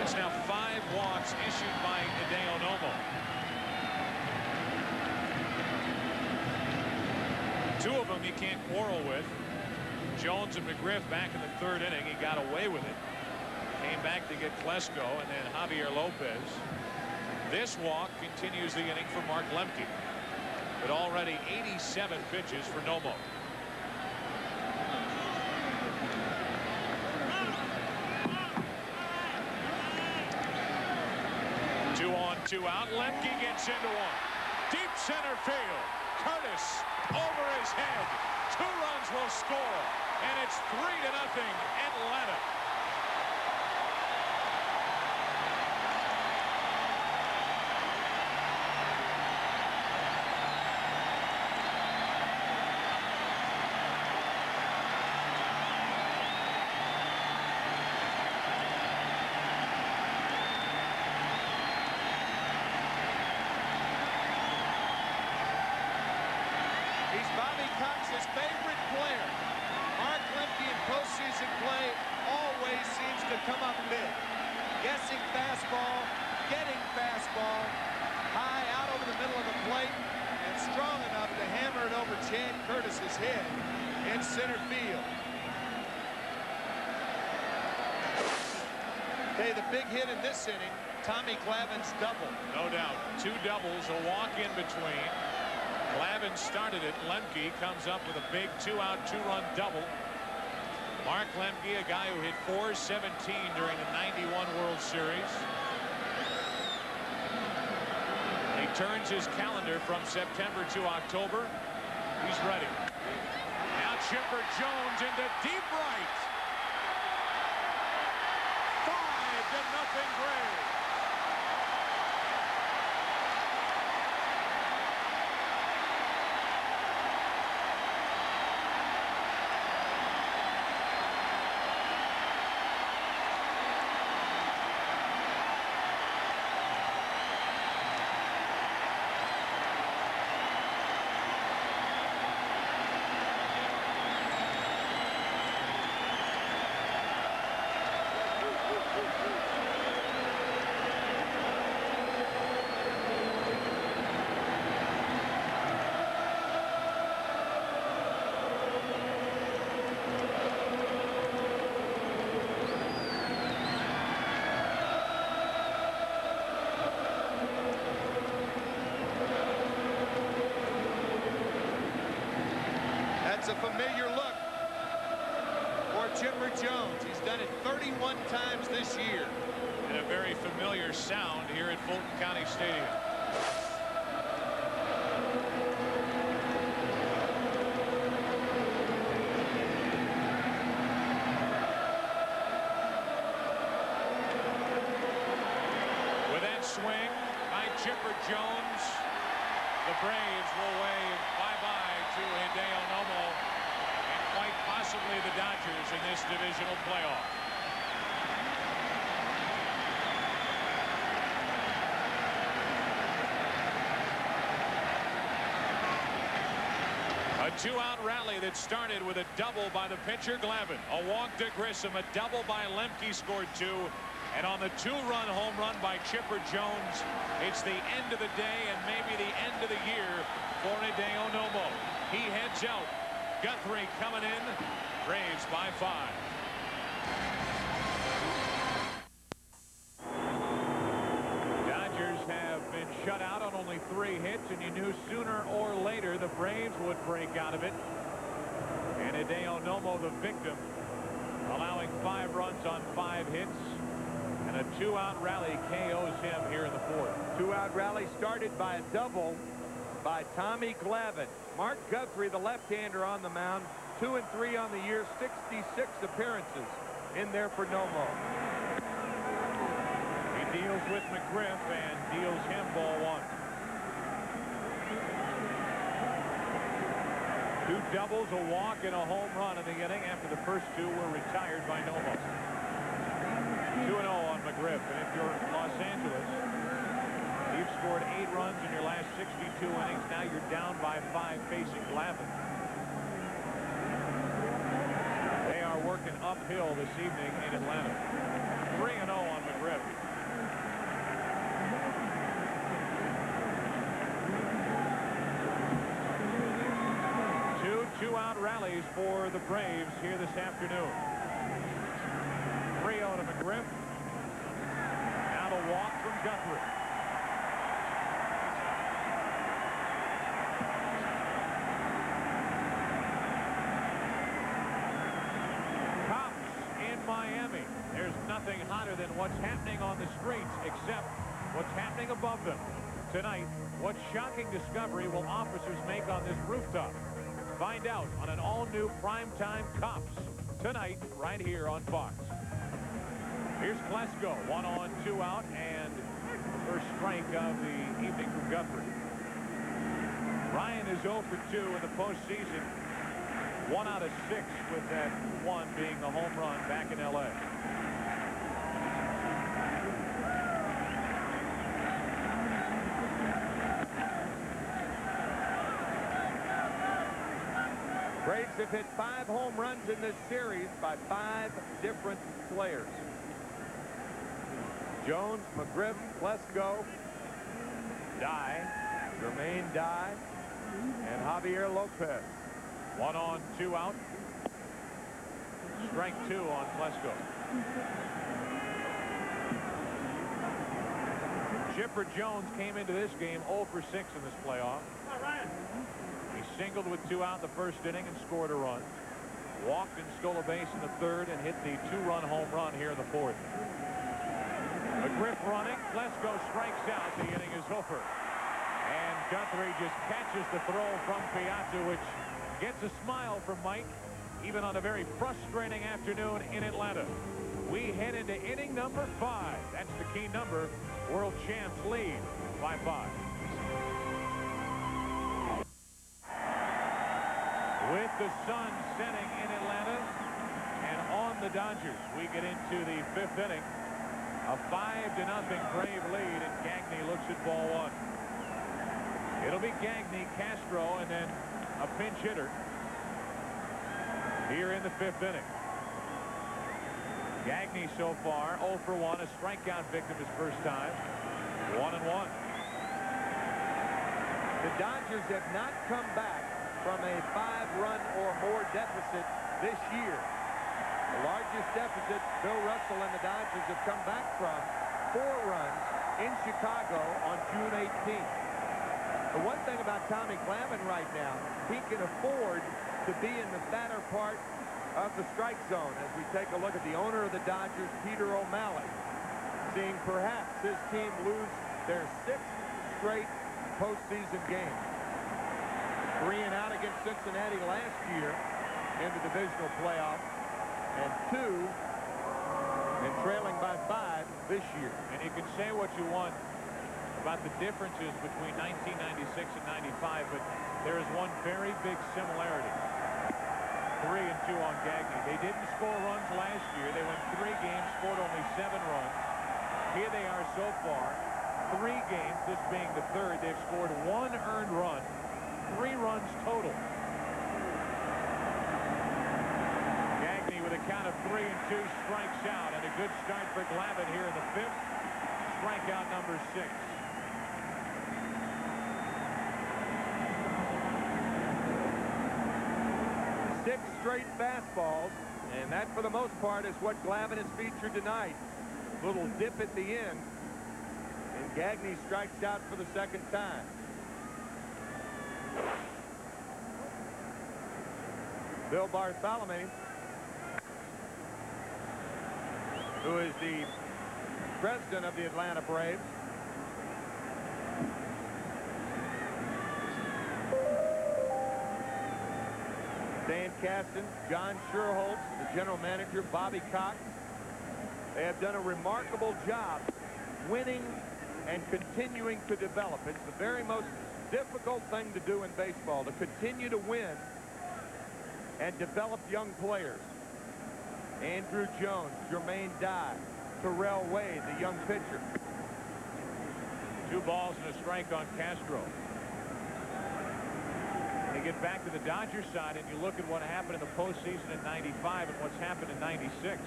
It's now 5 walks issued by Hideo Nomo. 2 of them you can't quarrel with. Jones and McGriff back in the 3rd inning. He got away with it. Came back to get Klesko and then Javier Lopez. This walk continues the inning for Mark Lemke. But already 87 pitches for Nomo. Two on, 2 out. Lemke gets into one. Deep center field. Curtis over his head. 2 runs will score. And it's 3-0 Atlanta. His favorite player. Mark Lemke in postseason play always seems to come up big. Guessing fastball, getting fastball, high out over the middle of the plate, and strong enough to hammer it over Chad Curtis's head in center field. Okay, the big hit in this inning, Tommy Glavine's double. No doubt. 2 doubles, a walk in between. Glavine started it. Lemke comes up with a big 2-out, 2-run double. Mark Lemke, a guy who hit .417 during the '91 World Series. He turns his calendar from September to October. He's ready. Now Chipper Jones into deep right. 5-0 Braves. It's a familiar look for Chipper Jones. He's done it 31 times this year. And a very familiar sound here at Fulton County Stadium. With that swing by Chipper Jones, the Braves will wave bye-bye to Hideo Nomo and quite possibly the Dodgers in this divisional playoff. A 2-out rally that started with a double by the pitcher Glavine. A walk to Grissom, a double by Lemke scored 2, And on the 2-run home run by Chipper Jones, it's the end of the day and maybe the end of the year for Hideo Nomo. He heads out. Guthrie coming in. Braves by 5. Dodgers have been shut out on only 3 hits, and you knew sooner or later the Braves would break out of it. And Hideo Nomo, the victim, allowing 5 runs on 5 hits. And a 2-out rally KOs him here in the 4th. 2-out rally started by a double by Tommy Glavine. Mark Guthrie, the left-hander on the mound, 2 and 3 on the year, 66 appearances in there for Nomo. He deals with McGriff and deals him ball 1. 2 doubles, a walk, and a home run in the inning after the first 2 were retired by Nomo. 2-0 on McGriff. And if you're Los Angeles, you've scored 8 runs in your last 62 innings. Now you're down by 5 facing Glavine. They are working uphill this evening in Atlanta. 3-0 on McGriff. Two-out rallies for the Braves here this afternoon. 3-0 to McGriff. Now to walk from Guthrie. Cops in Miami. There's nothing hotter than what's happening on the streets except what's happening above them. Tonight, what shocking discovery will officers make on this rooftop? Find out on an all-new primetime Cops tonight right here on Fox. Here's Klesko, 1 on, 2 out, and the first strike of the evening from Guthrie. Ryan is 0 for 2 in the postseason. 1 out of 6 with that 1 being the home run back in L.A. Braves have hit 5 home runs in this series by 5 different players. Jones, McGriff, Klesko, Dye, Jermaine Dye, and Javier Lopez. 1 on, 2 out. Strike 2 on Klesko. Chipper Jones came into this game 0 for 6 in this playoff. He singled with 2 out in the first inning and scored a run. Walked and stole a base in the 3rd and hit the 2-run home run here in the 4th. McGriff running. Klesko strikes out. The inning is over. And Guthrie just catches the throw from Piazza, which gets a smile from Mike, even on a very frustrating afternoon in Atlanta. We head into inning number 5. That's the key number. World champs lead by 5. With the sun setting in Atlanta and on the Dodgers, we get into the 5th inning. A 5-0 Brave lead, and Gagne looks at ball 1. It'll be Gagne, Castro, and then a pinch hitter here in the 5th inning. Gagne so far 0 for 1, a strikeout victim his first time. 1-1. The Dodgers have not come back from a 5-run or more deficit this year. The largest deficit Bill Russell and the Dodgers have come back from, 4 runs in Chicago on June 18th. The one thing about Tommy Glavine right now, he can afford to be in the fatter part of the strike zone as we take a look at the owner of the Dodgers, Peter O'Malley, seeing perhaps his team lose their 6th straight postseason game. 3 and out against Cincinnati last year in the divisional playoff, and 2 and trailing by 5 this year. And you can say what you want about the differences between 1996 and 95, but there is one very big similarity. 3 and 2 on Gagne. They didn't score runs last year. They went 3 games, scored only 7 runs. Here they are so far, 3 games, this being the 3rd. They've scored 1 earned run, 3 runs total. Gagne with a count of 3 and 2, strikes out, and a good start for Glavine here in the 5th. Strikeout number 6. Six straight fastballs, and that for the most part is what Glavine has featured tonight. Little dip at the end, and Gagne strikes out for the second time. Bill Bartholomew, who is the president of the Atlanta Braves, Dan Caston, John Sherholtz, the general manager, Bobby Cox. They have done a remarkable job winning and continuing to develop. It's the very most difficult thing to do in baseball, to continue to win and develop young players. Andrew Jones, Jermaine Dye, Terrell Wade, the young pitcher. 2 balls and a strike on Castro. When you get back to the Dodgers side and you look at what happened in the postseason in '95 and what's happened in '96,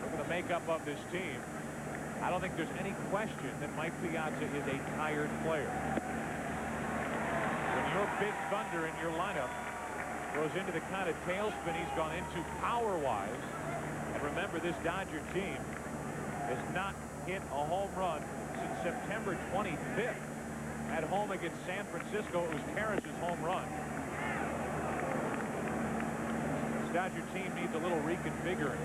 look at the makeup of this team. I don't think there's any question that Mike Piazza is a tired player. When your big thunder in your lineup goes into the kind of tailspin he's gone into power-wise, and remember, this Dodger team has not hit a home run since September 25th. At home against San Francisco, it was Karras's home run. This Dodger team needs a little reconfiguring.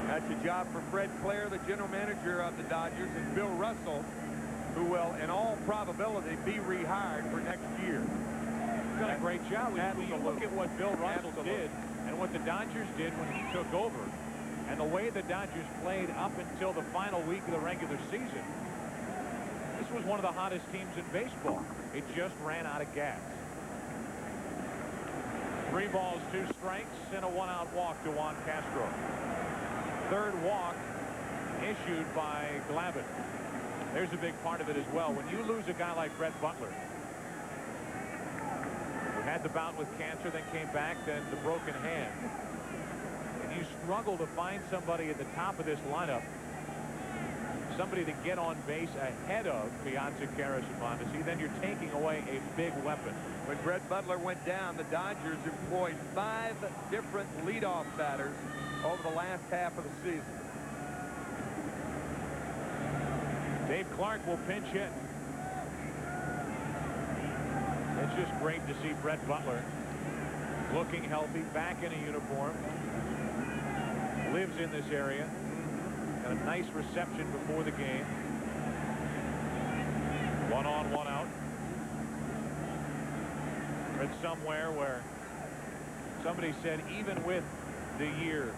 That's a job for Fred Clare, the general manager of the Dodgers, and Bill Russell, who will, in all probability, be rehired for next year. He's done a great job. When you look at what Bill Russell did and what the Dodgers did when he took over, and the way the Dodgers played up until the final week of the regular season, this was one of the hottest teams in baseball. It just ran out of gas. 3 balls, 2 strikes, and a 1-out walk to Juan Castro. 3rd walk issued by Glavine. There's a big part of it as well. When you lose a guy like Brett Butler, who had the bout with cancer, then came back, then the broken hand, and you struggle to find somebody at the top of this lineup, somebody to get on base ahead of Piazza, Karras, and Mondesi, then you're taking away a big weapon. When Brett Butler went down, the Dodgers employed 5 different leadoff batters over the last half of the season. Dave Clark will pinch hit. It's just great to see Brett Butler looking healthy, back in a uniform, lives in this area. Got a nice reception before the game. 1 on, 1 out. Read somewhere where somebody said even with the year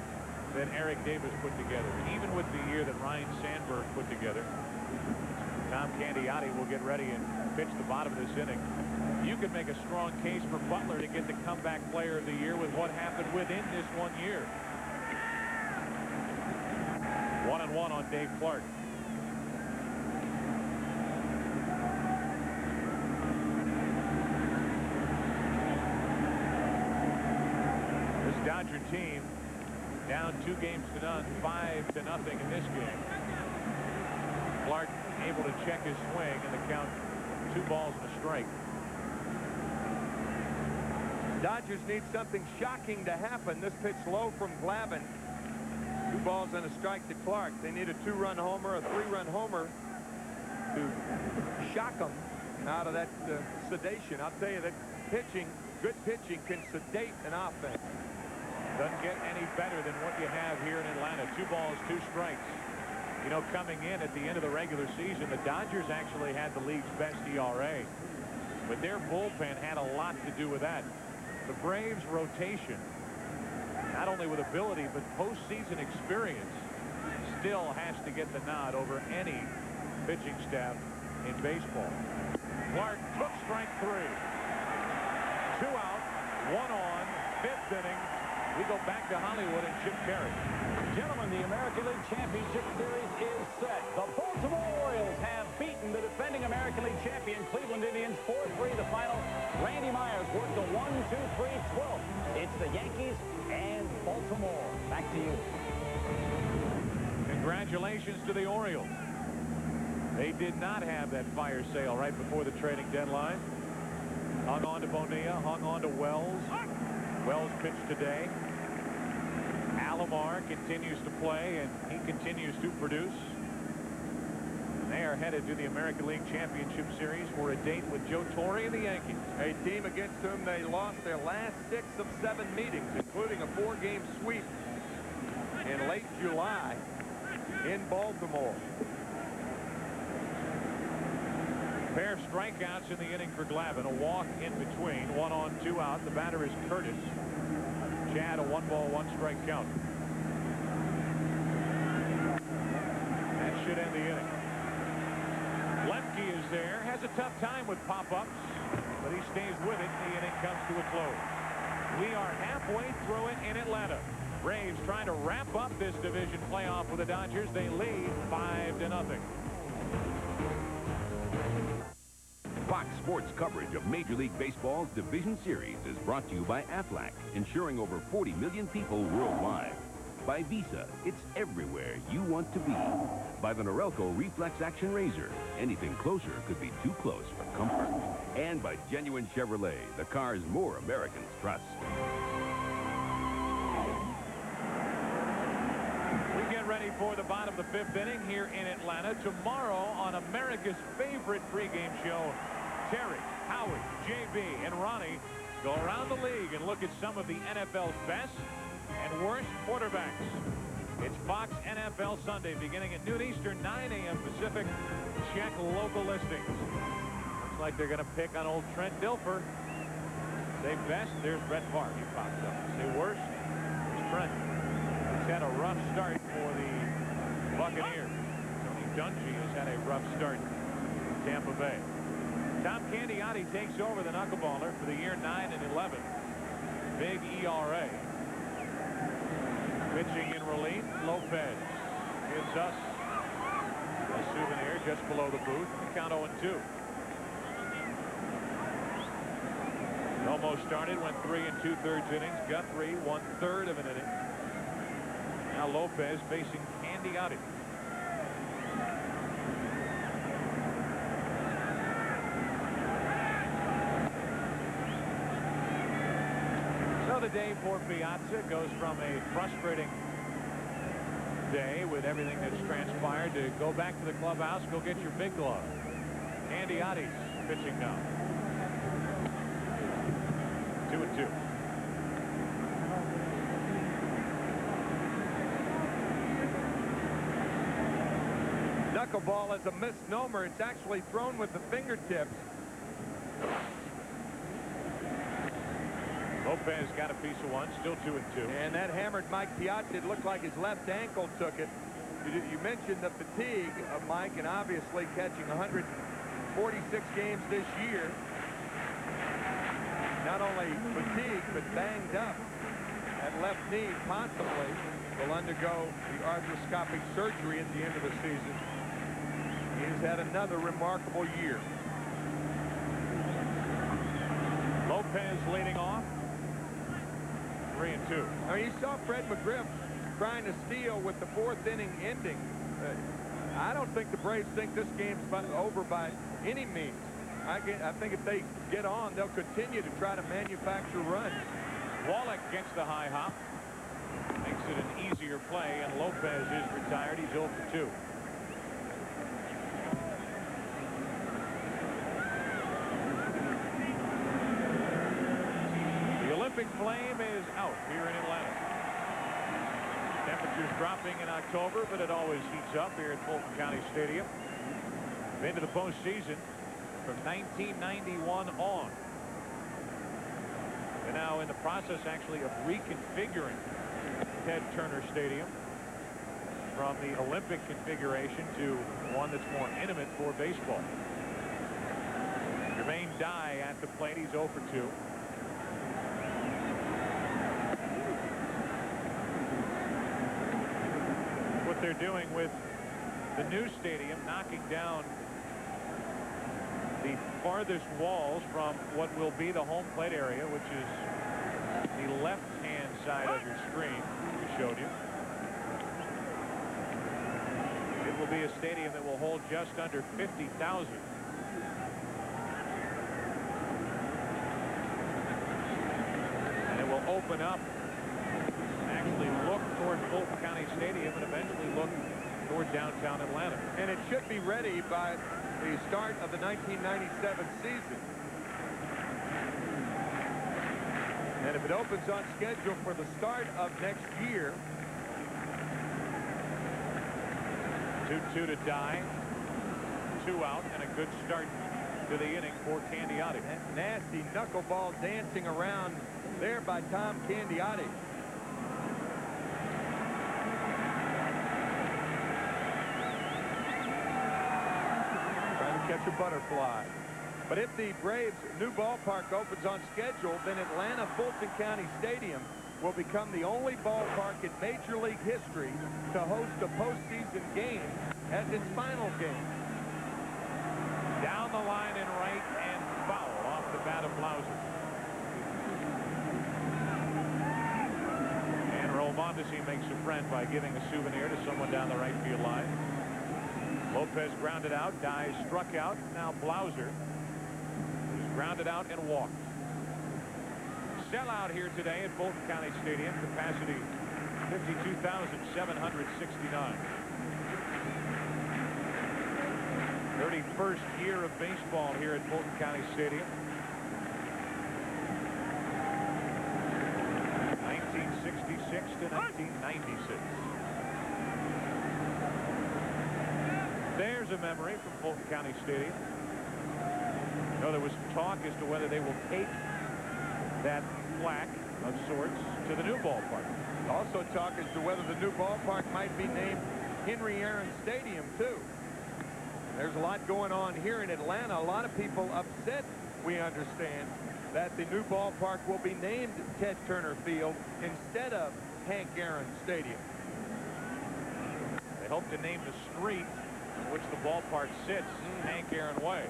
that Eric Davis put together, even with the year that Ryan Sandberg put together, Tom Candiotti will get ready and pitch the bottom of this inning. You could make a strong case for Butler to get the comeback player of the year with what happened within this 1 year. 1-1 on Dave Clark. This Dodger team down 2 games to none, 5-0 in this game. Clark able to check his swing and the count 2 balls and a strike. Dodgers need something shocking to happen. This pitch low from Glavine. 2 balls and a strike to Clark. They need a 2-run homer, a 3-run homer to shock them out of that sedation. I'll tell you that pitching, good pitching, can sedate an offense. Doesn't get any better than what you have here in Atlanta. 2 balls, 2 strikes. You know, coming in at the end of the regular season, the Dodgers actually had the league's best ERA. But their bullpen had a lot to do with that. The Braves' rotation, not only with ability, but postseason experience, still has to get the nod over any pitching staff in baseball. Clark took strike 3. 2 out, 1 on, 5th inning. We go back to Hollywood and Chip Caray. Gentlemen, the American League Championship Series is set. The Baltimore Orioles have beaten the defending American League champion Cleveland Indians 4-3 the final. Randy Myers worked a 1-2-3-12. It's the Yankees and Baltimore. Baltimore. Back to you. Congratulations to the Orioles. They did not have that fire sale right before the trading deadline. Hung on to Bonilla, hung on to Wells. Wells pitched today. Alomar continues to play, and he continues to produce. And they are headed to the American League Championship Series for a date with Joe Torre and the Yankees. A team against whom they lost their last 6 of 7 meetings, including a 4-game sweep in late July in Baltimore. Pair of strikeouts in the inning for Glavine. A walk in between. 1 on, 2 out. The batter is Curtis. Chad, a 1-ball, 1-strike count. That should end the inning. Lemke is there. Has a tough time with pop-ups, but he stays with it. The inning comes to a close. We are halfway through it in Atlanta. Braves trying to wrap up this division playoff with the Dodgers. They lead 5-0. Fox Sports coverage of Major League Baseball's Division Series is brought to you by Aflac, insuring over 40 million people worldwide. By Visa, it's everywhere you want to be. By the Norelco Reflex Action Razor, anything closer could be too close for comfort. And by Genuine Chevrolet, the cars more Americans trust. We get ready for the bottom of the 5th inning here in Atlanta. Tomorrow on America's favorite pregame show, Terry, Howie, JB, and Ronnie go around the league and look at some of the NFL's best and worst quarterbacks. It's Fox NFL Sunday beginning at noon Eastern, 9 a.m. Pacific. Check local listings. Looks like they're going to pick on old Trent Dilfer. Say best, there's Brett Favre. He pops up. Say worst, there's Trent. He's had a rough start for the Buccaneers. Tony Dungy has had a rough start in Tampa Bay. Tom Candiotti takes over the knuckleballer for the year 9-11. Big ERA. Pitching in relief, Lopez gives us a souvenir just below the booth. Count 0-2. Nomo started, went 3 2/3 innings, Guthrie 1/3 of an inning. Now Lopez facing Candiotti. The day for Piazza goes from a frustrating day with everything that's transpired to go back to the clubhouse, go get your big glove. Candiotti's pitching now. 2-2. Knuckleball is a misnomer. It's actually thrown with the fingertips. Lopez got a piece of one, still 2-2. And that hammered Mike Piazza. It looked like his left ankle took it. You mentioned the fatigue of Mike, and obviously catching 146 games this year. Not only fatigued, but banged up. That left knee possibly will undergo the arthroscopic surgery at the end of the season. He's had another remarkable year. Lopez leading off. 3-2. Now, you saw Fred McGriff trying to steal with the 4th inning ending. I don't think the Braves think this game's over by any means. I think if they get on, they'll continue to try to manufacture runs. Wallach gets the high hop. Makes it an easier play, and Lopez is retired. He's 0 for 2. Olympic flame is out here in Atlanta. Temperatures dropping in October, but it always heats up here at Fulton County Stadium. Been to the postseason from 1991 on. They're now in the process actually of reconfiguring Ted Turner Stadium from the Olympic configuration to one that's more intimate for baseball. Jermaine Dye at the plate. He's 0 for 2. What they're doing with the new stadium, knocking down the farthest walls from what will be the home plate area, which is the left-hand side of your screen. showed you. It will be a stadium that will hold just under 50,000. And it will open up and actually look toward Fulton County Stadium and eventually look toward downtown Atlanta. And it should be ready by the start of the 1997 season. And if it opens on schedule for the start of next year. 2-2 to die. 2 out and a good start to the inning for Candiotti. That nasty knuckleball dancing around there by Tom Candiotti. Trying to catch a butterfly. But if the Braves' new ballpark opens on schedule, then Atlanta Fulton County Stadium will become the only ballpark in Major League history to host a postseason game as its final game. Down the line and right and foul off the bat of Blauser. And Romondesi makes a friend by giving a souvenir to someone down the right field line. Lopez grounded out. Dye struck out. Now Blauser is grounded out and walked. Sellout here today at Fulton County Stadium. Capacity 52,769. 31st year of baseball here at Fulton County Stadium. 1966 to 1996. There's a memory from Fulton County Stadium. You know, there was talk as to whether they will take that plaque of sorts to the new ballpark. Also talk as to whether the new ballpark might be named Henry Aaron Stadium, too. There's a lot going on here in Atlanta. A lot of people upset, we understand, that the new ballpark will be named Ted Turner Field instead of Hank Aaron Stadium. They hope to name the street in which the ballpark sits Hank Aaron Way.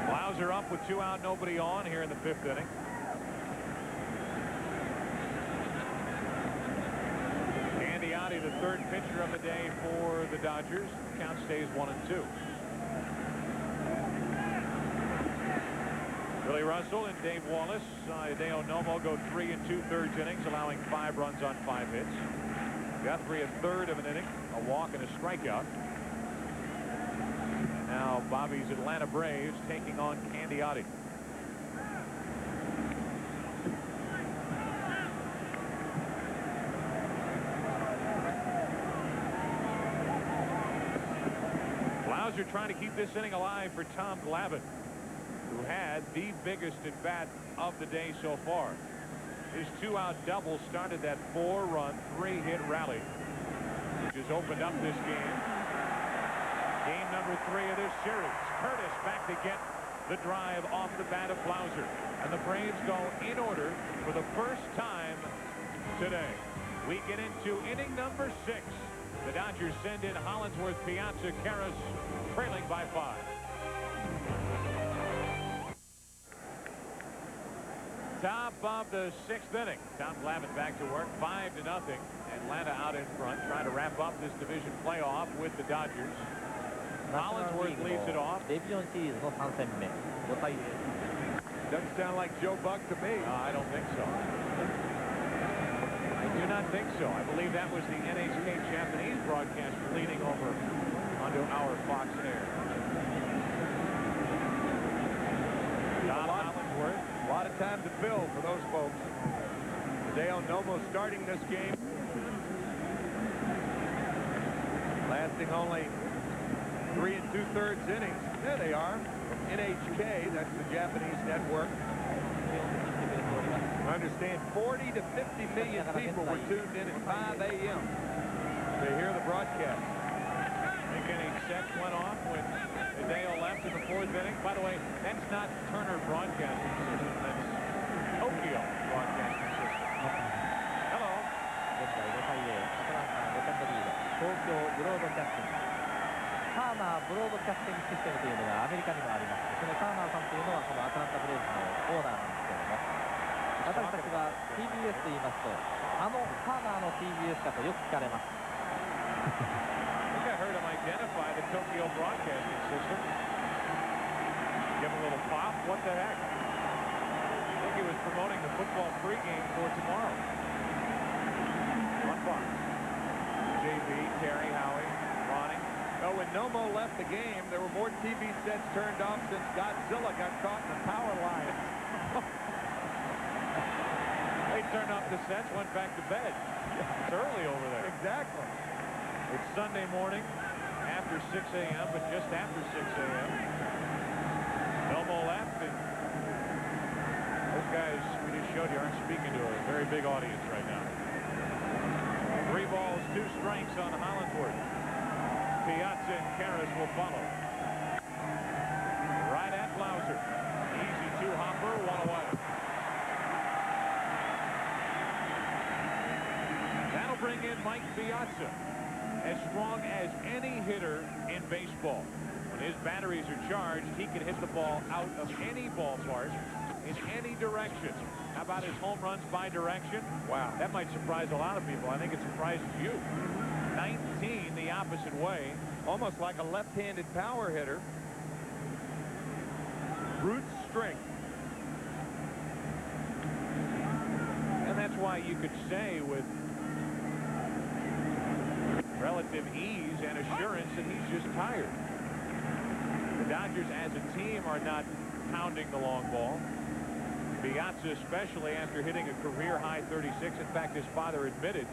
Blauser up with 2 out, nobody on here in the 5th inning. Candiotti, the 3rd pitcher of the day for the Dodgers. Count stays 1-2. Billy Russell and Dave Wallace. Hideo Nomo go 3 2/3 innings, allowing 5 runs on 5 hits. Guthrie 1/3 of an inning, a walk and a strikeout. And now Bobby's Atlanta Braves taking on Candiotti. Blauser trying to keep this inning alive for Tom Glavine, who had the biggest at bat of the day so far. His 2-out double started that 4-run, 3-hit rally, which has opened up this game. Game number 3 of this series. Curtis back to get the drive off the bat of Blauser. And the Braves go in order for the first time today. We get into inning number 6. The Dodgers send in Hollinsworth, Piazza, Karras, trailing by 5. Top of the 6th inning. Tom Glavine back to work. 5-0. Atlanta out in front, trying to wrap up this division playoff with the Dodgers. Hollinsworth leads it off. Division series の3戦目 5-0. Doesn't sound like Joe Buck to me. I don't think so. I do not think so. I believe that was the NHK Japanese broadcast leading over onto our Fox Air. Tom Hollinsworth. A lot of time to fill for those folks. Hideo Nomo starting this game. Lasting only 3 2/3 innings. There they are. From NHK, that's the Japanese network. I understand 40 to 50 million people were tuned in at 5 a.m. to hear the broadcast. Think any sets went off when Hideo left in the 4th inning? By the way, that's not Turner Broadcasting System. That's Tokyo Broadcasting System. Hello. 現在5-0、アトランタ5点のリード、東京ブロードキャスティング、ターナーブロードキャスティングシステムというのがアメリカにもあります。そのターナーさんというのはこのアトランタブレーブスのオーナーなんですけれども、私たちが TBS と言いますと、ターナーの TBS かとよく聞かれます。I think I heard him identify the Tokyo broadcasting system. Give him a little pop. What the heck? I think he was promoting the football pregame for tomorrow. On Fox. JB, Terry, Howie, Ronnie. Well, when Nomo left the game, there were more TV sets turned off since Godzilla got caught in the power lines. They turned off the sets, went back to bed. It's early over there. Exactly. It's Sunday morning after 6 a.m., but just after 6 a.m. Nomo left, and those guys we just showed you aren't speaking to a very big audience right now. 3 balls, 2 strikes on Hollandsworth. Piazza and Karras will follow. Right at Blauser. Easy 2-hopper, 1 away. That'll bring in Mike Piazza, as strong as any hitter in baseball. When his batteries are charged, he can hit the ball out of any ballpark in any direction. How about his home runs by direction? Wow, that might surprise a lot of people. I think it surprises you. 19 the opposite way. Almost like a left-handed power hitter. Brute strength. And that's why you could say with relative ease and assurance that he's just tired. The Dodgers as a team are not pounding the long ball. Piazza, especially after hitting a career-high 36. In fact, his father admitted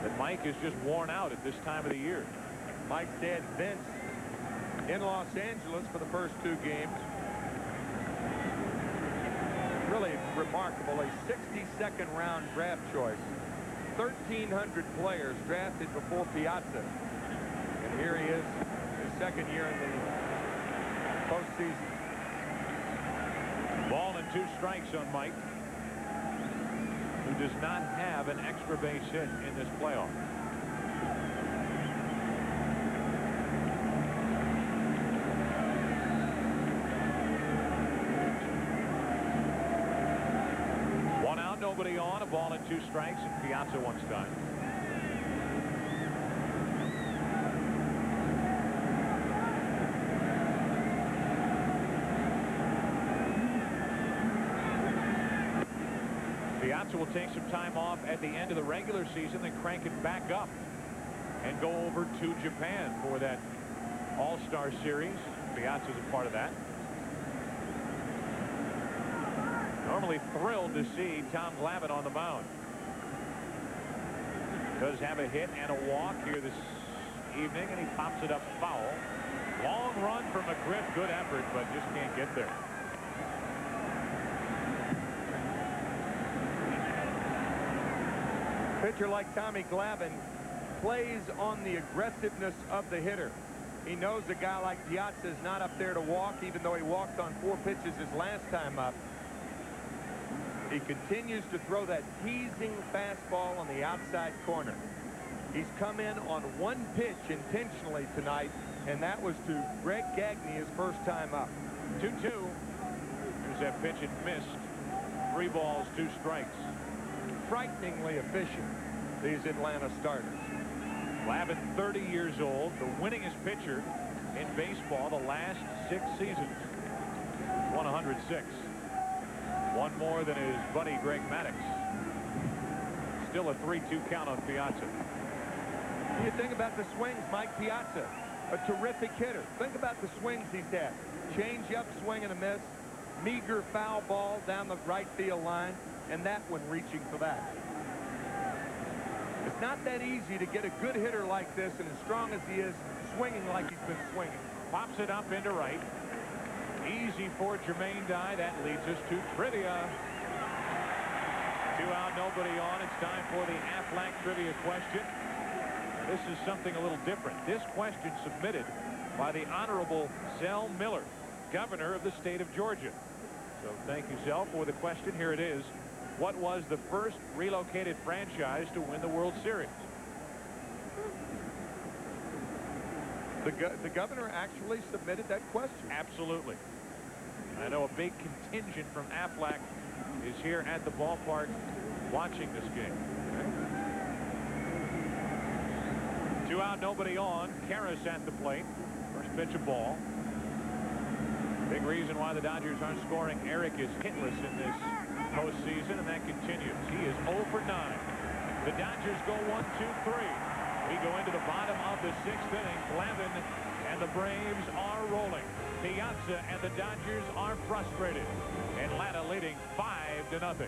that Mike is just worn out at this time of the year. Mike's dad, Vince, in Los Angeles for the first 2 games. Really remarkable. A 62nd round draft choice. 1,300 players drafted before Piazza. And here he is, his 2nd year in the postseason. Ball and 2 strikes on Mike, who does not have an extra base hit in this playoff. One out, nobody on, a ball and 2 strikes, and Piazza wants time. Piazza will take some time off at the end of the regular season, then crank it back up and go over to Japan for that All-Star Series. Piazza's a part of that. Normally thrilled to see Tom Glavine on the mound. Does have a hit and a walk here this evening, and he pops it up foul. Long run for McGriff, good effort, but just can't get there. Pitcher like Tommy Glavine plays on the aggressiveness of the hitter. He knows a guy like Piazza is not up there to walk, even though he walked on 4 pitches his last time up. He continues to throw that teasing fastball on the outside corner. He's come in on 1 pitch intentionally tonight, and that was to Greg Gagne his first time up. 2-2. Here's that pitch and missed. 3 balls, 2 strikes. Frighteningly efficient, these Atlanta starters. Glavine, 30 years old, the winningest pitcher in baseball the last 6 seasons. 106. 1 more than his buddy Greg Maddux. Still a 3-2 count on Piazza. You think about the swings, Mike Piazza, a terrific hitter. Think about the swings he's had. Change-up, swing and a miss, meager foul ball down the right field line, and that one reaching for that. It's not that easy to get a good hitter like this, and as strong as he is, swinging like he's been swinging. Pops it up into right. Easy for Jermaine Dye. That leads us to trivia. 2 out, nobody on. It's time for the Aflac trivia question. This is something a little different. This question submitted by the Honorable Zell Miller, governor of the state of Georgia. So thank you, Zell, for the question. Here it is. What was the first relocated franchise to win the World Series? The governor actually submitted that question. Absolutely. I know a big contingent from Aflac is here at the ballpark watching this game. 2 out, nobody on. Karras at the plate. First pitch of ball. Big reason why the Dodgers aren't scoring. Eric is hitless in this postseason, and that continues. He is 0 for 9. The Dodgers go 1-2-3. We go into the bottom of the 6th inning. Glavine and the Braves are rolling. Piazza and the Dodgers are frustrated. Atlanta leading 5-0.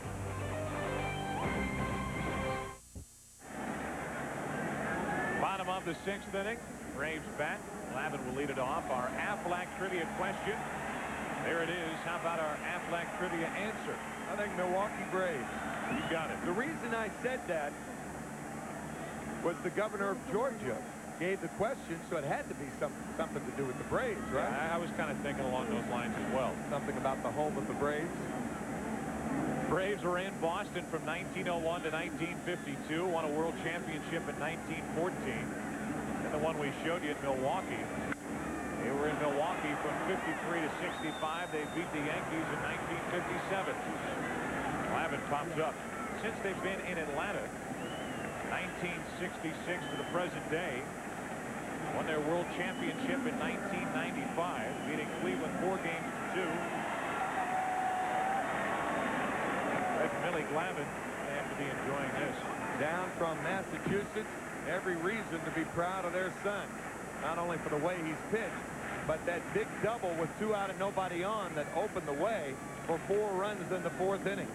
Bottom of the 6th inning. Braves bat. Glavine will lead it off. Our Aflac trivia question. There it is. How about our Aflac trivia answer? I think Milwaukee Braves. You got it. The reason I said that was the governor of Georgia gave the question, so it had to be something to do with the Braves, right? Yeah, I was kind of thinking along those lines as well. Something about the home of the Braves. Braves were in Boston from 1901 to 1952, won a world championship in 1914. And the one we showed you in Milwaukee. They were in Milwaukee from 53 to 65. They beat the Yankees in 1957. Glavine pops up. Since they've been in Atlanta, 1966 to the present day, won their world championship in 1995, beating Cleveland 4-2. Millie Glavine have to be enjoying this. Down from Massachusetts, every reason to be proud of their son. Not only for the way he's pitched, but that big double with 2 out and nobody on that opened the way for 4 runs in the 4th inning.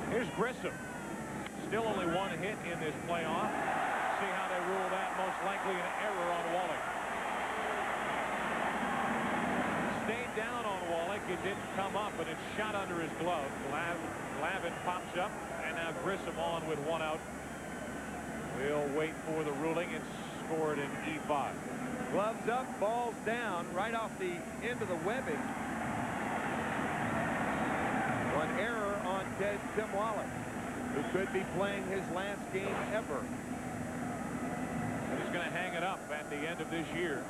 Here's Grissom. Still only 1 hit in this playoff. See how they rule that. Most likely an error on Wallach. Stayed down on Wallach. It didn't come up, but it shot under his glove. Glavine pops up, and now Grissom on with 1 out. We'll wait for the ruling. It's scored in E5. Gloves up, balls down, right off the end of the webbing. One error on Tim Wallach, who could be playing his last game ever. And he's going to hang it up at the end of this year.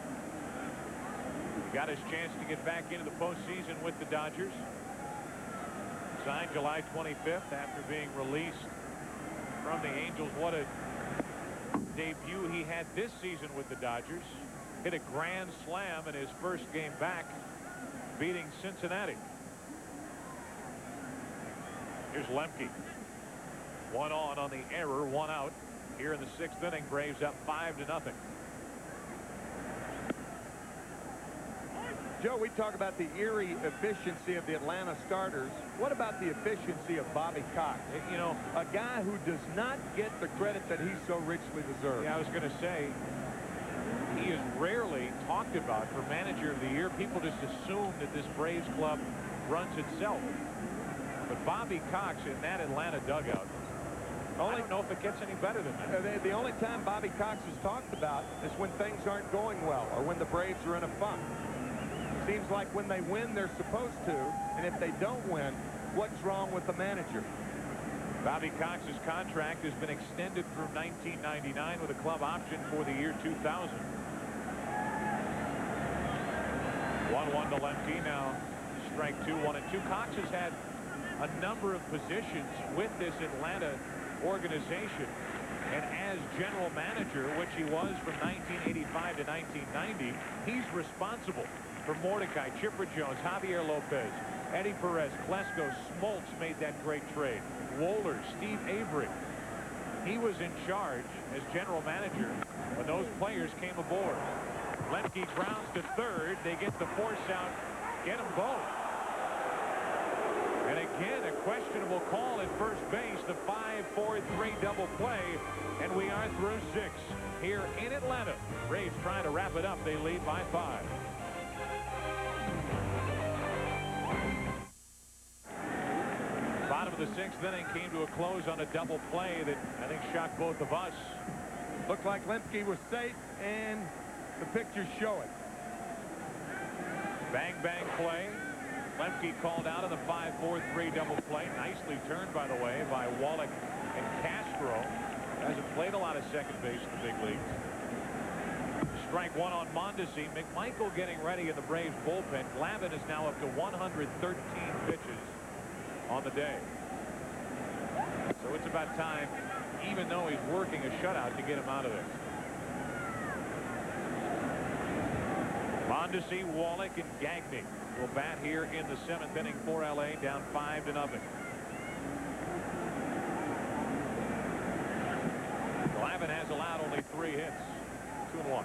He got his chance to get back into the postseason with the Dodgers. Signed July 25th after being released from the Angels. What a debut he had this season with the Dodgers. Hit a grand slam in his first game back, beating Cincinnati. Here's Lemke. 1 on the error, 1 out. Here in the 6th inning, Braves up 5-0. Joe, we talk about the eerie efficiency of the Atlanta starters. What about the efficiency of Bobby Cox? You know, a guy who does not get the credit that he so richly deserves. Yeah, I was going to say, he is rarely talked about for manager of the year. People just assume that this Braves club runs itself. But Bobby Cox in that Atlanta dugout, I don't know if it gets any better than that. The only time Bobby Cox is talked about is when things aren't going well or when the Braves are in a funk. Seems like when they win, they're supposed to, and if they don't win, what's wrong with the manager? Bobby Cox's contract has been extended through 1999 with a club option for the year 2000. 1-1 to Lemke. Now strike 2, 1-2. Cox has had a number of positions with this Atlanta organization, and as general manager, which he was from 1985 to 1990, he's responsible for Mordecai, Chipper Jones, Javier Lopez, Eddie Perez, Klesko, Smoltz made that great trade. Wohler, Steve Avery. He was in charge as general manager when those players came aboard. Lemke grounds to third. They get the force out, get them both. And again, a questionable call at first base, the 5-4-3 double play, and we are through 6 here in Atlanta. Braves trying to wrap it up. They lead by 5. Bottom of the 6th inning came to a close on a double play that I think shocked both of us. Looked like Lemke was safe, and the pictures show it. Bang, bang play. Lemke called out on the 5-4-3 double play. Nicely turned, by the way, by Wallach and Castro. Hasn't played a lot of second base in the big leagues. Strike one on Mondesi. McMichael getting ready in the Braves bullpen. Glavine is now up to 113 pitches on the day. So it's about time, even though he's working a shutout, to get him out of there. Mondesi, Wallach, and Gagne will bat here in the 7th inning for LA, down 5-0. Glavine has allowed only 3 hits. 2-1.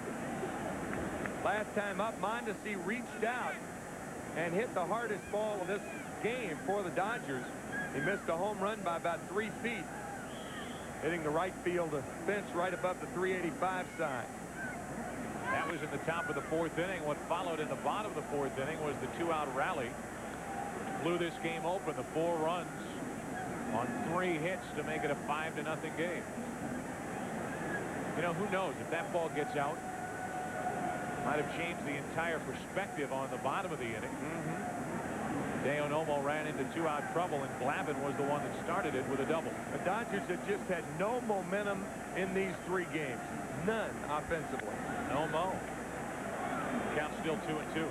Last time up, Mondesi reached out and hit the hardest ball of this game for the Dodgers. He missed a home run by about 3 feet, hitting the right field fence right above the 385 sign. That was in the top of the 4th inning. What followed in the bottom of the 4th inning was the 2-out rally. Blew this game open. The 4 runs on 3 hits to make it a 5-0 game. You know, who knows if that ball gets out, might have changed the entire perspective on the bottom of the inning. Hideo Nomo ran into 2-out trouble, and Glavine was the one that started it with a double. The Dodgers have just had no momentum in these 3 games. None offensively. Nomo. Count still 2-2.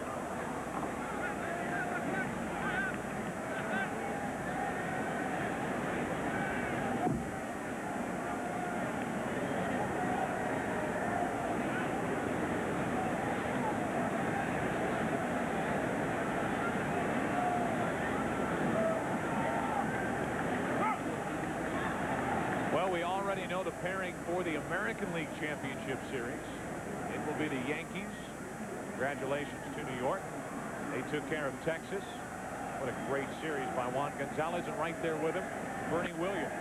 Well, we already know the pairing for the American League Championship Series. It will be the Yankees. Congratulations to New York. They took care of Texas. What a great series by Juan Gonzalez, and right there with him, Bernie Williams.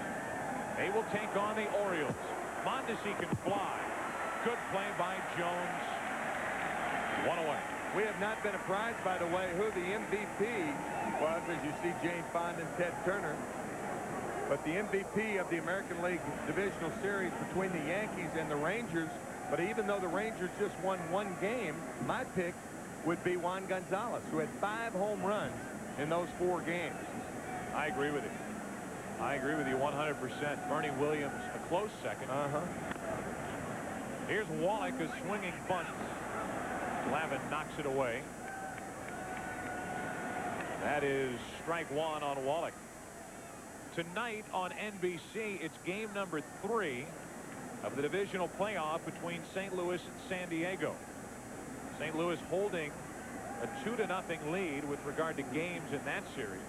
They will take on the Orioles. Mondesi can fly. Good play by Jones. 1 away. We have not been apprised, by the way, who the MVP was, as you see Jane Fonda and Ted Turner. But the MVP of the American League Divisional Series between the Yankees and the Rangers. But even though the Rangers just won 1 game, my pick would be Juan Gonzalez, who had 5 home runs in those 4 games. I agree with you. I agree with you 100%. Bernie Williams, a close second. Here's Wallach, a swinging bunt. Glavine knocks it away. That is strike 1 on Wallach. Tonight on NBC, it's game number 3 of the divisional playoff between St. Louis and San Diego. St. Louis holding a 2-0 lead with regard to games in that series.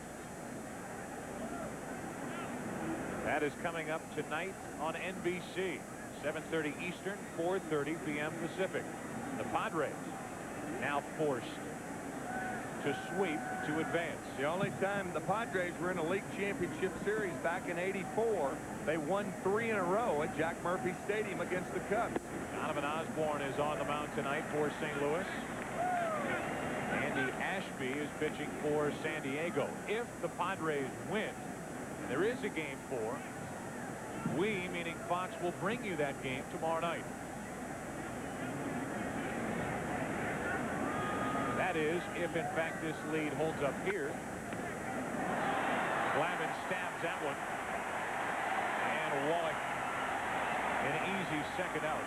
That is coming up tonight on NBC, 7:30 Eastern, 4:30 p.m. Pacific. The Padres now forced to sweep to advance. The only time the Padres were in a league championship series back in '84, they won 3 in a row at Jack Murphy Stadium against the Cubs. Donovan Osborne is on the mound tonight for St. Louis. Andy Ashby is pitching for San Diego. If the Padres win, and there is a game 4, we, meaning Fox, will bring you that game tomorrow night. That is, if in fact this lead holds up here. Glavine stabs that one. And Wallach, an easy second out.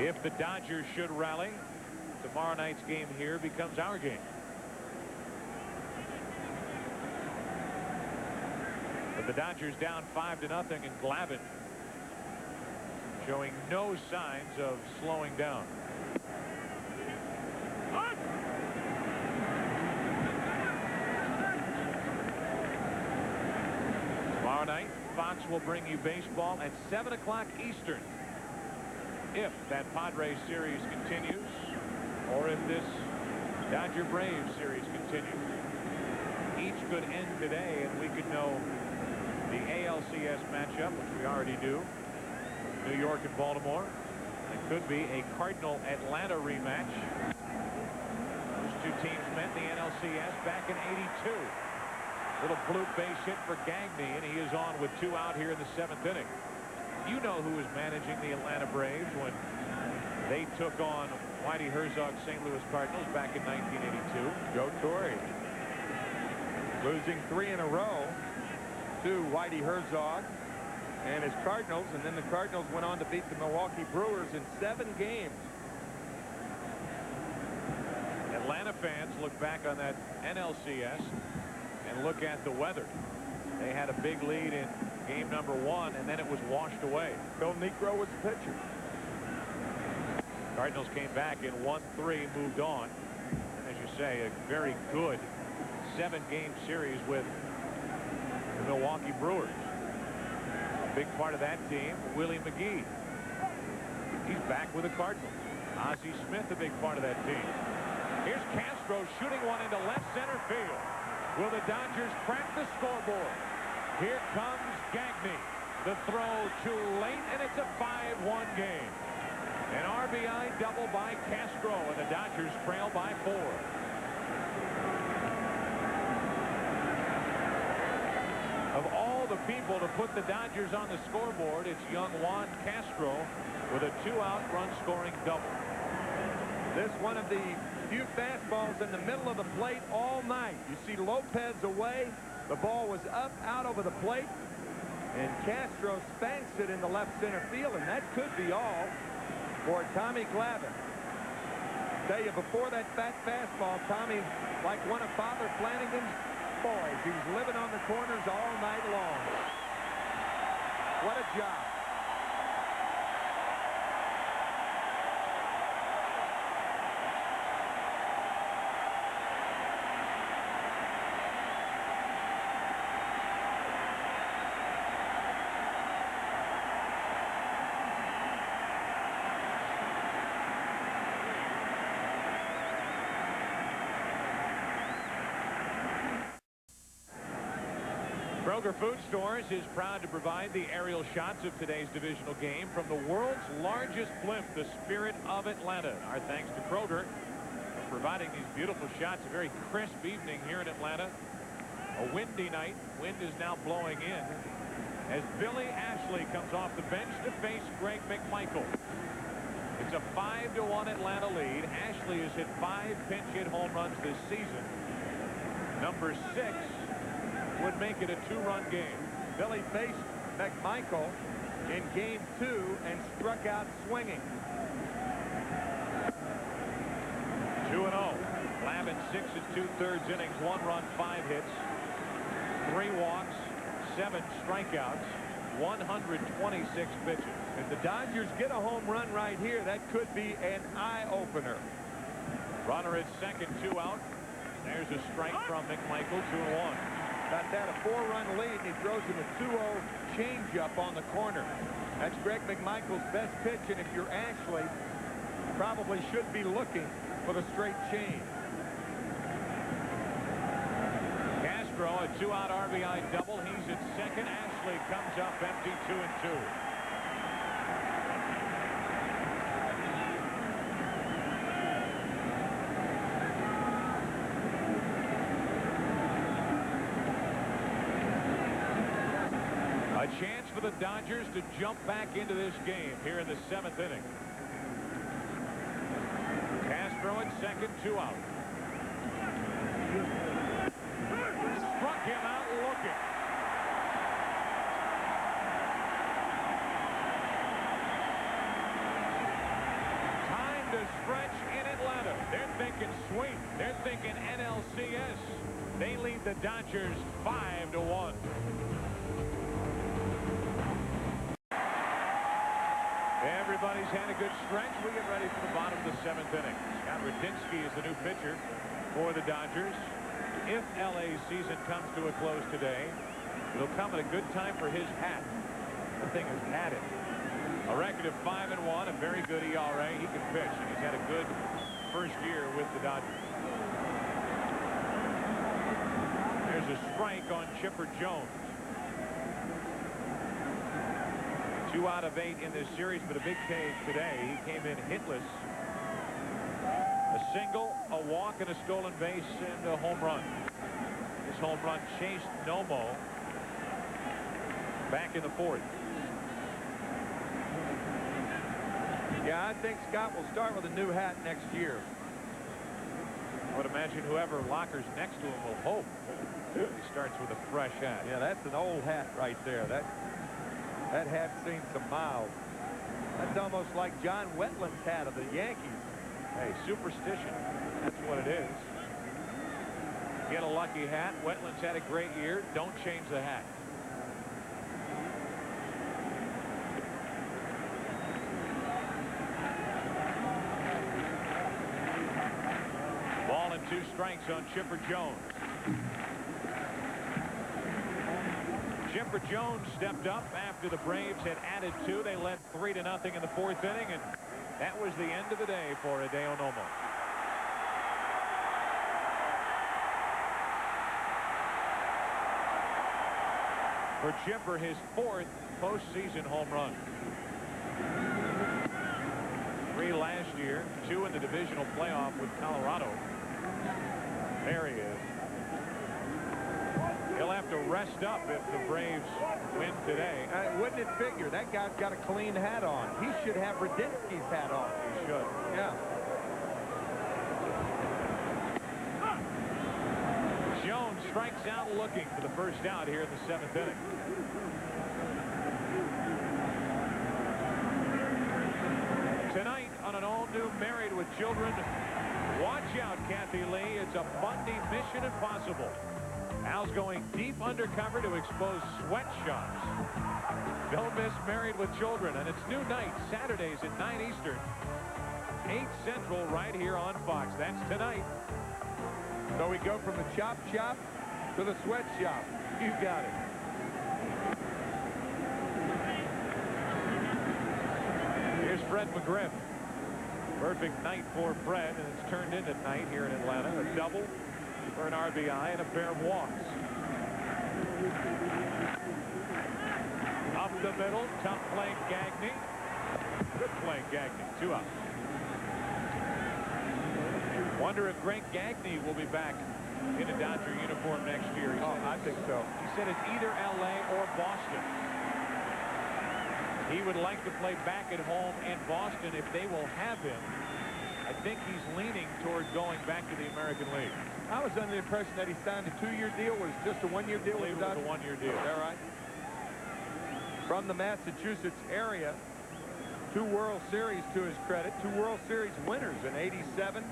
If the Dodgers should rally, tomorrow night's game here becomes our game. But the Dodgers down 5-0, and Glavine showing no signs of slowing down. Tomorrow night, Fox will bring you baseball at 7 o'clock Eastern. If that Padres series continues, or if this Dodger-Braves series continues. Each could end today, and we could know the ALCS matchup, which we already do. New York and Baltimore. It could be a Cardinal-Atlanta rematch. Those 2 teams met in the NLCS back in '82. Little bloop base hit for Gagne, and he is on with 2 out here in the 7th inning. You know who is managing the Atlanta Braves when They took on Whitey Herzog's St. Louis Cardinals back in 1982. Joe Torre losing 3 in a row to Whitey Herzog and his Cardinals, and then the Cardinals went on to beat the Milwaukee Brewers in 7 games. Atlanta fans look back on that NLCS and look at the weather. They had a big lead in game number 1, and then it was washed away. Bill Niekro was the pitcher. Cardinals came back in 1-3, moved on. And as you say, a very good 7-game series with the Milwaukee Brewers. A big part of that team, Willie McGee. He's back with the Cardinals. Ozzie Smith, a big part of that team. Here's Castro shooting one into left center field. Will the Dodgers crack the scoreboard? Here comes Gagne. The throw too late, and it's a 5-1 game. An RBI double by Castro, and the Dodgers trail by 4. Of all the people to put the Dodgers on the scoreboard, it's young Juan Castro with a 2-out run-scoring double. This one of the few fastballs in the middle of the plate all night. You see Lopez away. The ball was up, out over the plate, and Castro spanks it in the left center field, and that could be all for Tommy Glavine. Tell you, before that fat fastball, Tommy, like one of Father Flanagan's boys, he was living on the corners all night long. What a job. Kroger Food Stores is proud to provide the aerial shots of today's divisional game from the world's largest blimp, the Spirit of Atlanta. Our thanks to Kroger for providing these beautiful shots. A very crisp evening here in Atlanta. A windy night. Wind is now blowing in as Billy Ashley comes off the bench to face Greg McMichael. It's a 5-1 Atlanta lead. Ashley has hit 5 pinch hit home runs this season. Number 6 would make it a 2-run game. Billy faced McMichael in game 2 and struck out swinging. 2-0. Glavine 6 2/3 innings, 1 run, 5 hits, 3 walks, 7 strikeouts, 126 pitches. If the Dodgers get a home run right here, that could be an eye-opener. Runner at second, 2 out. There's a strike from McMichael, 2-1. Got that a 4-run lead, and he throws him a 2-0 changeup on the corner. That's Greg McMichael's best pitch, and if you're Ashley, probably should be looking for the straight change. Castro, a 2-out RBI double. He's at second. Ashley comes up empty, 2-2. A chance for the Dodgers to jump back into this game here in the 7th inning. Castro at second, 2 out. Struck him out looking. Time to stretch in Atlanta. They're thinking sweep. They're thinking NLCS. They lead the Dodgers 5-1. Everybody's had a good stretch. We get ready for the bottom of the 7th inning. Scott Radinsky is the new pitcher for the Dodgers. If LA's season comes to a close today, it'll come at a good time for his hat. The thing has had it. A record of 5-1, a very good ERA. He can pitch, and he's had a good first year with the Dodgers. There's a strike on Chipper Jones. 2 out of 8 in this series, but a big cave today. He came in hitless. A single, a walk, and a stolen base, and a home run. This home run chased Nomo back in the 4th. Yeah, I think Scott will start with a new hat next year. I would imagine whoever lockers next to him will hope he starts with a fresh hat. Yeah, that's an old hat right there. That hat's seen some miles. That's almost like John Wetland's hat of the Yankees. Hey, superstition. That's what it is. Get a lucky hat. Wetland's had a great year. Don't change the hat. Ball and 2 strikes on Chipper Jones. Chipper Jones stepped up after the Braves had added 2. They led 3-0 in the 4th inning, and that was the end of the day for Hideo Nomo. For Chipper, his 4th postseason home run. 3 last year, 2 in the divisional playoff with Colorado. There he is. He'll have to rest up if the Braves win today. Wouldn't it figure? That guy's got a clean hat on. He should have Radinsky's hat on. He should. Yeah. Jones strikes out looking for the first out here in the 7th inning. Tonight on an all-new Married with Children, watch out, Kathy Lee. It's a Bundy Mission Impossible. Al's going deep undercover to expose sweatshops. Don't miss Married with Children, and it's new night, Saturdays at 9 Eastern, 8 Central, right here on Fox. That's tonight. So we go from the chop shop to the sweatshop. You got it. Here's Fred McGriff. Perfect night for Fred, and it's turned into night here in Atlanta. A double for an RBI and a pair of walks. Up the middle, tough play Gagne. Good play Gagne, 2 out. Wonder if Greg Gagne will be back in a Dodger uniform next year. I think so. He said it's either LA or Boston. He would like to play back at home in Boston if they will have him. I think he's leaning toward going back to the American League. I was under the impression that he signed a 2-year deal. Was it just a 1-year deal? It was a 1-year deal. Is that right? From the Massachusetts area, 2 World Series to his credit. 2 World Series winners in '87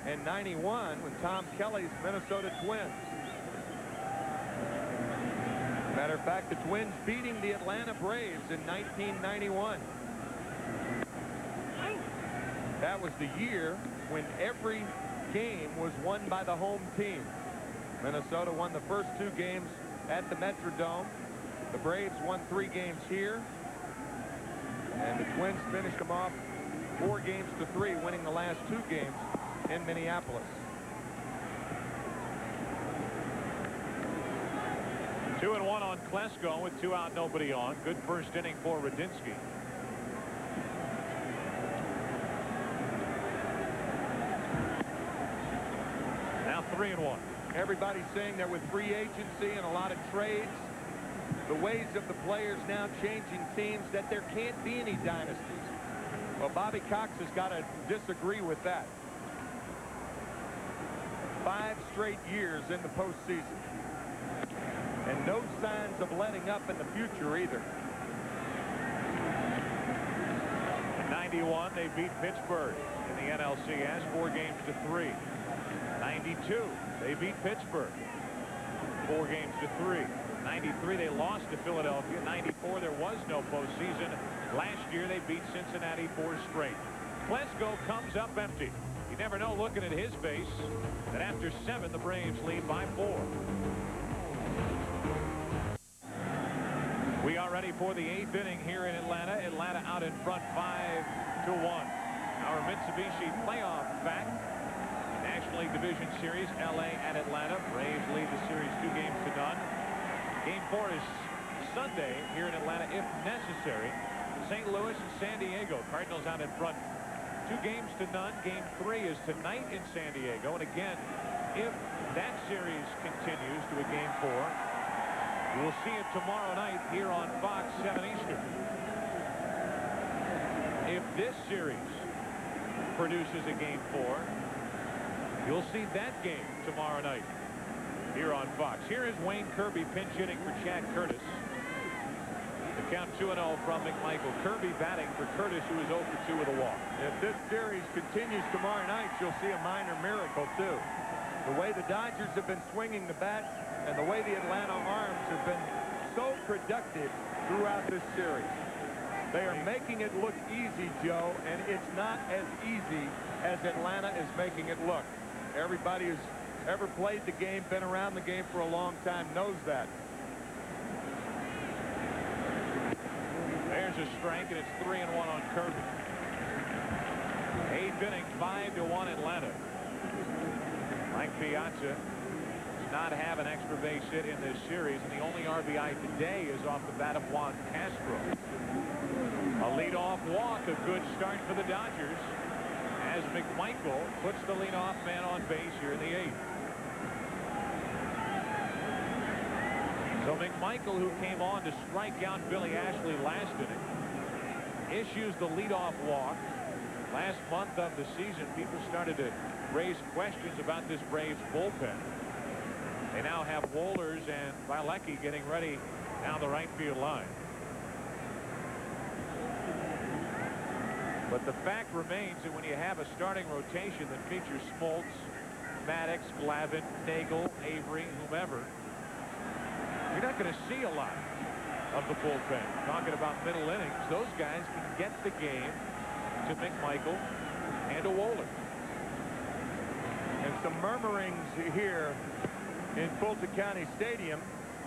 and '91 with Tom Kelly's Minnesota Twins. Matter of fact, the Twins beating the Atlanta Braves in 1991. That was the year when every game was won by the home team. Minnesota won the first 2 games at the Metrodome. The Braves won 3 games here. And the Twins finished them off 4-3, winning the last 2 games in Minneapolis. 2-1 on Klesko with 2 out, nobody on. Good first inning for Radinsky. Now 3-1. Everybody's saying that with free agency and a lot of trades, the ways of the players now changing teams, that there can't be any dynasties. Well, Bobby Cox has got to disagree with that. 5 straight years in the postseason. And no signs of letting up in the future either. In '91, they beat Pittsburgh in the NLCS 4-3. 92, they beat Pittsburgh 4-3. 93, they lost to Philadelphia. 94, there was no postseason. Last year, they beat Cincinnati 4 straight. Klesko comes up empty. You never know, looking at his base, that after 7, the Braves lead by 4. We are ready for the 8th inning here in Atlanta. Atlanta out in front 5-1. Our Mitsubishi playoff fact. National League Division Series, LA and Atlanta. Braves lead the series 2-0. Game 4 is Sunday here in Atlanta if necessary. St. Louis and San Diego. Cardinals out in front 2-0. Game 3 is tonight in San Diego. And again, if that series continues to a Game 4, we'll see it tomorrow night here on Fox, 7 Eastern. if this series produces a Game 4, you'll see that game tomorrow night here on Fox. Here is Wayne Kirby pinch hitting for Chad Curtis. The count 2-0 from McMichael. Kirby batting for Curtis, who is 0 for 2 with a walk. If this series continues tomorrow night, you'll see a minor miracle, too. The way the Dodgers have been swinging the bats and the way the Atlanta arms have been so productive throughout this series. They are making it look easy, Joe, and it's not as easy as Atlanta is making it look. Everybody who's ever played the game, been around the game for a long time, knows that. There's a strike, and it's 3-1 on Kirby. 8th inning, 5-1 Atlanta. Mike Piazza does not have an extra base hit in this series, and the only RBI today is off the bat of Juan Castro. A leadoff walk, a good start for the Dodgers as McMichael puts the leadoff man on base here in the 8th. So McMichael, who came on to strike out Billy Ashley last inning, issues the leadoff walk. Last month of the season, people started to raise questions about this Braves bullpen. They now have Wohlers and Vilecki getting ready down the right field line. But the fact remains that when you have a starting rotation that features Smoltz, Maddox, Glavine, Nagel, Avery, whomever, you're not going to see a lot of the bullpen. Talking about middle innings, those guys can get the game to McMichael and to Wohlers. And some murmurings here in Fulton County Stadium.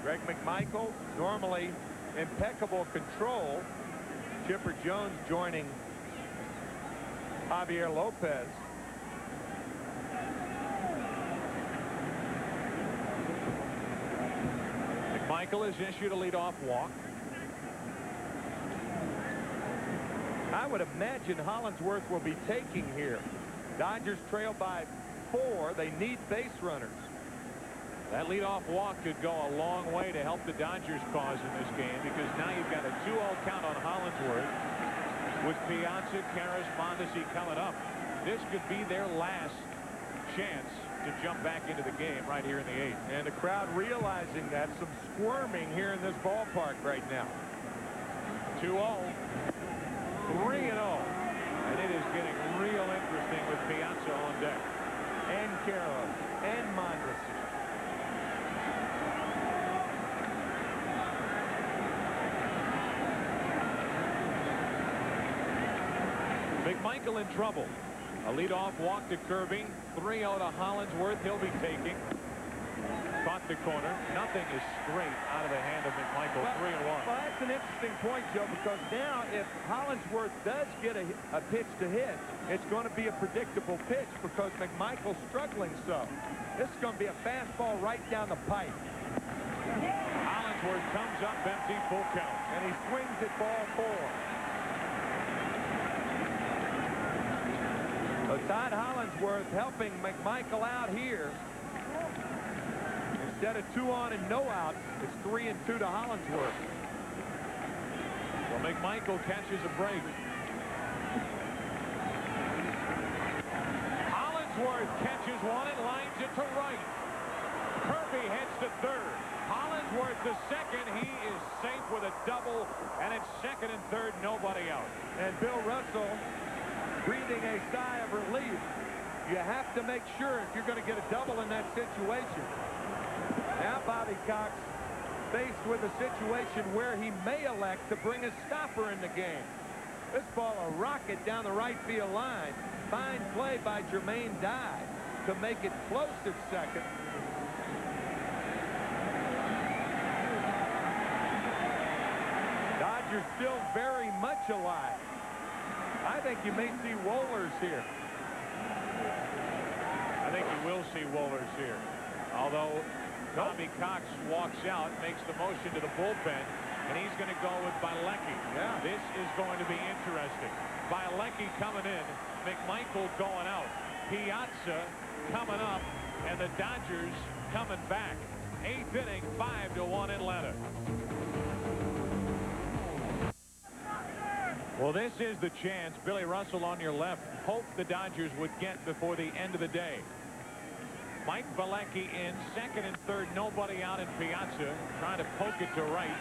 Greg McMichael, normally impeccable control. Chipper Jones joining Javier Lopez. McMichael has issued a leadoff walk. I would imagine Hollingsworth will be taking here. Dodgers trail by 4. They need base runners. That leadoff walk could go a long way to help the Dodgers' cause in this game, because now you've got a 2-0 count on Hollingsworth with Piazza, Karras, Mondesi coming up. This could be their last chance to jump back into the game right here in the 8th. And the crowd realizing that, some squirming here in this ballpark right now. 2-0, 3-0, and it is getting real interesting with Piazza on deck. And Karras and Mondesi. McMichael in trouble. A leadoff walk to Kirby. 3-0 to Hollingsworth. He'll be taking. Caught the corner. Nothing is straight out of the hand of McMichael. 3-1. Well, that's an interesting point, Joe, because now if Hollingsworth does get a pitch to hit, it's going to be a predictable pitch because McMichael's struggling so. This is going to be a fastball right down the pipe. Hollingsworth comes up empty, full count. And he swings at ball 4. So Todd Hollingsworth helping McMichael out here. Instead of 2 on and no outs, it's 3-2 to Hollingsworth. Well, McMichael catches a break. Hollingsworth catches one and lines it to right. Kirby heads to third. Hollingsworth to second. He is safe with a double, and it's second and third, nobody out. And Bill Russell breathing a sigh of relief. You have to make sure if you're going to get a double in that situation. Now Bobby Cox faced with a situation where he may elect to bring a stopper in the game. This ball a rocket down the right field line. Fine play by Jermaine Dye to make it close at second. Dodgers still very much alive. I think you may see Wohlers here. I think you will see Wohlers here. Although Bobby Cox walks out, makes the motion to the bullpen, and he's going to go with Vilecki. Yeah. This is going to be interesting. Vilecki coming in, McMichael going out, Piazza coming up, and the Dodgers coming back. 8th inning, 5-1 Atlanta. Well, this is the chance, Billy Russell on your left, hope the Dodgers would get before the end of the day. Mike Bilecki in second and third, nobody out, in Piazza trying to poke it to right.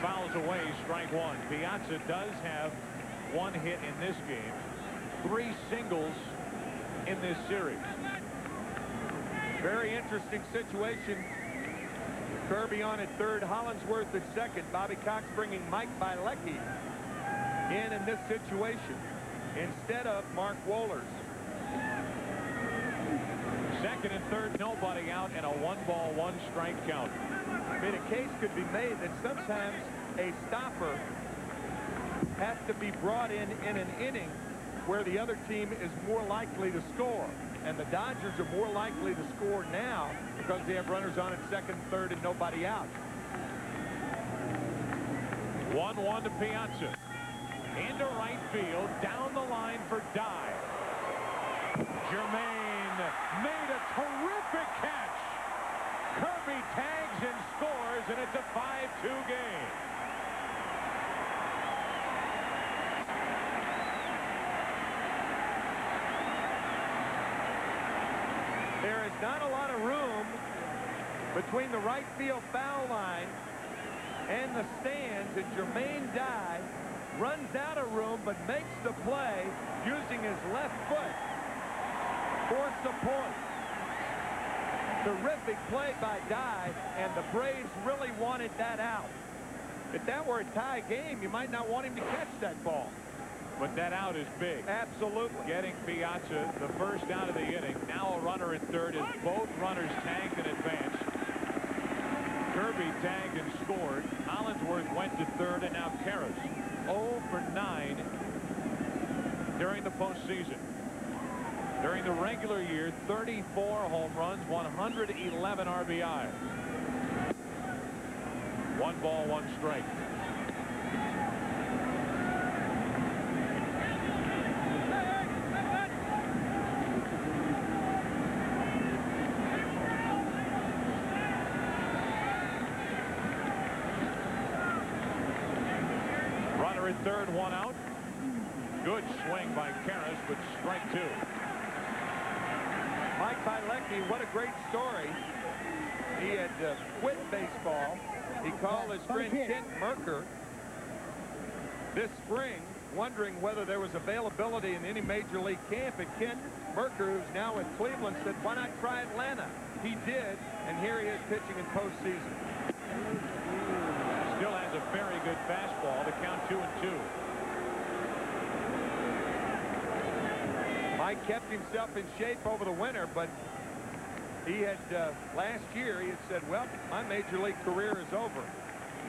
Fouls away, strike one. Piazza does have one hit in this game, 3 singles in this series. Very interesting situation. Kirby on at third, Hollingsworth at second. Bobby Cox bringing Mike Bilecki in this situation instead of Mark Wohlers. Second and third, nobody out, and a 1-ball, 1-strike count. I mean, a case could be made that sometimes a stopper has to be brought in an inning where the other team is more likely to score. And the Dodgers are more likely to score now because they have runners on at second and third and nobody out. 1-1 to Piazza. Into right field, down the line for Dye. Jermaine made a terrific catch. Kirby tags and scores, and it's a 5-2 game. There is not a lot of room between the right field foul line and the stands, and Jermaine Dye runs out of room but makes the play using his left foot for support. Terrific play by Dye, and the Braves really wanted that out. If that were a tie game, you might not want him to catch that ball. But that out is big. Absolutely. Getting Piazza the first out of the inning. Now a runner at third as both runners tagged in advance. Kirby tagged and scored. Hollingsworth went to third, and now Karras 0 for 9 during the postseason. During the regular year, 34 home runs, 111 RBI. 1-ball, 1-strike. Runner at third, 1 out. Good swing by Karras, but strike 2. Mike Bilecki, what a great story. He had quit baseball. He called his friend Kent Merker this spring, wondering whether there was availability in any major league camp. And Kent Merker, who's now with Cleveland, said, why not try Atlanta? He did, and here he is pitching in postseason. Still has a very good fastball to count 2-2. Mike kept himself in shape over the winter, but he had last year he had said, well, my major league career is over.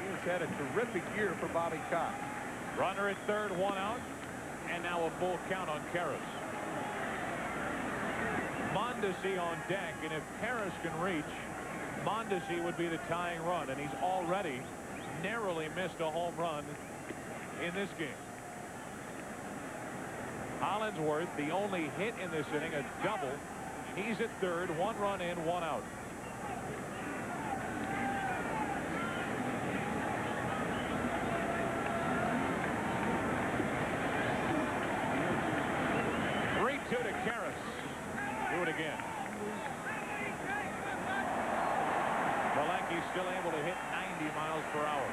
He has had a terrific year for Bobby Cox. Runner at third, 1 out, and now a full count on Karras. Mondesi on deck, and if Karras can reach, Mondesi would be the tying run, and he's already narrowly missed a home run in this game. Hollingsworth, the only hit in this inning, a double. He's at third, 1 run in, 1 out. To Karras. Do it again. Bilecki's still able to hit 90 miles per hour.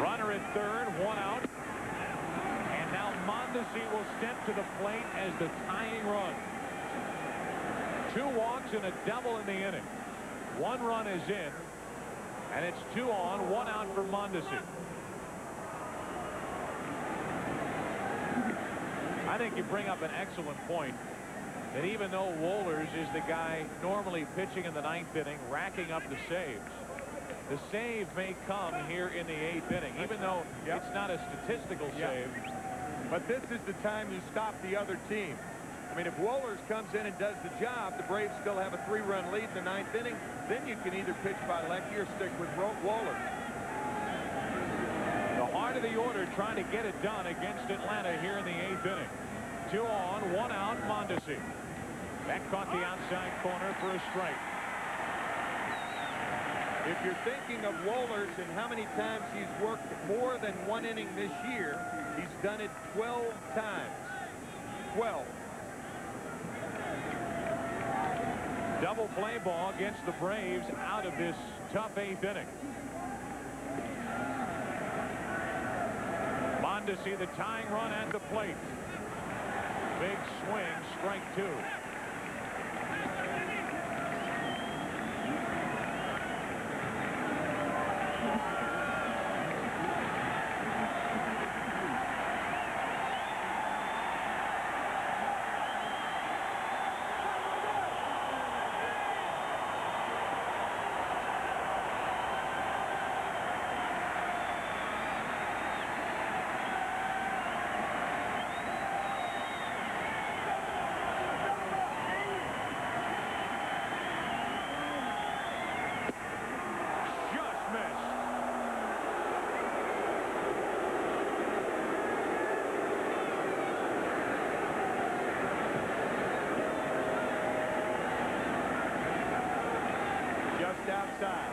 Runner at third, 1 out. And now Mondesi will step to the plate as the tying run. 2 walks and a double in the inning. 1 run is in, and it's 2 on, 1 out for Mondesi. I think you bring up an excellent point that even though Wohlers is the guy normally pitching in the 9th inning, racking up the saves, the save may come here in the 8th inning, even though it's not a statistical save. But this is the time you stop the other team. I mean, if Wohlers comes in and does the job, the Braves still have a 3-run lead in the 9th inning. Then you can either pitch Bilecki or stick with Wohlers. The hardest of the order trying to get it done against Atlanta here in the 8th inning. 2 on, 1 out, Mondesi. That caught the outside corner for a strike. If you're thinking of Wohlers and how many times he's worked more than 1 inning this year, he's done it 12 times. 12. Double play ball against the Braves out of this tough 8th inning. Mondesi, the tying run at the plate. Big swing, strike 2. Outside.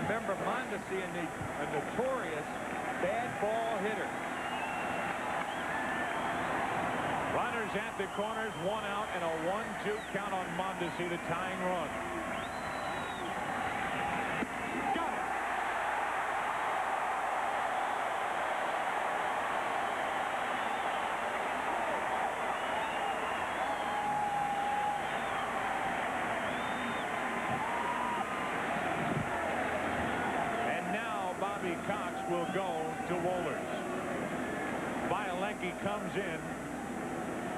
Remember, Mondesi, a notorious bad ball hitter. Runners at the corners, 1 out, and a 1-2 count on Mondesi, the tying run. Got it. Cox will go to Wohlers. Bielecki comes in,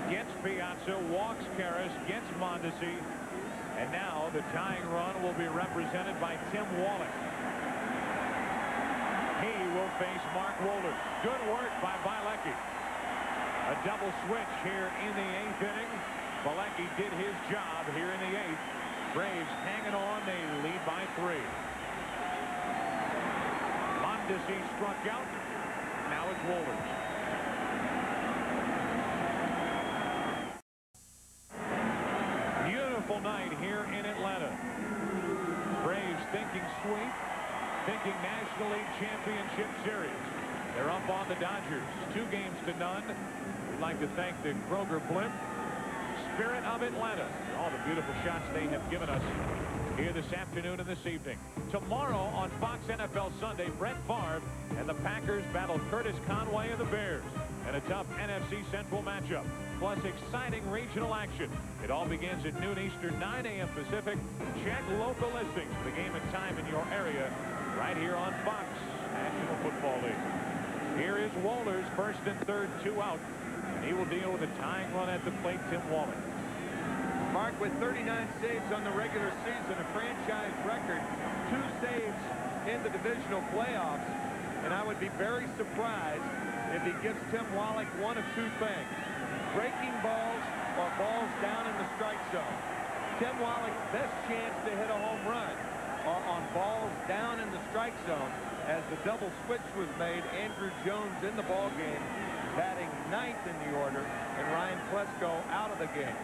gets Piazza, walks Karras, gets Mondesi, and now the tying run will be represented by Tim Wallach. He will face Mark Wohlers. Good work by Bielecki. A double switch here in the 8th inning. Bielecki did his job here in the 8th. Braves hanging on. They lead by 3. Mondesi struck out. Now it's Wohlers. Beautiful night here in Atlanta. Braves thinking sweep, thinking National League Championship Series. They're up on the Dodgers, 2-0. We'd like to thank the Kroger Blimp, Spirit of Atlanta, for all the beautiful shots they have given us here this afternoon and this evening. Tomorrow on Fox NFL Sunday, Brett Favre and the Packers battle Curtis Conway and the Bears in a tough NFC Central matchup, plus exciting regional action. It all begins at noon Eastern, 9 a.m. Pacific. Check local listings for the game and time in your area right here on Fox National Football League. Here is Wohlers, first and third, 2 out. And he will deal with a tying run at the plate, Tim Wallach. Mark, with 39 saves on the regular season, a franchise record, 2 saves in the divisional playoffs, and I would be very surprised if he gives Tim Wallach one of 2 things: breaking balls or balls down in the strike zone. Tim Wallach's best chance to hit a home run are on balls down in the strike zone. As the double switch was made, Andrew Jones in the ball game, batting 9th in the order, and Ryan Plesko out of the game.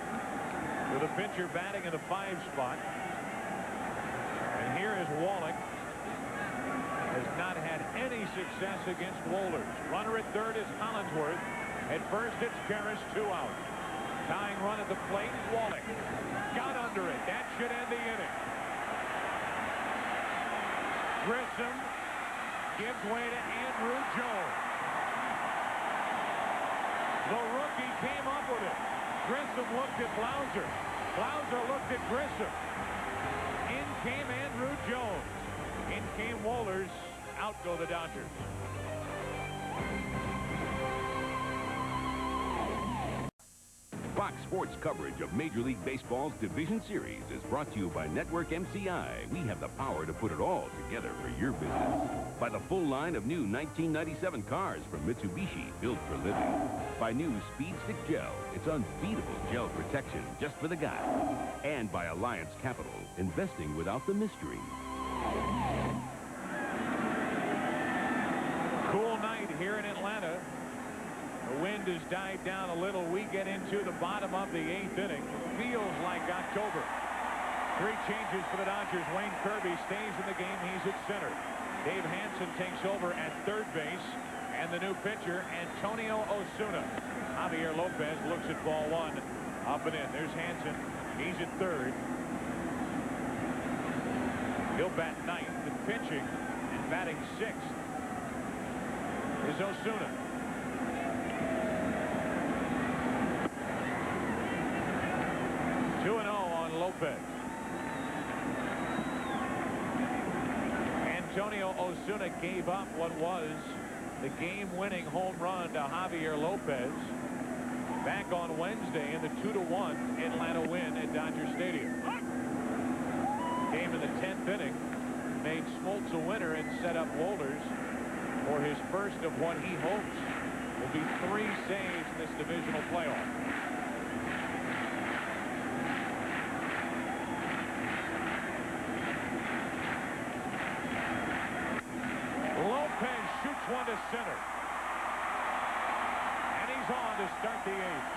With a pitcher batting in the 5 spot. And here is Wallach. Has not had any success against Wohlers. Runner at third is Hollingsworth. At first, it's Karras, 2 out. Tying run at the plate, Wallach. Got under it. That should end the inning. Grissom gives way to Andrew Jones. The rookie came up with it. Grissom looked at Blauser. Blauser looked at Grissom. In came Andrew Jones. In came Wohlers. Out go the Dodgers. Fox Sports coverage of Major League Baseball's Division Series is brought to you by Network MCI. We have the power to put it all together for your business. By the full line of new 1997 cars from Mitsubishi, built for living. By new Speed Stick Gel. It's unbeatable gel protection just for the guy. And by Alliance Capital, investing without the mystery. Cool night wind has died down a little. We get into the bottom of the 8th inning. Feels like October. 3 changes for the Dodgers. Wayne Kirby stays in the game. He's at center. Dave Hansen takes over at third base. And the new pitcher, Antonio Osuna. Javier Lopez looks at ball 1. Up and in. There's Hansen. He's at third. He'll bat 9th. And pitching and batting 6th is Osuna. Two and 0 on Lopez. Antonio Osuna gave up what was the game-winning home run to Javier Lopez back on Wednesday in the 2-1 Atlanta win at Dodger Stadium. Came in the 10th inning, made Smoltz a winner and set up Wolders for his first of what he hopes will be 3 saves in this divisional playoff. Lopez shoots one to center. And he's on to start the 8th.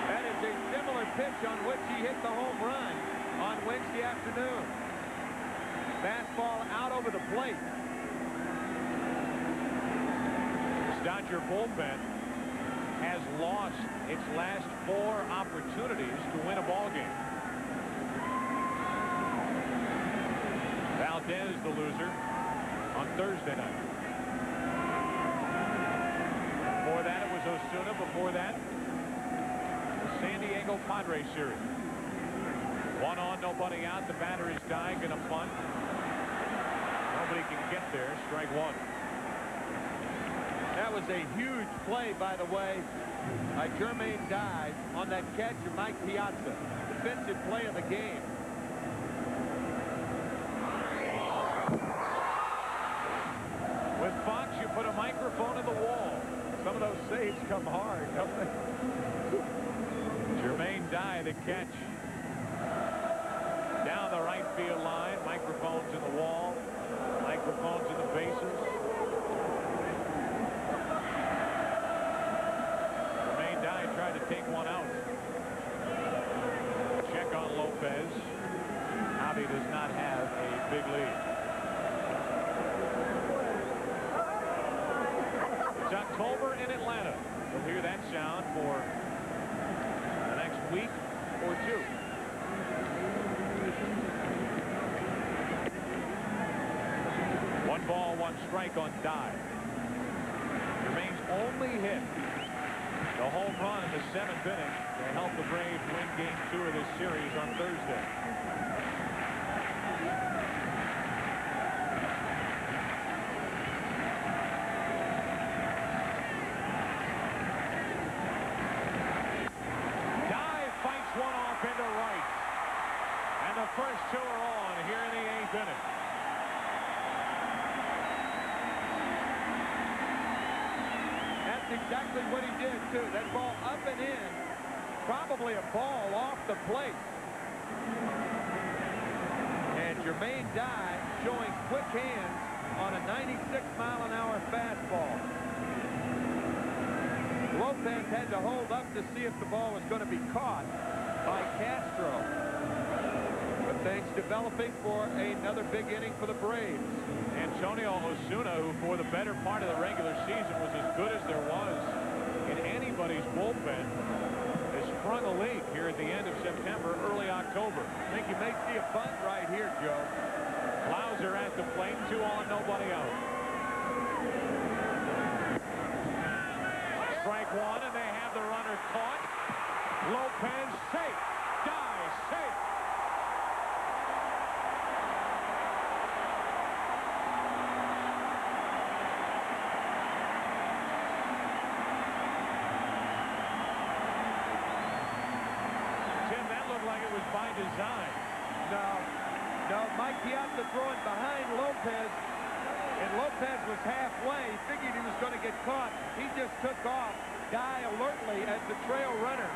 That is a similar pitch on which he hit the home run on Wednesday afternoon. Fastball out over the plate. This Dodger bullpen has lost its last 4 opportunities to win a ball game. Valdez, the loser, on Thursday night. Before that, it was Osuna. Before that, the San Diego Padres series. 1 on, nobody out. The batter is dying, going to punt. Nobody can get there. Strike 1. That was a huge play, by the way, by Jermaine Dye on that catch of Mike Piazza. Defensive play of the game. With Fox, you put a microphone in the wall. Some of those saves come hard, don't they? Jermaine Dye, the catch. Down the right field line. Microphones in the wall. Microphones in the bases. Jermaine Dye tried to take one out. Check on Lopez. Javi does not have a big lead. It's October in Atlanta. You'll hear that sound for the next week or 2. One ball, 1 strike on Dye. Jermaine's only hit, the home run in the 7th inning to help the Braves win game 2 of this series on Thursday. Dye fights one off into right. And the first 2 are on here in the 8th inning. That's exactly what he did, too. That ball up and in. Probably a ball off the plate. And Jermaine Dye showing quick hands on a 96-mile-an-hour fastball. Lopez had to hold up to see if the ball was going to be caught by Castro. But things developing for another big inning for the Braves. Antonio Osuna, who for the better part of the regular season was as good as there was in anybody's bullpen, has sprung a leak here at the end of September, early October. I think you may see a bunt right here, Joe. Lauser at the plate, 2 on, nobody out. Strike 1, and they have the runner caught. Lopez safe. Dye safe. By design. No, Mike Piazza throwing behind Lopez, and Lopez was halfway. He figured he was going to get caught. He just took off. Dye alertly as the trail runner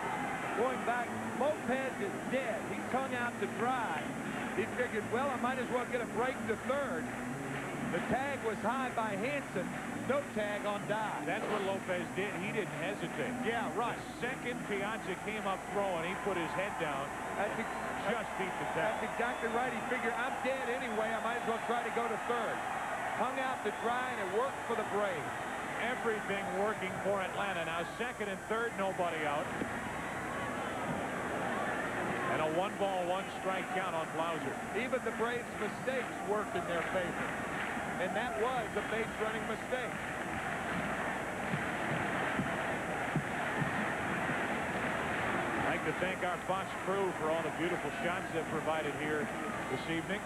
going back. Lopez is dead. He's hung out to dry. He figured, well, I might as well get a break to third. The tag was high by Hansen. No tag on Dye. That's what Lopez did. He didn't hesitate. Yeah, right. The second Piazza came up throwing, he put his head down. Just beat the tag. That's exactly right. He figured, I'm dead anyway. I might as well try to go to third. Hung out to dry, and it worked for the Braves. Everything working for Atlanta. Now second and third, nobody out. And a 1-ball, 1-strike count on Blauser. Even the Braves' mistakes worked in their favor. And that was a base-running mistake. I'd like to thank our Fox crew for all the beautiful shots they've provided here this evening.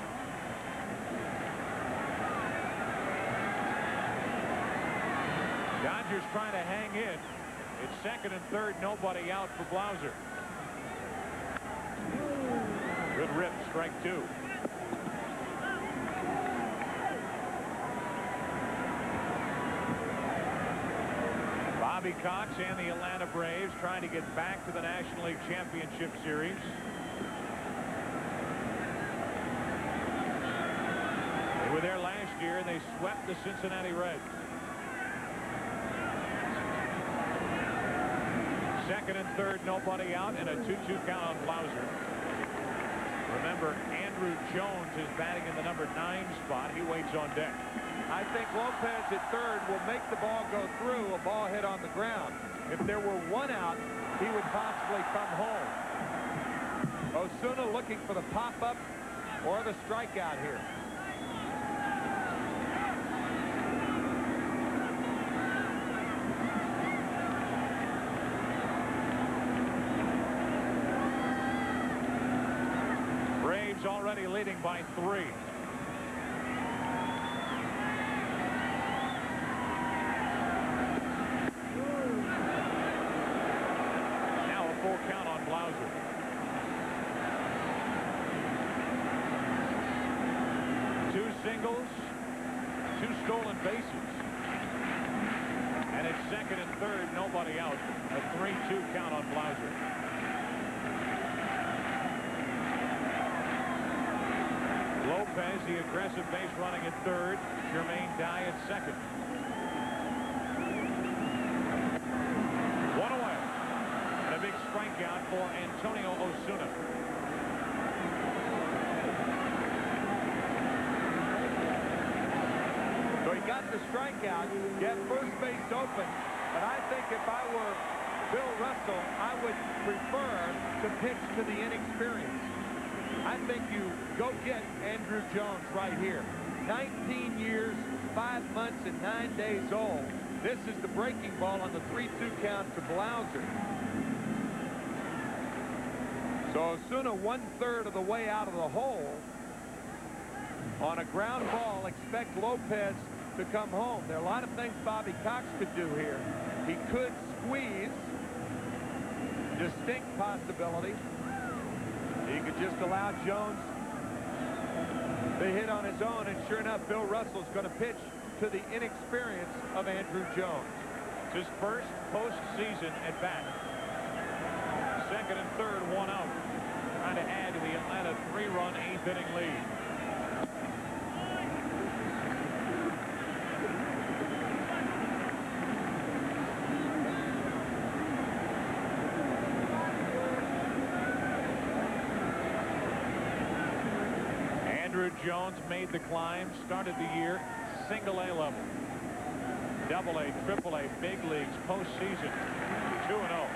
Dodgers trying to hang in. It's second and third, nobody out for Blauser. Good rip, strike 2. Bobby Cox and the Atlanta Braves trying to get back to the National League Championship Series. They were there last year and they swept the Cincinnati Reds. Second and third, nobody out, and a 2-2 count on Blauser. Remember, Andrew Jones is batting in the number 9 spot. He waits on deck. I think Lopez at third will make the ball go through, a ball hit on the ground. If there were one out, he would possibly come home. Osuna looking for the pop-up or the strikeout here. Braves already leading by 3. Full count on Blauser. 2 singles, 2 stolen bases. And it's second and third, nobody out. A 3-2 count on Blauser. Lopez, the aggressive base running at third. Jermaine Dye at second. One away. A big strikeout for Antonio Osuna. So he got the strikeout, get first base open, but I think if I were Bill Russell, I would prefer to pitch to the inexperienced. I think you go get Andrew Jones right here. 19 years, 5 months, and 9 days old. This is the breaking ball on the 3-2 count to Blauser. So Osuna 1/3 of the way out of the hole. On a ground ball, expect Lopez to come home. There are a lot of things Bobby Cox could do here. He could squeeze. Distinct possibility. He could just allow Jones to hit on his own, and sure enough, Bill Russell's going to pitch to the inexperience of Andrew Jones. His first postseason at bat. Second and third, 1 out. Trying to add to the Atlanta 3-run 8th inning lead. Andrew Jones made the climb, started the year single-A level. Double-A, triple-A, big leagues, postseason, 2-0.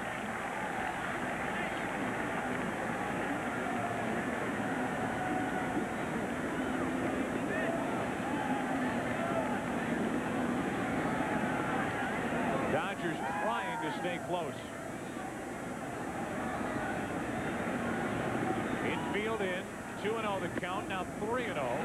Dodgers trying to stay close. Infield in, 2-0 the count, now 3-0.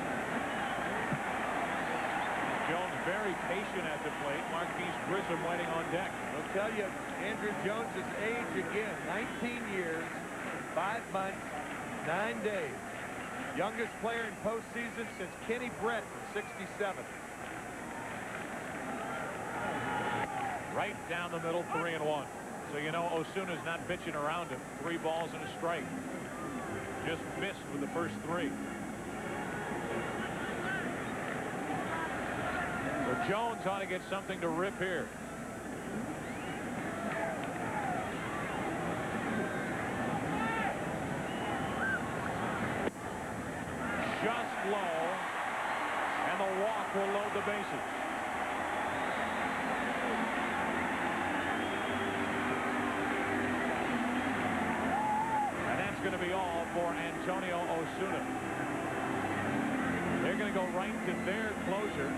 Jones very patient at the plate. Marquise Grissom waiting on deck. I'll tell you, Andrew Jones's age again, 19 years, 5 months, 9 days. Youngest player in postseason since Kenny Brett in '67. Right down the middle, 3-1. So you know Osuna's not pitching around him. 3 balls and a strike. Just missed with the first 3. Jones ought to get something to rip here. Just low, and the walk will load the bases. And that's going to be all for Antonio Osuna. They're going to go right to their closer.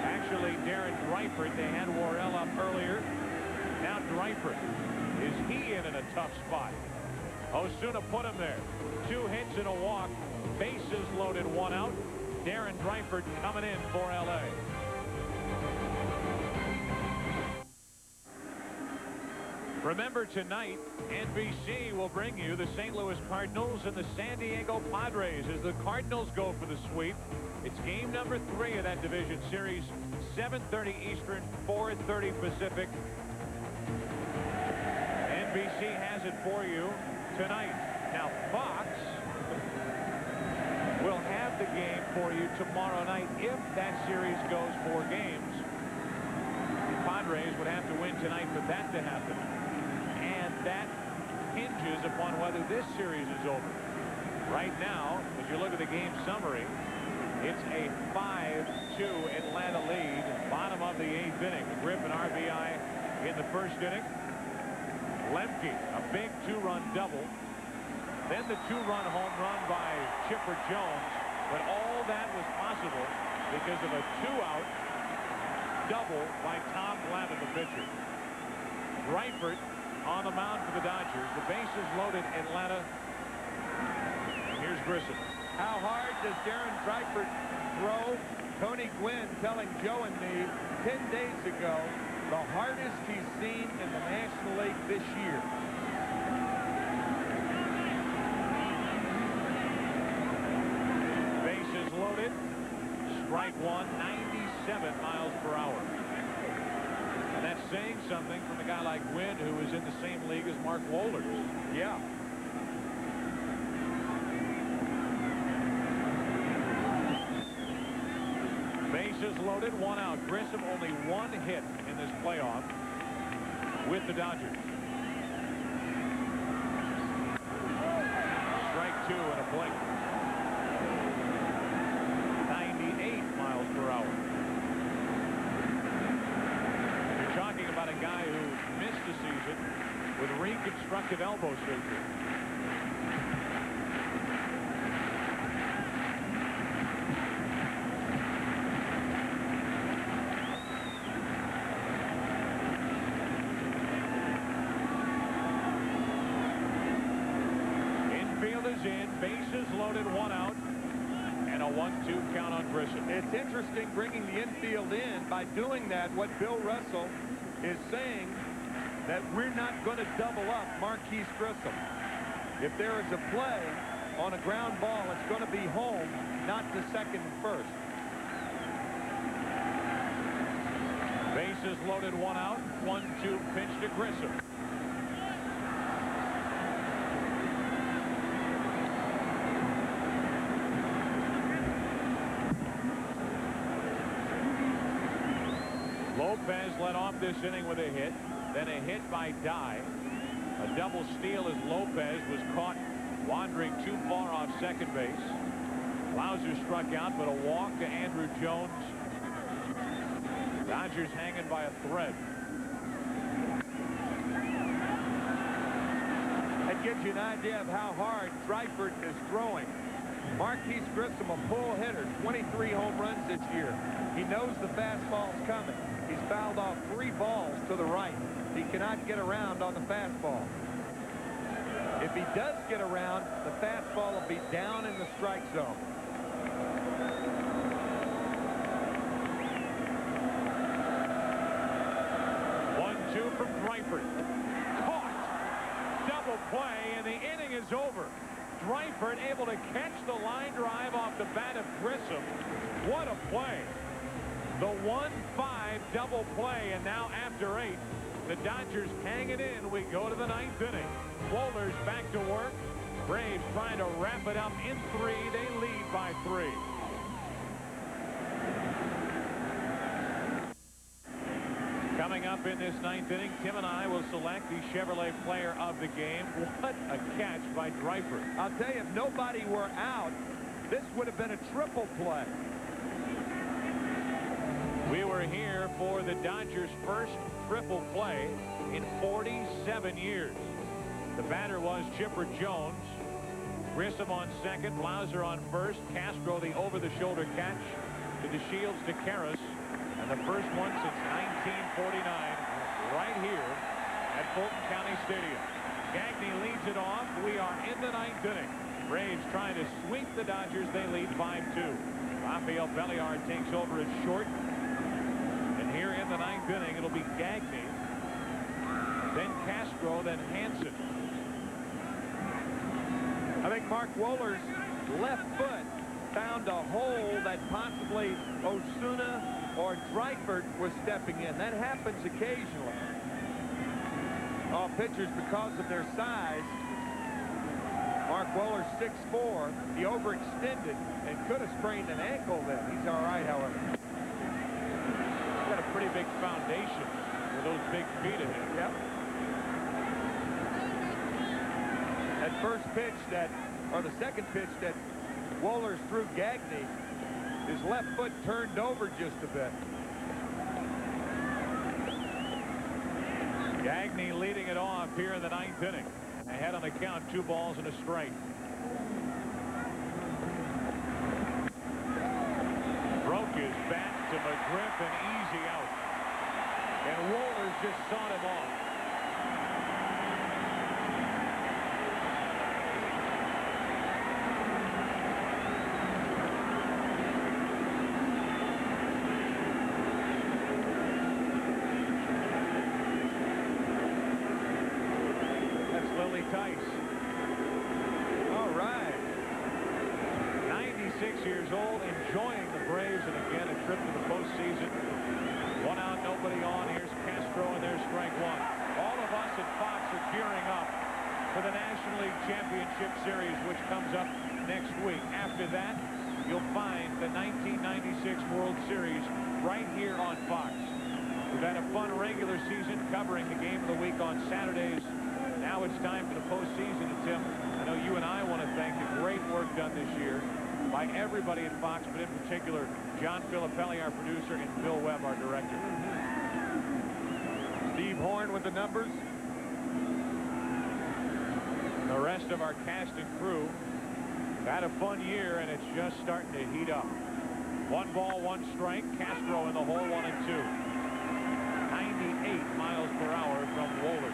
Actually, Darren Dreifert. They had Worrell up earlier. Now Dreifert. Is he in a tough spot? Osuna put him there. 2 hits and a walk. Bases loaded, 1 out. Darren Dreifert coming in for LA. Remember, tonight, NBC will bring you the St. Louis Cardinals and the San Diego Padres as the Cardinals go for the sweep. It's game number 3 of that division series, 7:30 Eastern, 4:30 Pacific. NBC has it for you tonight. Now, Fox will have the game for you tomorrow night if that series goes 4 games. The Padres would have to win tonight for that to happen. And that hinges upon whether this series is over. Right now, as you look at the game summary, it's a 5-2 Atlanta lead, bottom of the 8th inning. Griffin RBI in the 1st inning. Lemke, a big 2-run double. Then the 2-run home run by Chipper Jones. But all that was possible because of a 2-out double by Tom Glavine, the pitcher. Dreifert on the mound for the Dodgers. The bases loaded, Atlanta. And here's Grissom. How hard does Darren Dreifert throw? Tony Gwynn telling Joe and me 10 days ago the hardest he's seen in the National League this year. Bases loaded. Strike 1, 97 miles per hour. And that's saying something from a guy like Gwynn, who is in the same league as Mark Wohlers. Yeah. Bases loaded, 1 out. Grissom only 1 hit in this playoff with the Dodgers. Strike 2 and a blink. 98 miles per hour. You're talking about a guy who missed the season with reconstructive elbow surgery. In, bases loaded, 1 out, and a 1-2 count on Grissom. It's interesting bringing the infield in. By doing that, what Bill Russell is saying, that we're not going to double up Marquise Grissom. If there is a play on a ground ball, it's going to be home, not to second and first. Bases loaded, 1 out, 1-2 pitch to Grissom. Lopez led off this inning with a hit, then a hit by Dye. A double steal as Lopez was caught wandering too far off second base. Lauser struck out, but a walk to Andrew Jones. Dodgers hanging by a thread. That gives you an idea of how hard Dreifert is throwing. Marquise Grissom, a pull hitter, 23 home runs this year. He knows the fastball's coming. He's fouled off 3 balls to the right. He cannot get around on the fastball. If he does get around, the fastball will be down in the strike zone. Two from Dreifert. Caught. Double play, and the inning is over. Dreifert able to catch the line drive off the bat of Grissom. What a play. The 1-5 double play, and now after 8, the Dodgers hang it in. We go to the 9th inning. Wohlers back to work. Braves trying to wrap it up in 3. They lead by 3. Coming up in this ninth inning, Tim and I will select the Chevrolet player of the game. What a catch by Dreifert. I'll tell you, if nobody were out, this would have been a triple play. We were here for the Dodgers' first triple play in 47 years. The batter was Chipper Jones. Grissom on second, Blauser on first, Castro the over-the-shoulder catch to the Shields to Karras, and the first one since 1949 right here at Fulton County Stadium. Gagne leads it off. We are in the ninth inning. Braves trying to sweep the Dodgers. They lead 5-2. Rafael Belliard takes over as short. And here in the ninth inning, it'll be Gagne, then Castro, then Hansen. I think Mark Wohler's left foot found a hole that possibly Osuna or Dreifert was stepping in. That happens occasionally. All pitchers, because of their size, Mark Wohler 6'4", he overextended and could have sprained an ankle then. He's all right, however. He's got a pretty big foundation with those big feet of him. Yep. That first pitch or the second pitch that Wohler threw Gagne, his left foot turned over just a bit. Gagne leading it off here in the ninth inning. Ahead on the count, 2 balls and a strike. Broke his bat to McGriff, and easy out. And Wohlers just sawed him off. All right. 96 years old, enjoying the Braves, and again a trip to the postseason. 1 out, nobody on. Here's Castro, and there's strike 1. All of us at Fox are gearing up for the National League Championship Series, which comes up next week. After that, you'll find the 1996 World Series right here on Fox. We've had a fun regular season covering the game of the week on Saturdays. Now it's time for the postseason. And Tim, I know you and I want to thank the great work done this year by everybody at Fox, but in particular, John Filippelli, our producer, and Bill Webb, our director. Steve Horn with the numbers. The rest of our cast and crew had a fun year, and it's just starting to heat up. 1 ball, 1 strike. Castro in the hole, 1 and 2. 98 miles per hour from Wohler.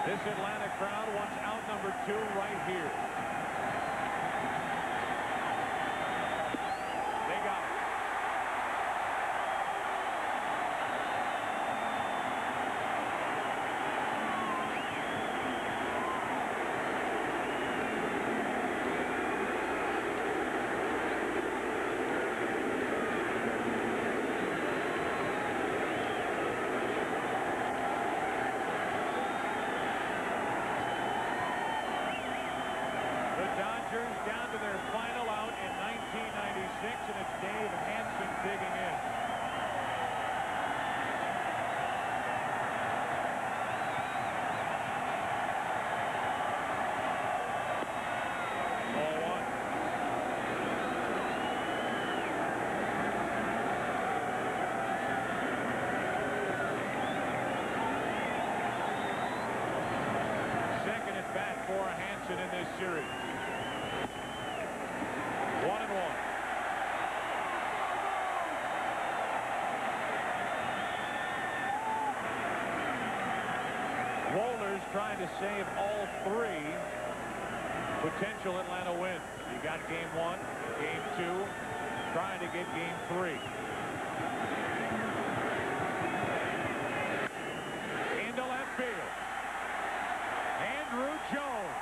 This Atlanta crowd wants out number 2 right here. They got it. Down to their final out in 1996, and it's Dave Hansen digging in. Ball 1. Second at bat for Hansen in this series. 1 and 1. Wohler's trying to save all 3 potential Atlanta wins. You got game 1, game 2, trying to get game 3. Into left field. Andrew Jones.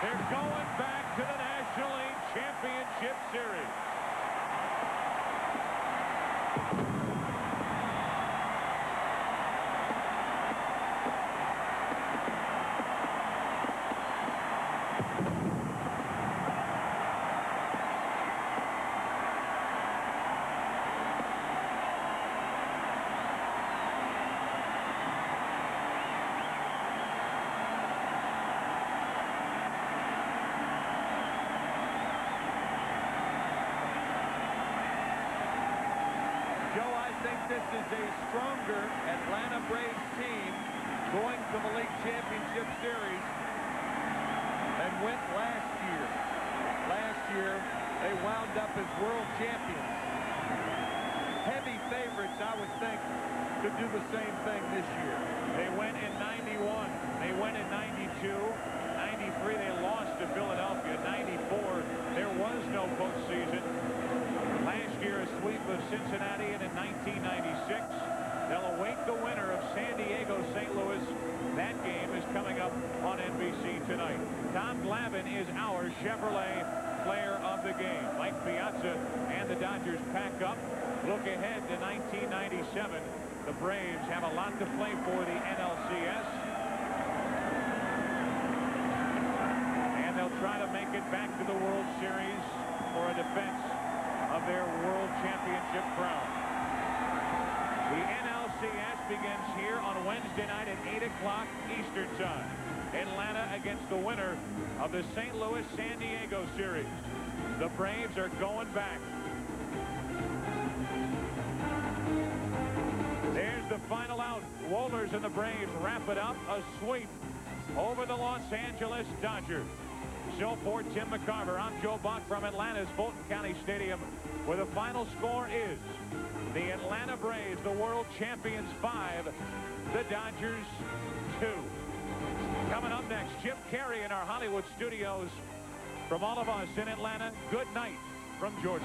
They're going back to the National League Championship Series. think this is a stronger Atlanta Braves team going to the League Championship Series than went last year. Last year, they wound up as world champions. Heavy favorites, I would think, to do the same thing this year. They went in 91. They went in 92. 93, they lost to Philadelphia. 94, there was no postseason. Last year, a sweep of Cincinnati, and in 1996, they'll await the winner of San Diego, St. Louis. That game is coming up on NBC tonight. Tom Glavine is our Chevrolet player of the game. Mike Piazza and the Dodgers pack up. Look ahead to 1997. The Braves have a lot to play for the NLCS. And they'll try to make it back to the World Series for a defense of their World Championship crown. The NLCS begins here on Wednesday night at 8 o'clock Eastern Time. Atlanta against the winner of the St. Louis-San Diego series. The Braves are going back. There's the final out. Wohlers and the Braves wrap it up. A sweep over the Los Angeles Dodgers. So for Tim McCarver, I'm Joe Buck from Atlanta's Fulton County Stadium, where the final score is the Atlanta Braves, the world champions, 5, the Dodgers 2. Coming up next, Jim Carrey in our Hollywood studios. From all of us in Atlanta, good night from Georgia.